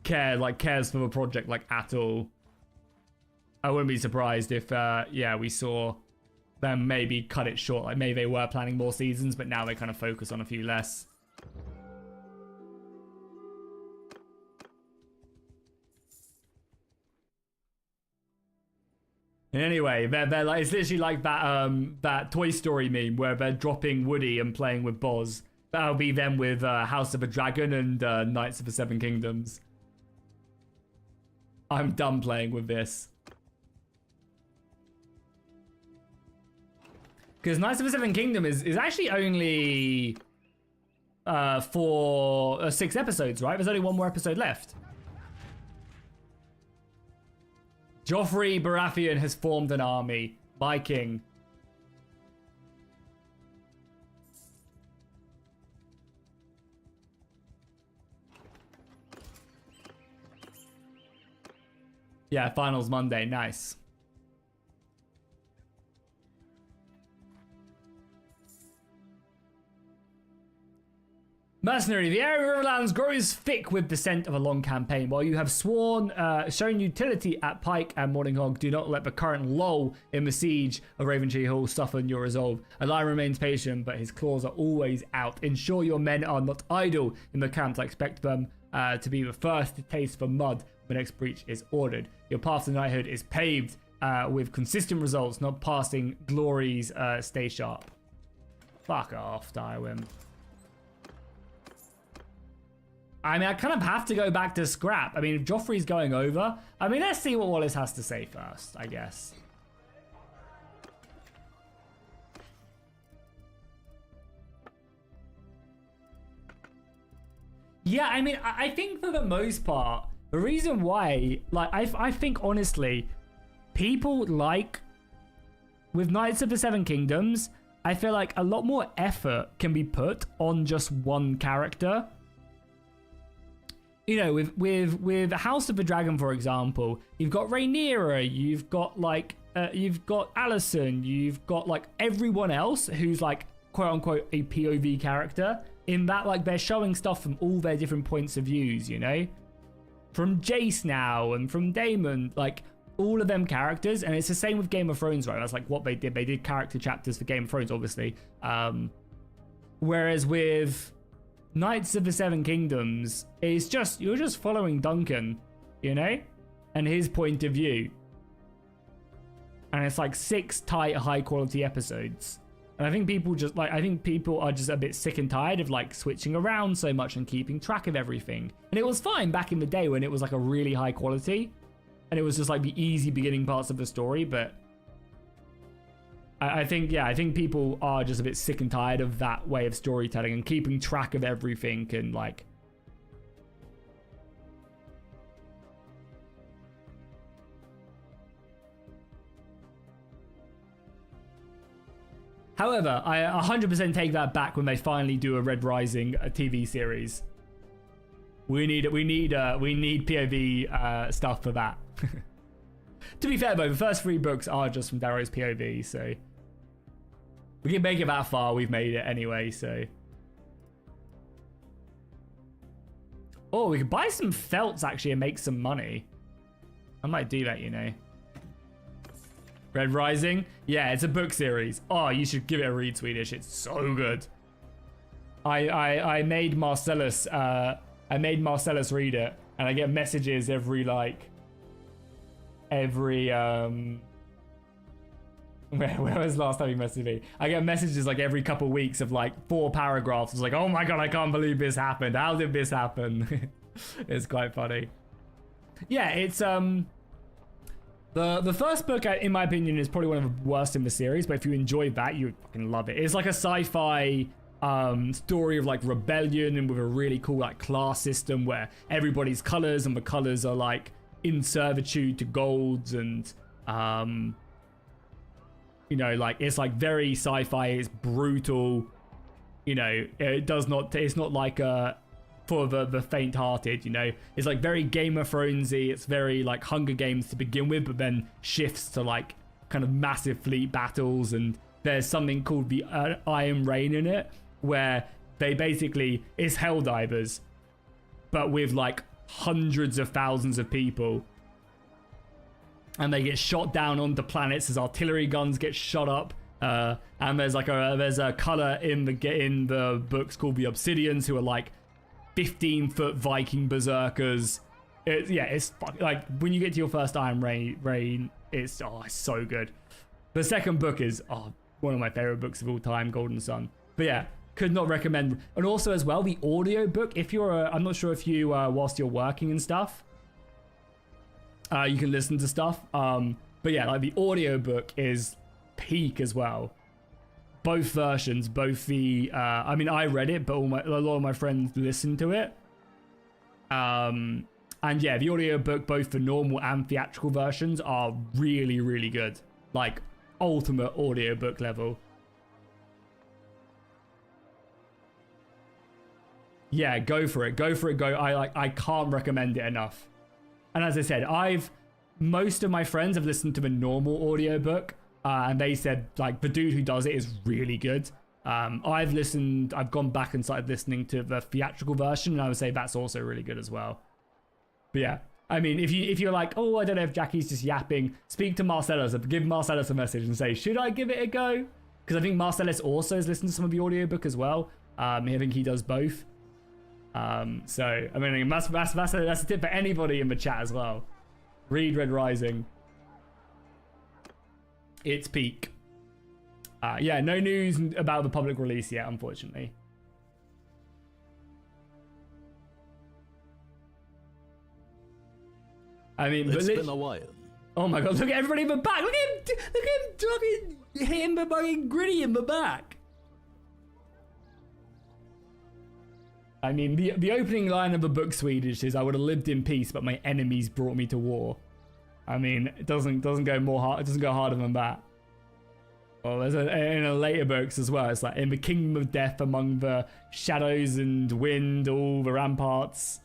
cares for the project like at all. I wouldn't be surprised if yeah, we saw them maybe cut it short. Like maybe they were planning more seasons, but now they kind of focus on a few less. Anyway, they're like, it's literally like that Toy Story meme where they're dropping Woody and playing with Boz. That'll be them with House of a Dragon and Knights of the Seven Kingdoms. I'm done playing with this. Because Knights of the Seven Kingdom is actually only for 6 episodes, right? There's only 1 more episode left. Joffrey Baratheon has formed an army. My king. Yeah, finals Monday. Nice. Mercenary, the area of Riverlands grows thick with the scent of a long campaign. While you have shown utility at Pike and Morninghog, do not let the current lull in the siege of Raventree Hall soften your resolve. A lion remains patient, but his claws are always out. Ensure your men are not idle in the camps. I expect them to be the first to taste the mud when the next breach is ordered. Your path to knighthood is paved with consistent results, not passing glories. Stay sharp. Fuck off, Tywin. I mean, I kind of have to go back to scrap. I mean, if Joffrey's going over, I mean, let's see what Wallace has to say first, I guess. Yeah, I mean, I think for the most part, the reason why, like, I think honestly, people like, with Knights of the Seven Kingdoms, I feel like a lot more effort can be put on just one character. You know, with House of the Dragon, for example, you've got Rhaenyra, you've got like, you've got Alicent, you've got like everyone else who's like quote unquote a POV character. In that, like, they're showing stuff from all their different points of views, you know, from Jace now and from Daemon, like all of them characters. And it's the same with Game of Thrones, right? That's like what they did. They did character chapters for Game of Thrones, obviously. Whereas with Knights of the Seven Kingdoms, it's just, you're just following Duncan, you know, and his point of view. And it's like 6 tight, high quality episodes. And I think people just like, I think people are just a bit sick and tired of like switching around so much and keeping track of everything. And it was fine back in the day when it was like a really high quality and it was just like the easy beginning parts of the story. But I think, yeah, I think people are just a bit sick and tired of that way of storytelling and keeping track of everything and like, however, I 100% take that back when they finally do a Red Rising TV series. We need POV stuff for that. To be fair though, the first 3 books are just from Darrow's POV, so we can make it that far. We've made it anyway, so. Oh, we could buy some felts actually and make some money. I might do that, you know. Red Rising? Yeah, it's a book series. Oh, you should give it a read, Swedish. It's so good. I made Marcellus read it, and I get messages every where was the last time he messaged me? I get messages like every couple weeks of like 4 paragraphs. It's like, oh my god, I can't believe this happened. How did this happen? It's quite funny. Yeah, it's the first book, in my opinion, is probably one of the worst in the series, but if you enjoyed that, you would fucking love it. It's like a sci-fi story of like rebellion and with a really cool like class system where everybody's colors and the colors are like in servitude to golds and you know, like it's like very sci-fi, it's brutal, you know, it's not like for the faint-hearted, you know. It's like very Game of Thronesy. It's very like Hunger Games to begin with, but then shifts to like kind of massive fleet battles. And there's something called the Iron Rain in it, where they basically, it's Helldivers, but with like hundreds of thousands of people, and they get shot down onto planets as artillery guns get shot up. And there's a color in the books called the Obsidians, who are like 15-foot Viking berserkers. It's like when you get to your first Iron Rain, it's so good. The second book is one of my favorite books of all time, Golden Sun. But yeah, could not recommend. And also as well, the audio book. If you're, I'm not sure if you whilst you're working and stuff, you can listen to stuff. But yeah, like the audio book is peak as well. Both versions, both the I mean, I read it, but a lot of my friends listened to it. And yeah, the audiobook, both the normal and theatrical versions, are really, really good. Like ultimate audiobook level. Yeah, go for it. I can't recommend it enough. And as I said, most of my friends have listened to the normal audiobook. And they said, like, the dude who does it is really good. I've gone back and started listening to the theatrical version, and I would say that's also really good as well. But yeah, I mean, if you're like, oh, I don't know if Jackie's just yapping, speak to Marcellus, give Marcellus a message and say, should I give it a go? Because I think Marcellus also has listened to some of the audiobook as well. I think he does both. So, I mean, that's a tip for anybody in the chat as well. Read Red Rising. It's peak. Yeah, no news about the public release yet, unfortunately. I mean, it's been a while. Oh my god, look at everybody in the back. Look at him hitting the fucking Gritty in the back. I mean, the opening line of the book, Swedish, is, I would have lived in peace, but my enemies brought me to war. I mean, it doesn't go more hard. It doesn't go harder than that. Well, there's in a later books as well. It's like, in the kingdom of death, among the shadows and wind, all the ramparts,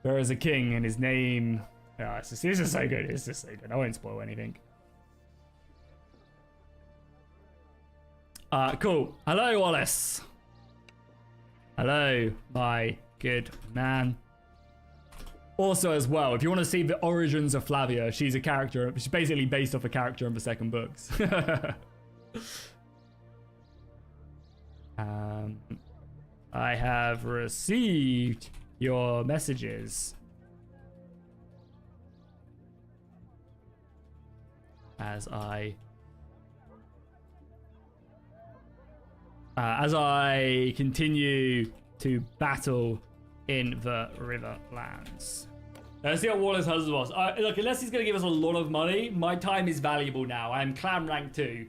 there is a king, and his name. Yeah, this is so good. It's just so good. I won't spoil anything. Cool. Hello, Wallace. Hello, my good man. Also, as well, if you want to see the origins of Flavia, she's a character. She's basically based off a character in the second books. I have received your messages. As I as I continue to battle in the Riverlands. Let's see what Wallace has was. Look, unless he's going to give us a lot of money, my time is valuable now. I am clan rank 2.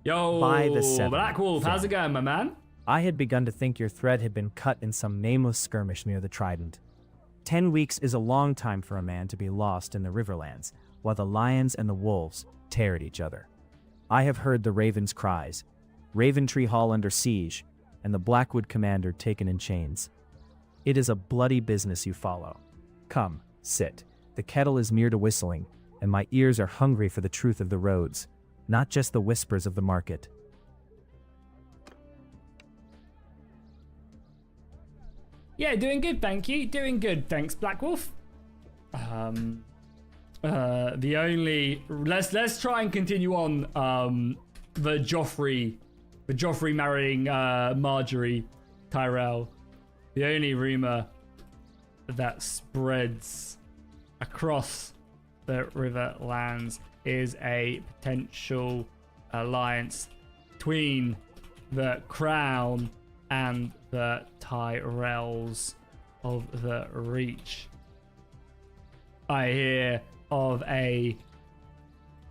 Yo, By the 7th, Black Wolf, how's it Finn. going, my man? I had begun to think your thread had been cut in some nameless skirmish near the Trident. 10 weeks is a long time for a man to be lost in the Riverlands, while the lions and the wolves tear at each other. I have heard the ravens' cries, Raventree Hall under siege, and the Blackwood commander taken in chains. It is a bloody business you follow. Come, sit. The kettle is near to whistling, and my ears are hungry for the truth of the roads, not just the whispers of the market. Yeah, doing good, thank you. Doing good, thanks, Black Wolf. The only let's try and continue on the Joffrey marrying Marjorie Tyrell. The only rumor that spreads across the Riverlands is a potential alliance between the Crown and the Tyrells of the Reach. I hear of a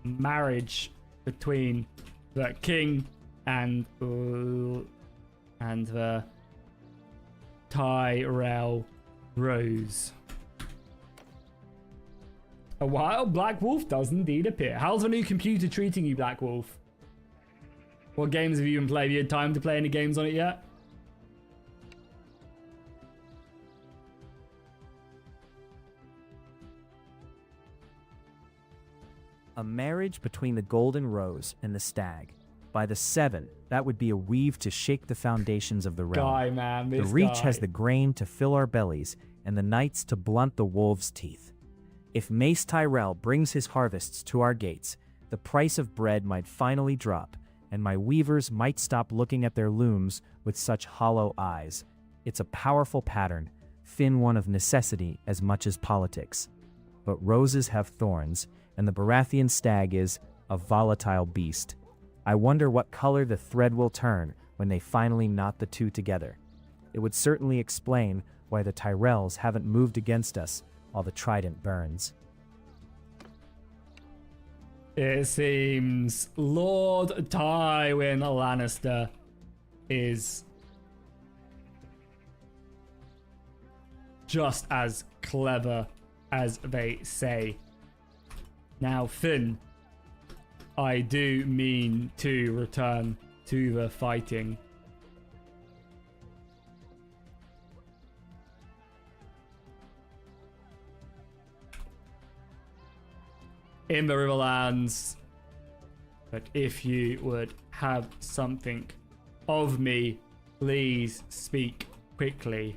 marriage between the king and the Tyrell Rose. A wild Black Wolf does indeed appear. How's the new computer treating you, Black Wolf? What games have you been playing? Have you had time to play any games on it yet? A marriage between the Golden Rose and the Stag. By the 7, that would be a weave to shake the foundations of the realm. Guy, man, The this Reach guy. has the grain to fill our bellies, and the Knights to blunt the wolves' teeth. If Mace Tyrell brings his harvests to our gates, the price of bread might finally drop, and my weavers might stop looking at their looms with such hollow eyes. It's a powerful pattern, Finn one of necessity as much as politics. But roses have thorns, and the Baratheon stag is a volatile beast. I wonder what color the thread will turn when they finally knot the two together. It would certainly explain why the Tyrells haven't moved against us while the Trident burns. It seems Lord Tywin Lannister is just as clever as they say. Now, Finn, I do mean to return to the fighting. In the Riverlands, but if you would have something of me, please speak quickly.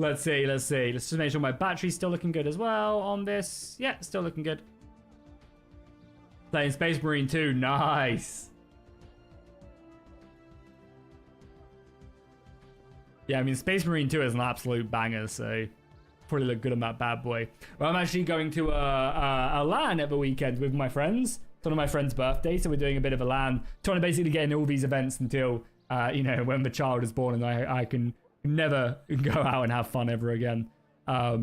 Let's see. Let's just make sure my battery's still looking good as well on this. Yeah, still looking good. Playing Space Marine 2, nice. Yeah, I mean, Space Marine 2 is an absolute banger, so probably look good on that bad boy. Well, I'm actually going to a LAN at the weekend with my friends. It's one of my friend's birthdays, so we're doing a bit of a LAN. Trying to basically get in all these events until, when the child is born and I can never go out and have fun ever again. But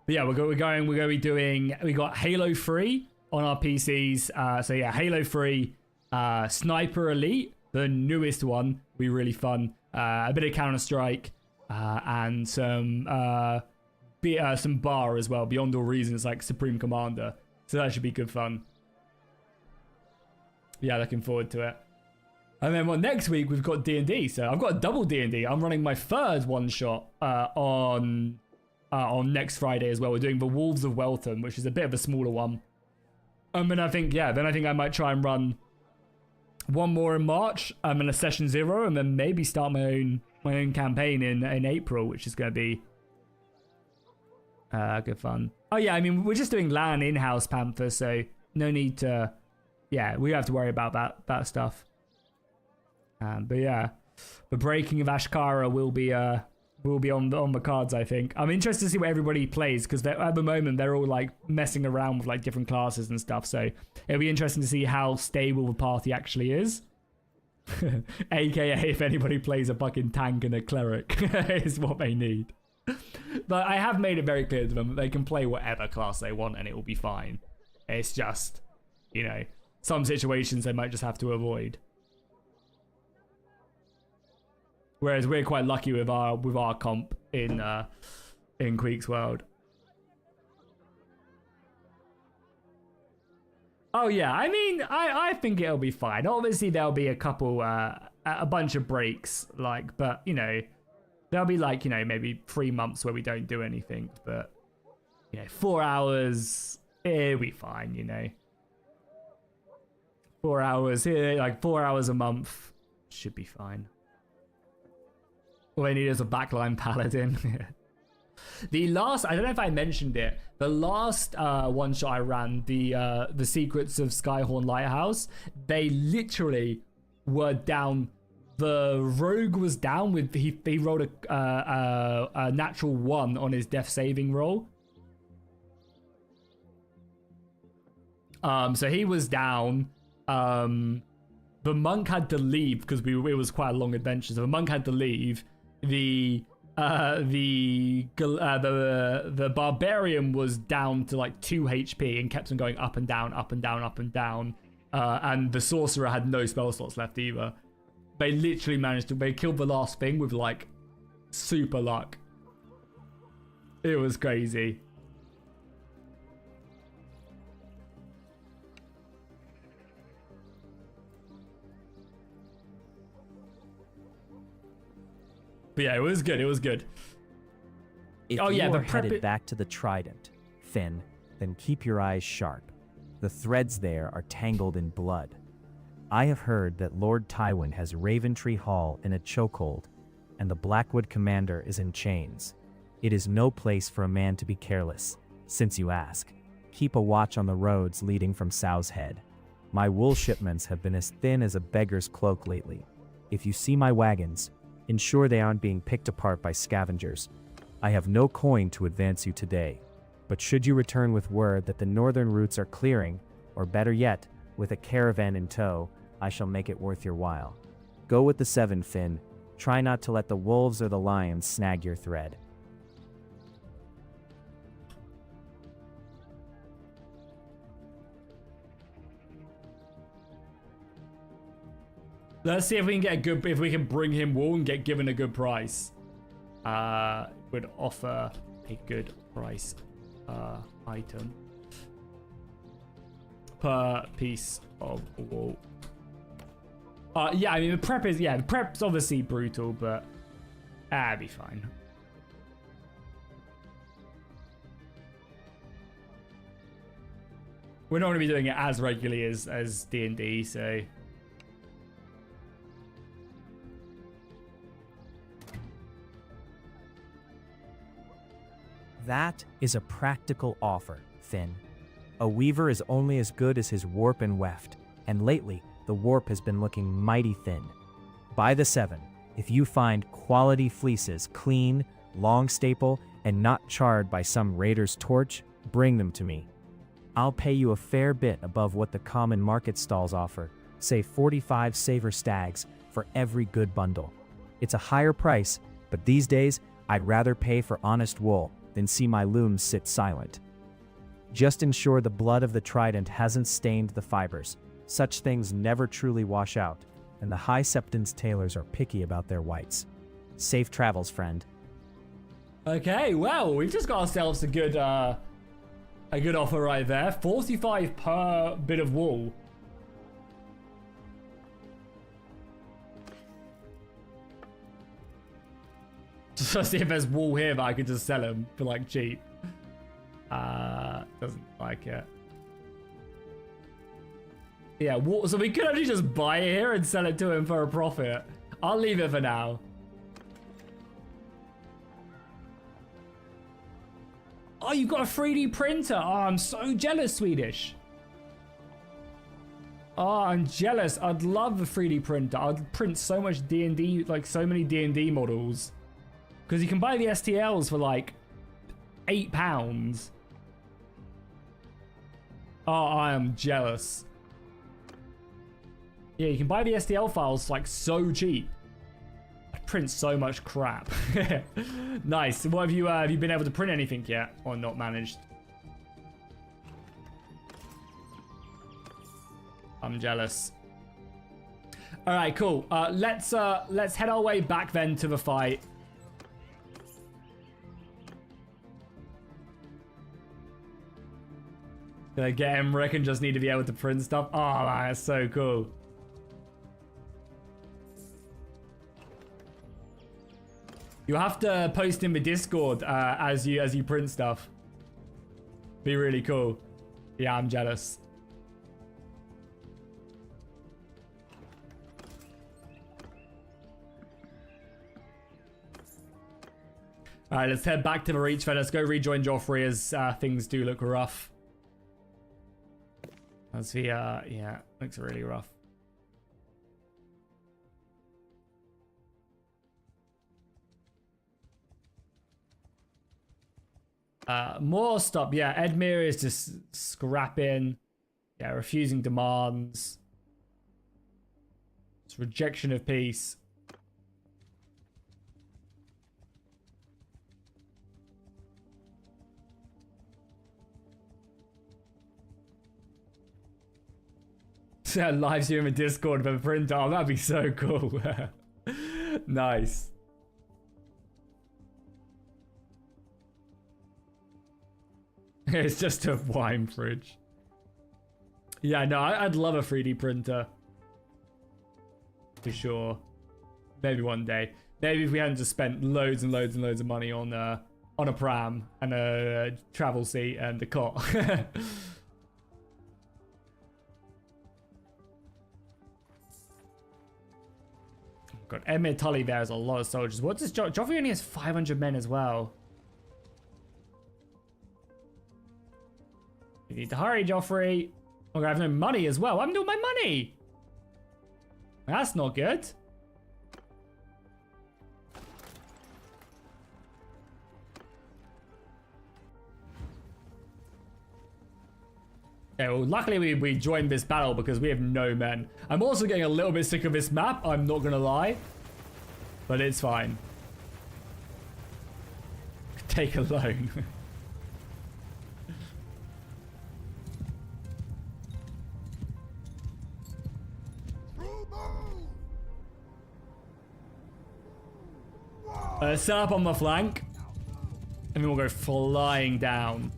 yeah, we're going to be doing, we got Halo 3 on our PCs. So yeah, Halo 3, Sniper Elite, the newest one, will be really fun. A bit of Counter-Strike, and some bar as well. Beyond All Reason, it's like Supreme Commander. So that should be good fun. Yeah, looking forward to it. And then next week we've got D&D. So I've got a double D&D. I'm running my third one-shot on next Friday as well. We're doing the Wolves of Weltham, which is a bit of a smaller one. And I think I might try and run one more in March, and then a session 0, and then maybe start my own campaign in April, which is going to be good fun. Oh yeah, I mean, we're just doing LAN in-house Panther, so no need to, we don't have to worry about that stuff. But yeah, the breaking of Ashkara will be on the cards, I think. I'm interested to see what everybody plays, because at the moment they're all like messing around with like different classes and stuff. So it'll be interesting to see how stable the party actually is. AKA if anybody plays a fucking tank and a cleric is what they need. But I have made it very clear to them that they can play whatever class they want and it will be fine. It's just, you know, some situations they might just have to avoid. Whereas we're quite lucky with our comp in Queek's world. Oh yeah, I mean, I think it'll be fine. Obviously there'll be a couple, a bunch of breaks, like, but you know, there'll be like, you know, maybe 3 months where we don't do anything, but you know, 4 hours, it'll be fine, you know. 4 hours here, like 4 hours a month should be fine. All they need is a backline paladin. The last, I don't know if I mentioned it, the last one shot I ran, the Secrets of Skyhorn Lighthouse, they literally were down. The rogue was down with, he rolled a natural 1 on his death saving roll. So he was down. The monk had to leave because it was quite a long adventure. So the monk had to leave. The barbarian was down to like 2 HP and kept on going up and down, up and down, up and down. And the sorcerer had no spell slots left either. They literally managed to, they killed the last thing with like super luck. It was crazy. But yeah, it was good. It was good. If you are headed back to the Trident, Finn, then keep your eyes sharp. The threads there are tangled in blood. I have heard that Lord Tywin has Raventree Hall in a chokehold, and the Blackwood commander is in chains. It is no place for a man to be careless, since you ask. Keep a watch on the roads leading from Sow's Head. My wool shipments have been as thin as a beggar's cloak lately. If you see my wagons, ensure they aren't being picked apart by scavengers. I have no coin to advance you today, but should you return with word that the northern routes are clearing, or better yet, with a caravan in tow, I shall make it worth your while. Go with the 7, Finn. Try not to let the wolves or the lions snag your thread. Let's see if we can get if we can bring him wool and get given a good price. Would offer a good price item per piece of wool. Yeah, I mean the prep's obviously brutal, but it'll be fine. We're not going to be doing it as regularly as D&D, so. That is a practical offer, Finn. A weaver is only as good as his warp and weft, and lately, the warp has been looking mighty thin. By the 7, if you find quality fleeces, clean, long staple, and not charred by some raider's torch, bring them to me. I'll pay you a fair bit above what the common market stalls offer, say 45 saver stags for every good bundle. It's a higher price, but these days, I'd rather pay for honest wool than see my looms sit silent. Just ensure the blood of the Trident hasn't stained the fibers. Such things never truly wash out, and the High Septon's tailors are picky about their whites. Safe travels, friend. Okay, well, we've just got ourselves a good offer right there. 45 per bit of wool. Just to see if there's wool here that I could just sell him for like cheap. Doesn't like it. Yeah, so we could actually just buy it here and sell it to him for a profit. I'll leave it for now. Oh, you've got a 3D printer. Oh, I'm so jealous, Swedish. Oh, I'm jealous. I'd love a 3D printer. I'd print so much D&D, like so many D&D models. Because you can buy the STLs for like £8. Oh, I am jealous. Yeah, you can buy the STL files like so cheap. I print so much crap. Nice. What have you been able to print anything yet or not managed? I'm jealous. All right, cool. Let's head our way back then to the fight. Gonna get Emmerich and just need to be able to print stuff. Oh, man, that's so cool. You have to post in the Discord as you print stuff. Be really cool. Yeah, I'm jealous. All right, let's head back to the Reach then. Let's go rejoin Joffrey as things do look rough. Let's see, yeah, looks really rough. More stop. Yeah, Edmure is just scrapping. Yeah, refusing demands. It's rejection of peace. Live stream in Discord for the print. Oh, that'd be so cool. Nice. It's just a wine fridge. Yeah, no, I'd love a 3D printer. For sure. Maybe one day. Maybe if we hadn't just spent loads and loads and loads of money on a pram and a travel seat and a cot. God, Emir Tully there has a lot of soldiers. What does Joffrey only has 500 men as well? You need to hurry, Joffrey. Oh, I have no money as well. I'm doing my money. That's not good. Okay, well, luckily we joined this battle because we have no men. I'm also getting a little bit sick of this map, I'm not gonna lie. But it's fine. Take a loan. Set up on the flank. And then we'll go flying down.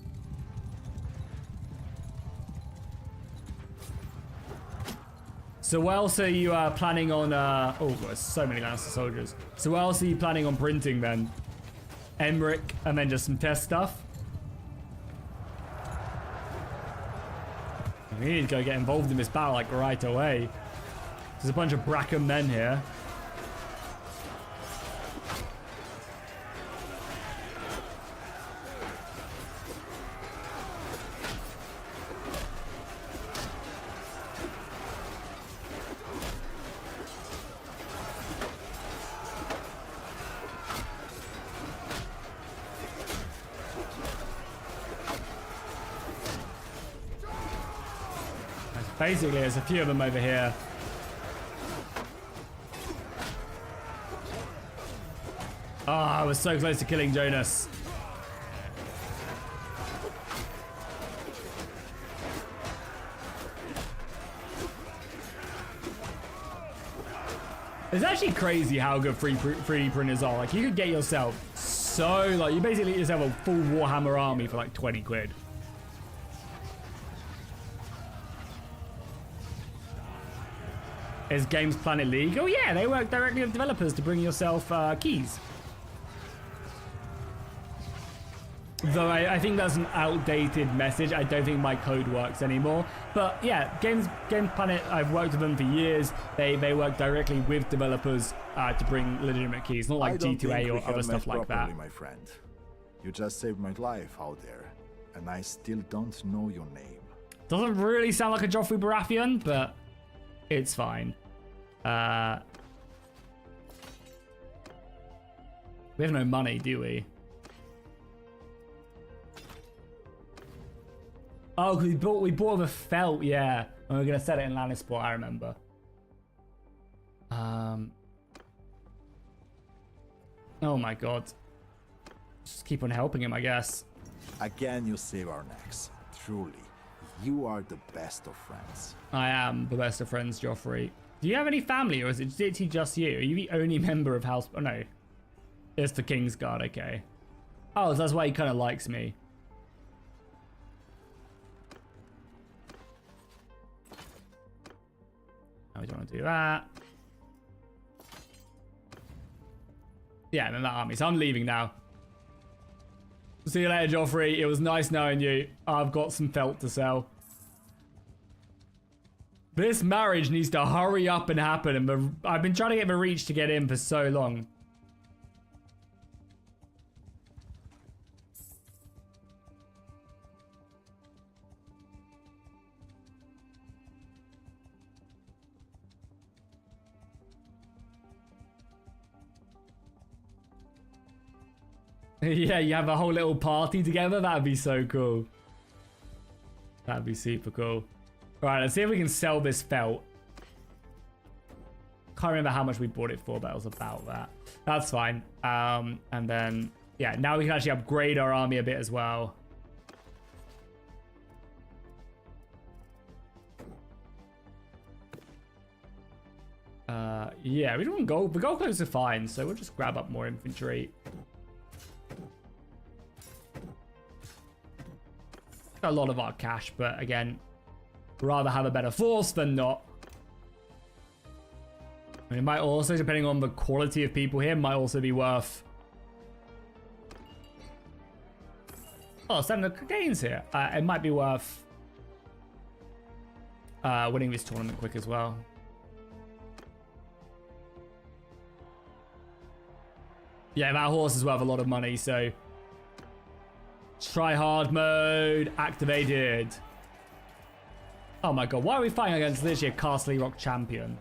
So what else are you planning on, oh, there's so many Lannister soldiers. So what else are you planning on printing then? Emmerich, and then just some test stuff? We need to go get involved in this battle, like, right away. There's a bunch of Bracken men here. Basically, there's a few of them over here. Oh, I was so close to killing Jonas. It's actually crazy how good 3D printers are. Like, you could get yourself so, like, you basically get yourself a full Warhammer army for like 20 quid. Is Games Planet League? Oh yeah, they work directly with developers to bring yourself keys. Though I think that's an outdated message. I don't think my code works anymore. But yeah, Games Planet, I've worked with them for years. They work directly with developers to bring legitimate keys, not like G2A or other stuff like that. My friend, you just saved my life out there, and I still don't know your name. Doesn't really sound like a Joffrey Baratheon, but It's fine. We have no money, do we? Oh, because we bought the felt, yeah. And we're gonna set it in Lannisport, I remember. Oh my god. Just keep on helping him, I guess. Again, you save our necks. Truly, you are the best of friends. I am the best of friends, Joffrey. Do you have any family, or is it literally just you? Are you the only member of House... Oh, no. It's the Kingsguard, okay. Oh, so that's why he kind of likes me. No, we don't want to do that. Yeah, I'm in that army, so I'm leaving now. See you later, Joffrey. It was nice knowing you. I've got some felt to sell. This marriage needs to hurry up and happen, and I've been trying to get the reach to get in for so long. Yeah, you have a whole little party together. That'd be so cool. That'd be super cool. All right, let's see if we can sell this felt. Can't remember how much we bought it for, but it was about that. That's fine. And then, yeah, now we can actually upgrade our army a bit as well. Yeah, we don't want gold. The gold clothes are fine, so we'll just grab up more infantry. A lot of our cash, but again, rather have a better force than not. And it might also, depending on the quality of people here, might also be worth... Oh, 7 of gains here. It might be worth winning this tournament quick as well. Yeah, that horse is worth a lot of money, so... Try hard mode activated. Oh my god, why are we fighting against literally a Castle Rock champion?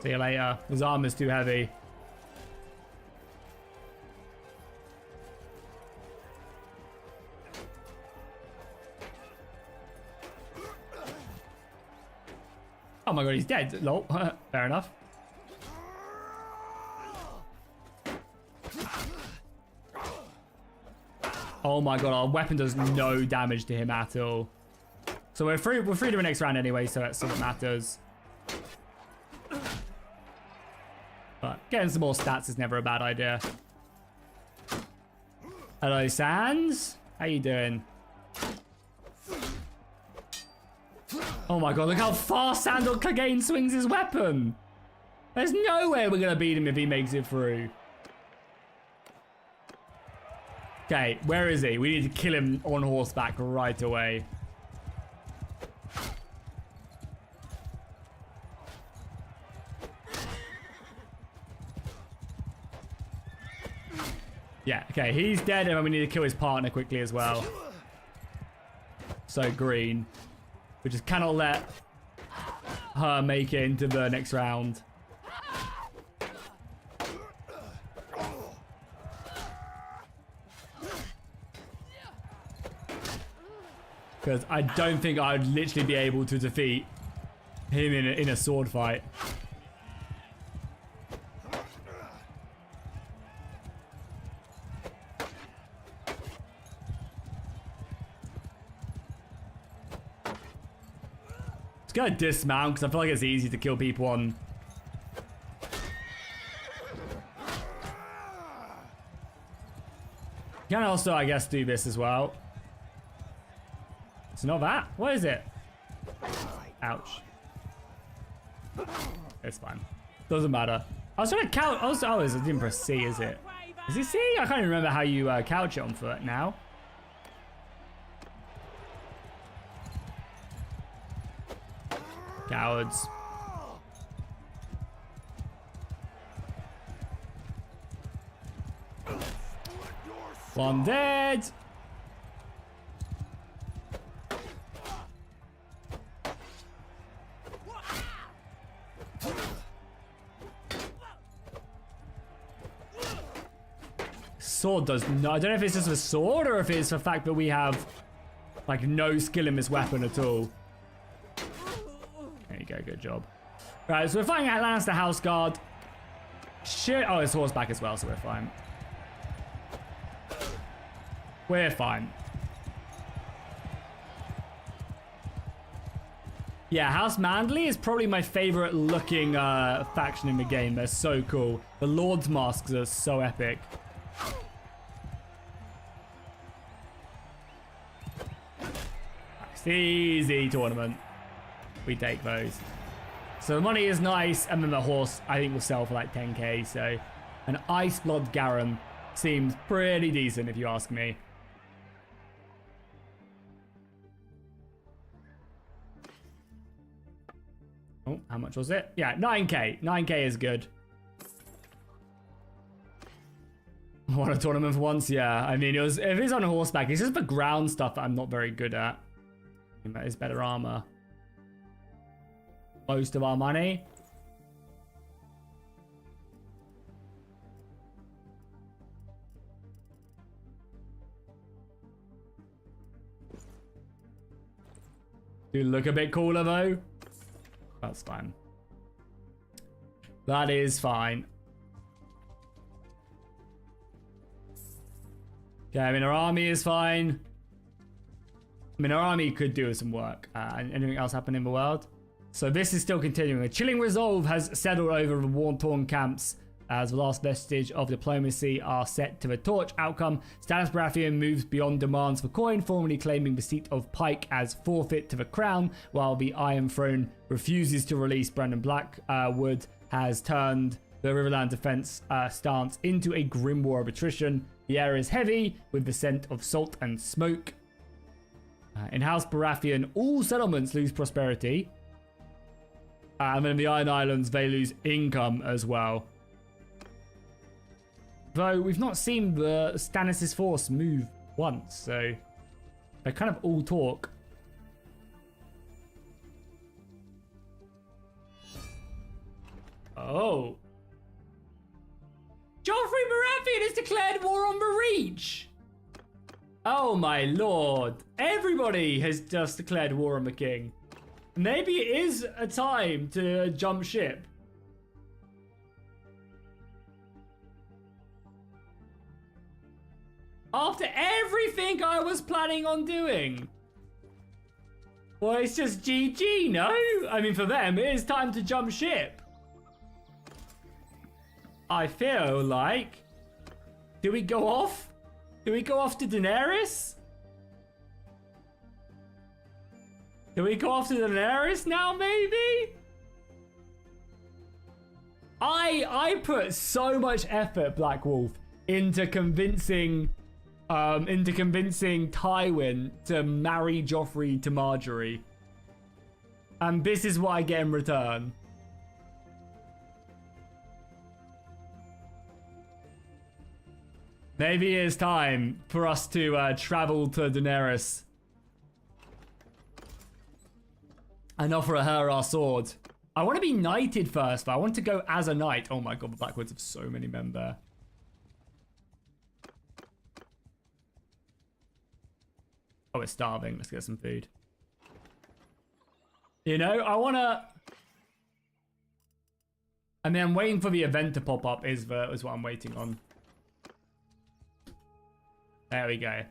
See you later. His armor's too heavy. Oh my god, he's dead. Lol. Fair enough. Oh my god, our weapon does no damage to him at all. So we're free to the next round anyway, so that's all that matters. But getting some more stats is never a bad idea. Hello, Sans. How you doing? Oh my god, look how fast Sandor Clegane swings his weapon. There's no way we're going to beat him if he makes it through. Okay, where is he? We need to kill him on horseback right away. Yeah, okay, he's dead, and we need to kill his partner quickly as well. So green. We just cannot let her make it into the next round. Because I don't think I'd literally be able to defeat him in a sword fight. Just gonna dismount because I feel like it's easy to kill people on. Can also, I guess, do this as well. It's not that. What is it? Ouch. It's fine. Doesn't matter. I was trying to count. Oh, it didn't press C, is it? Is it C? I can't even remember how you couch it on foot now. Cowards. One dead. Sword does not. I don't know if it's just a sword or if it's the fact that we have like no skill in this weapon at all. There you go, good job. Right, so we're fighting at Lannister House Guard. Shit. Oh, it's horseback as well, so we're fine. We're fine. Yeah, House Manderley is probably my favorite looking faction in the game. They're so cool. The Lord's masks are so epic. Nice. Easy tournament. We take those. So the money is nice, and then the horse I think will sell for like 10k. So an Ice Blood Garum seems pretty decent if you ask me. Oh, how much was it? Yeah, 9k. 9k is good. Won a tournament for once, yeah. I mean, if it's on horseback, it's just the ground stuff that I'm not very good at. I think that is better armor. Most of our money. Do look a bit cooler though. That's fine. That is fine. Yeah, I mean, our army is fine. I mean, our army could do with some work. Anything else happen in the world? So this is still continuing. A chilling resolve has settled over the war-torn camps as the last vestige of diplomacy are set to the torch outcome. Stannis Baratheon moves beyond demands for coin, formally claiming the seat of Pike as forfeit to the crown, while the Iron Throne refuses to release Brandon Blackwood, has turned the Riverland defense stance into a grim war of attrition. The air is heavy with the scent of salt and smoke. In House Baratheon, all settlements lose prosperity. And then in the Iron Islands, they lose income as well. Though we've not seen the Stannis' force move once, so they kind of all talk. Oh. Joffrey Baratheon has declared war on the Reach! Oh my lord. Everybody has just declared war on the king. Maybe it is a time to jump ship. After everything I was planning on doing. Well, it's just GG, no? I mean, for them, it is time to jump ship. I feel like... Do we go off? Do we go off to Daenerys? Do we go off to Daenerys now, maybe? I put so much effort, Black Wolf, into convincing Tywin to marry Joffrey to Marjorie. And this is what I get in return. Maybe it is time for us to travel to Daenerys and offer her our sword. I want to be knighted first, though. I want to go as a knight. Oh my god, the Blackwoods have so many men there. Oh, we're starving. Let's get some food. You know, I want to... I mean, I'm waiting for the event to pop up is what I'm waiting on. There we go.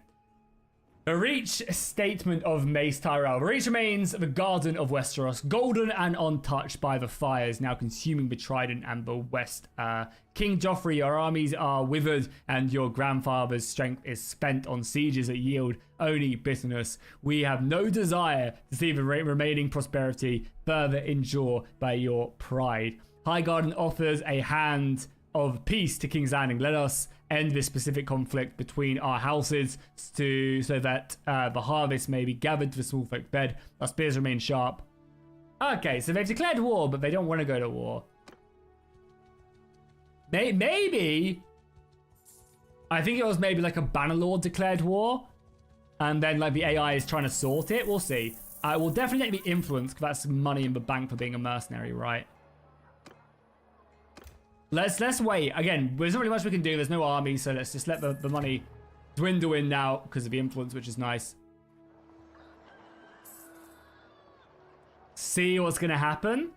The Reach statement of Mace Tyrell. The Reach remains the garden of Westeros, golden and untouched by the fires now consuming the Trident and the West. King Joffrey, your armies are withered and your grandfather's strength is spent on sieges that yield only bitterness. We have no desire to see the remaining prosperity further endure by your pride. Highgarden offers a hand of peace to King's Landing. Let us end this specific conflict between our houses so that the harvest may be gathered to the small folk bed. Our spears remain sharp. Okay, so they've declared war, but they don't want to go to war. Maybe... I think it was maybe like a Bannerlord declared war. And then like the AI is trying to sort it. We'll see. We'll definitely get the influence because that's money in the bank for being a mercenary, right? Let's wait. Again, there's not really much we can do. There's no army, so let's just let the money dwindle in now because of the influence, which is nice. See what's going to happen.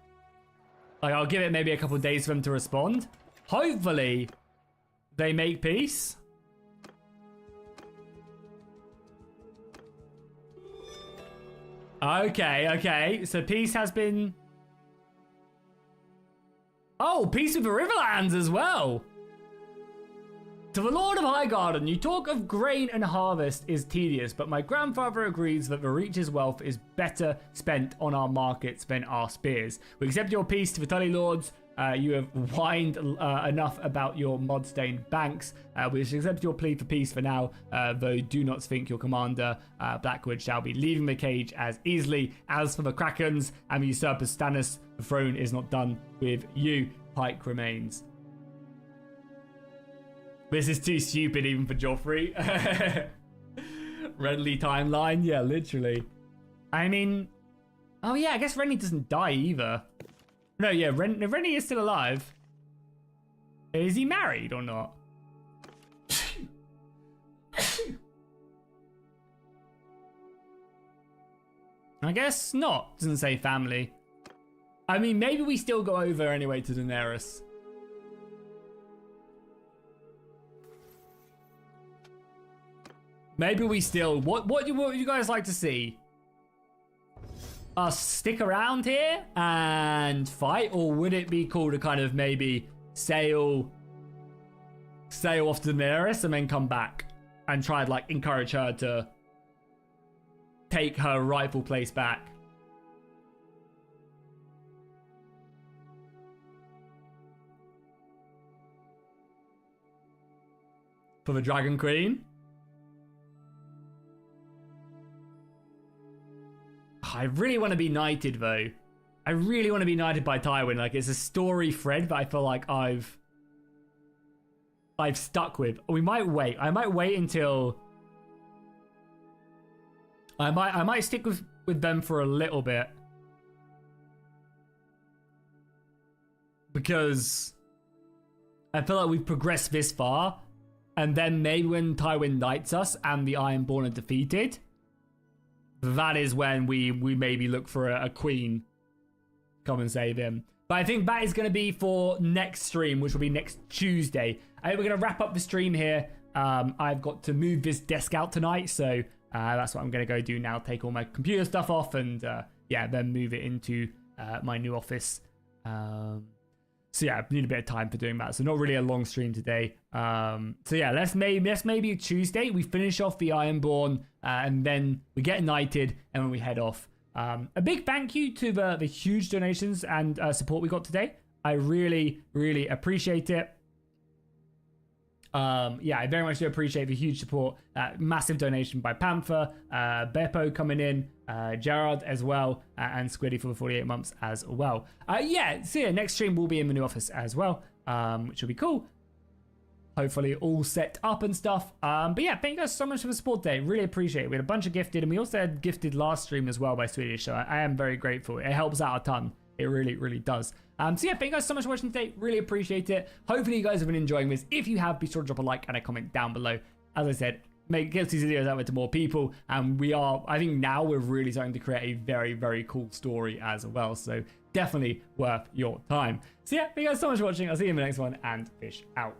Like, I'll give it maybe a couple of days for them to respond. Hopefully, they make peace. Okay. So peace has been... Oh, peace with the Riverlands as well. To the Lord of Highgarden, you talk of grain and harvest is tedious, but my grandfather agrees that the Reach's wealth is better spent on our markets than our spears. We accept your peace to the Tully Lords. You have whined enough about your mud-stained banks. We accept your plea for peace for now, though do not think your commander, Blackwood, shall be leaving the cage as easily. As for the Krakens and the usurper Stannis, the throne is not done with you. Pike remains. This is too stupid even for Joffrey. Renly timeline? Yeah, literally. I mean... Oh yeah, I guess Renly doesn't die either. No, yeah, Renly is still alive. Is he married or not? I guess not. Doesn't say family. I mean, maybe we still go over anyway to Daenerys. Maybe we still... What would you guys like to see? Us stick around here and fight? Or would it be cool to kind of maybe sail off to Daenerys and then come back and try to like encourage her to take her rightful place back? For the Dragon Queen? I really want to be knighted though. I really want to be knighted by Tywin. Like, it's a story thread that I feel like I've stuck with. We might wait. I might wait until I might stick with them for a little bit. Because I feel like we've progressed this far. And then maybe when Tywin knights us and the Ironborn are defeated, that is when we maybe look for a queen. Come and save him. But I think that is going to be for next stream, which will be next Tuesday. I think we're going to wrap up the stream here. I've got to move this desk out tonight, so that's what I'm going to go do now. Take all my computer stuff off and yeah, then move it into my new office. So yeah, I need a bit of time for doing that. So not really a long stream today. So yeah, let's maybe Tuesday we finish off the Ironborn and then we get knighted and then we head off. A big thank you to the huge donations and support we got today. I really appreciate it. Yeah, I very much do appreciate the huge support. Massive donation by Panther, Beppo coming in, Gerard as well, and Squiddy for the 48 months as well. Yeah, so yeah, next stream will be in the new office as well, which will be cool. Hopefully all set up and stuff. But yeah, thank you guys so much for the support today. Really appreciate it. We had a bunch of gifted, and we also had gifted last stream as well by Swedish, so I am very grateful. It helps out a ton. It really does. So yeah, thank you guys so much for watching today. Really appreciate it. Hopefully you guys have been enjoying this. If you have, be sure to drop a like and a comment down below. As I said, get these videos out there to more people. And I think now we're really starting to create a very cool story as well. So definitely worth your time. So yeah, thank you guys so much for watching. I'll see you in the next one, and fish out.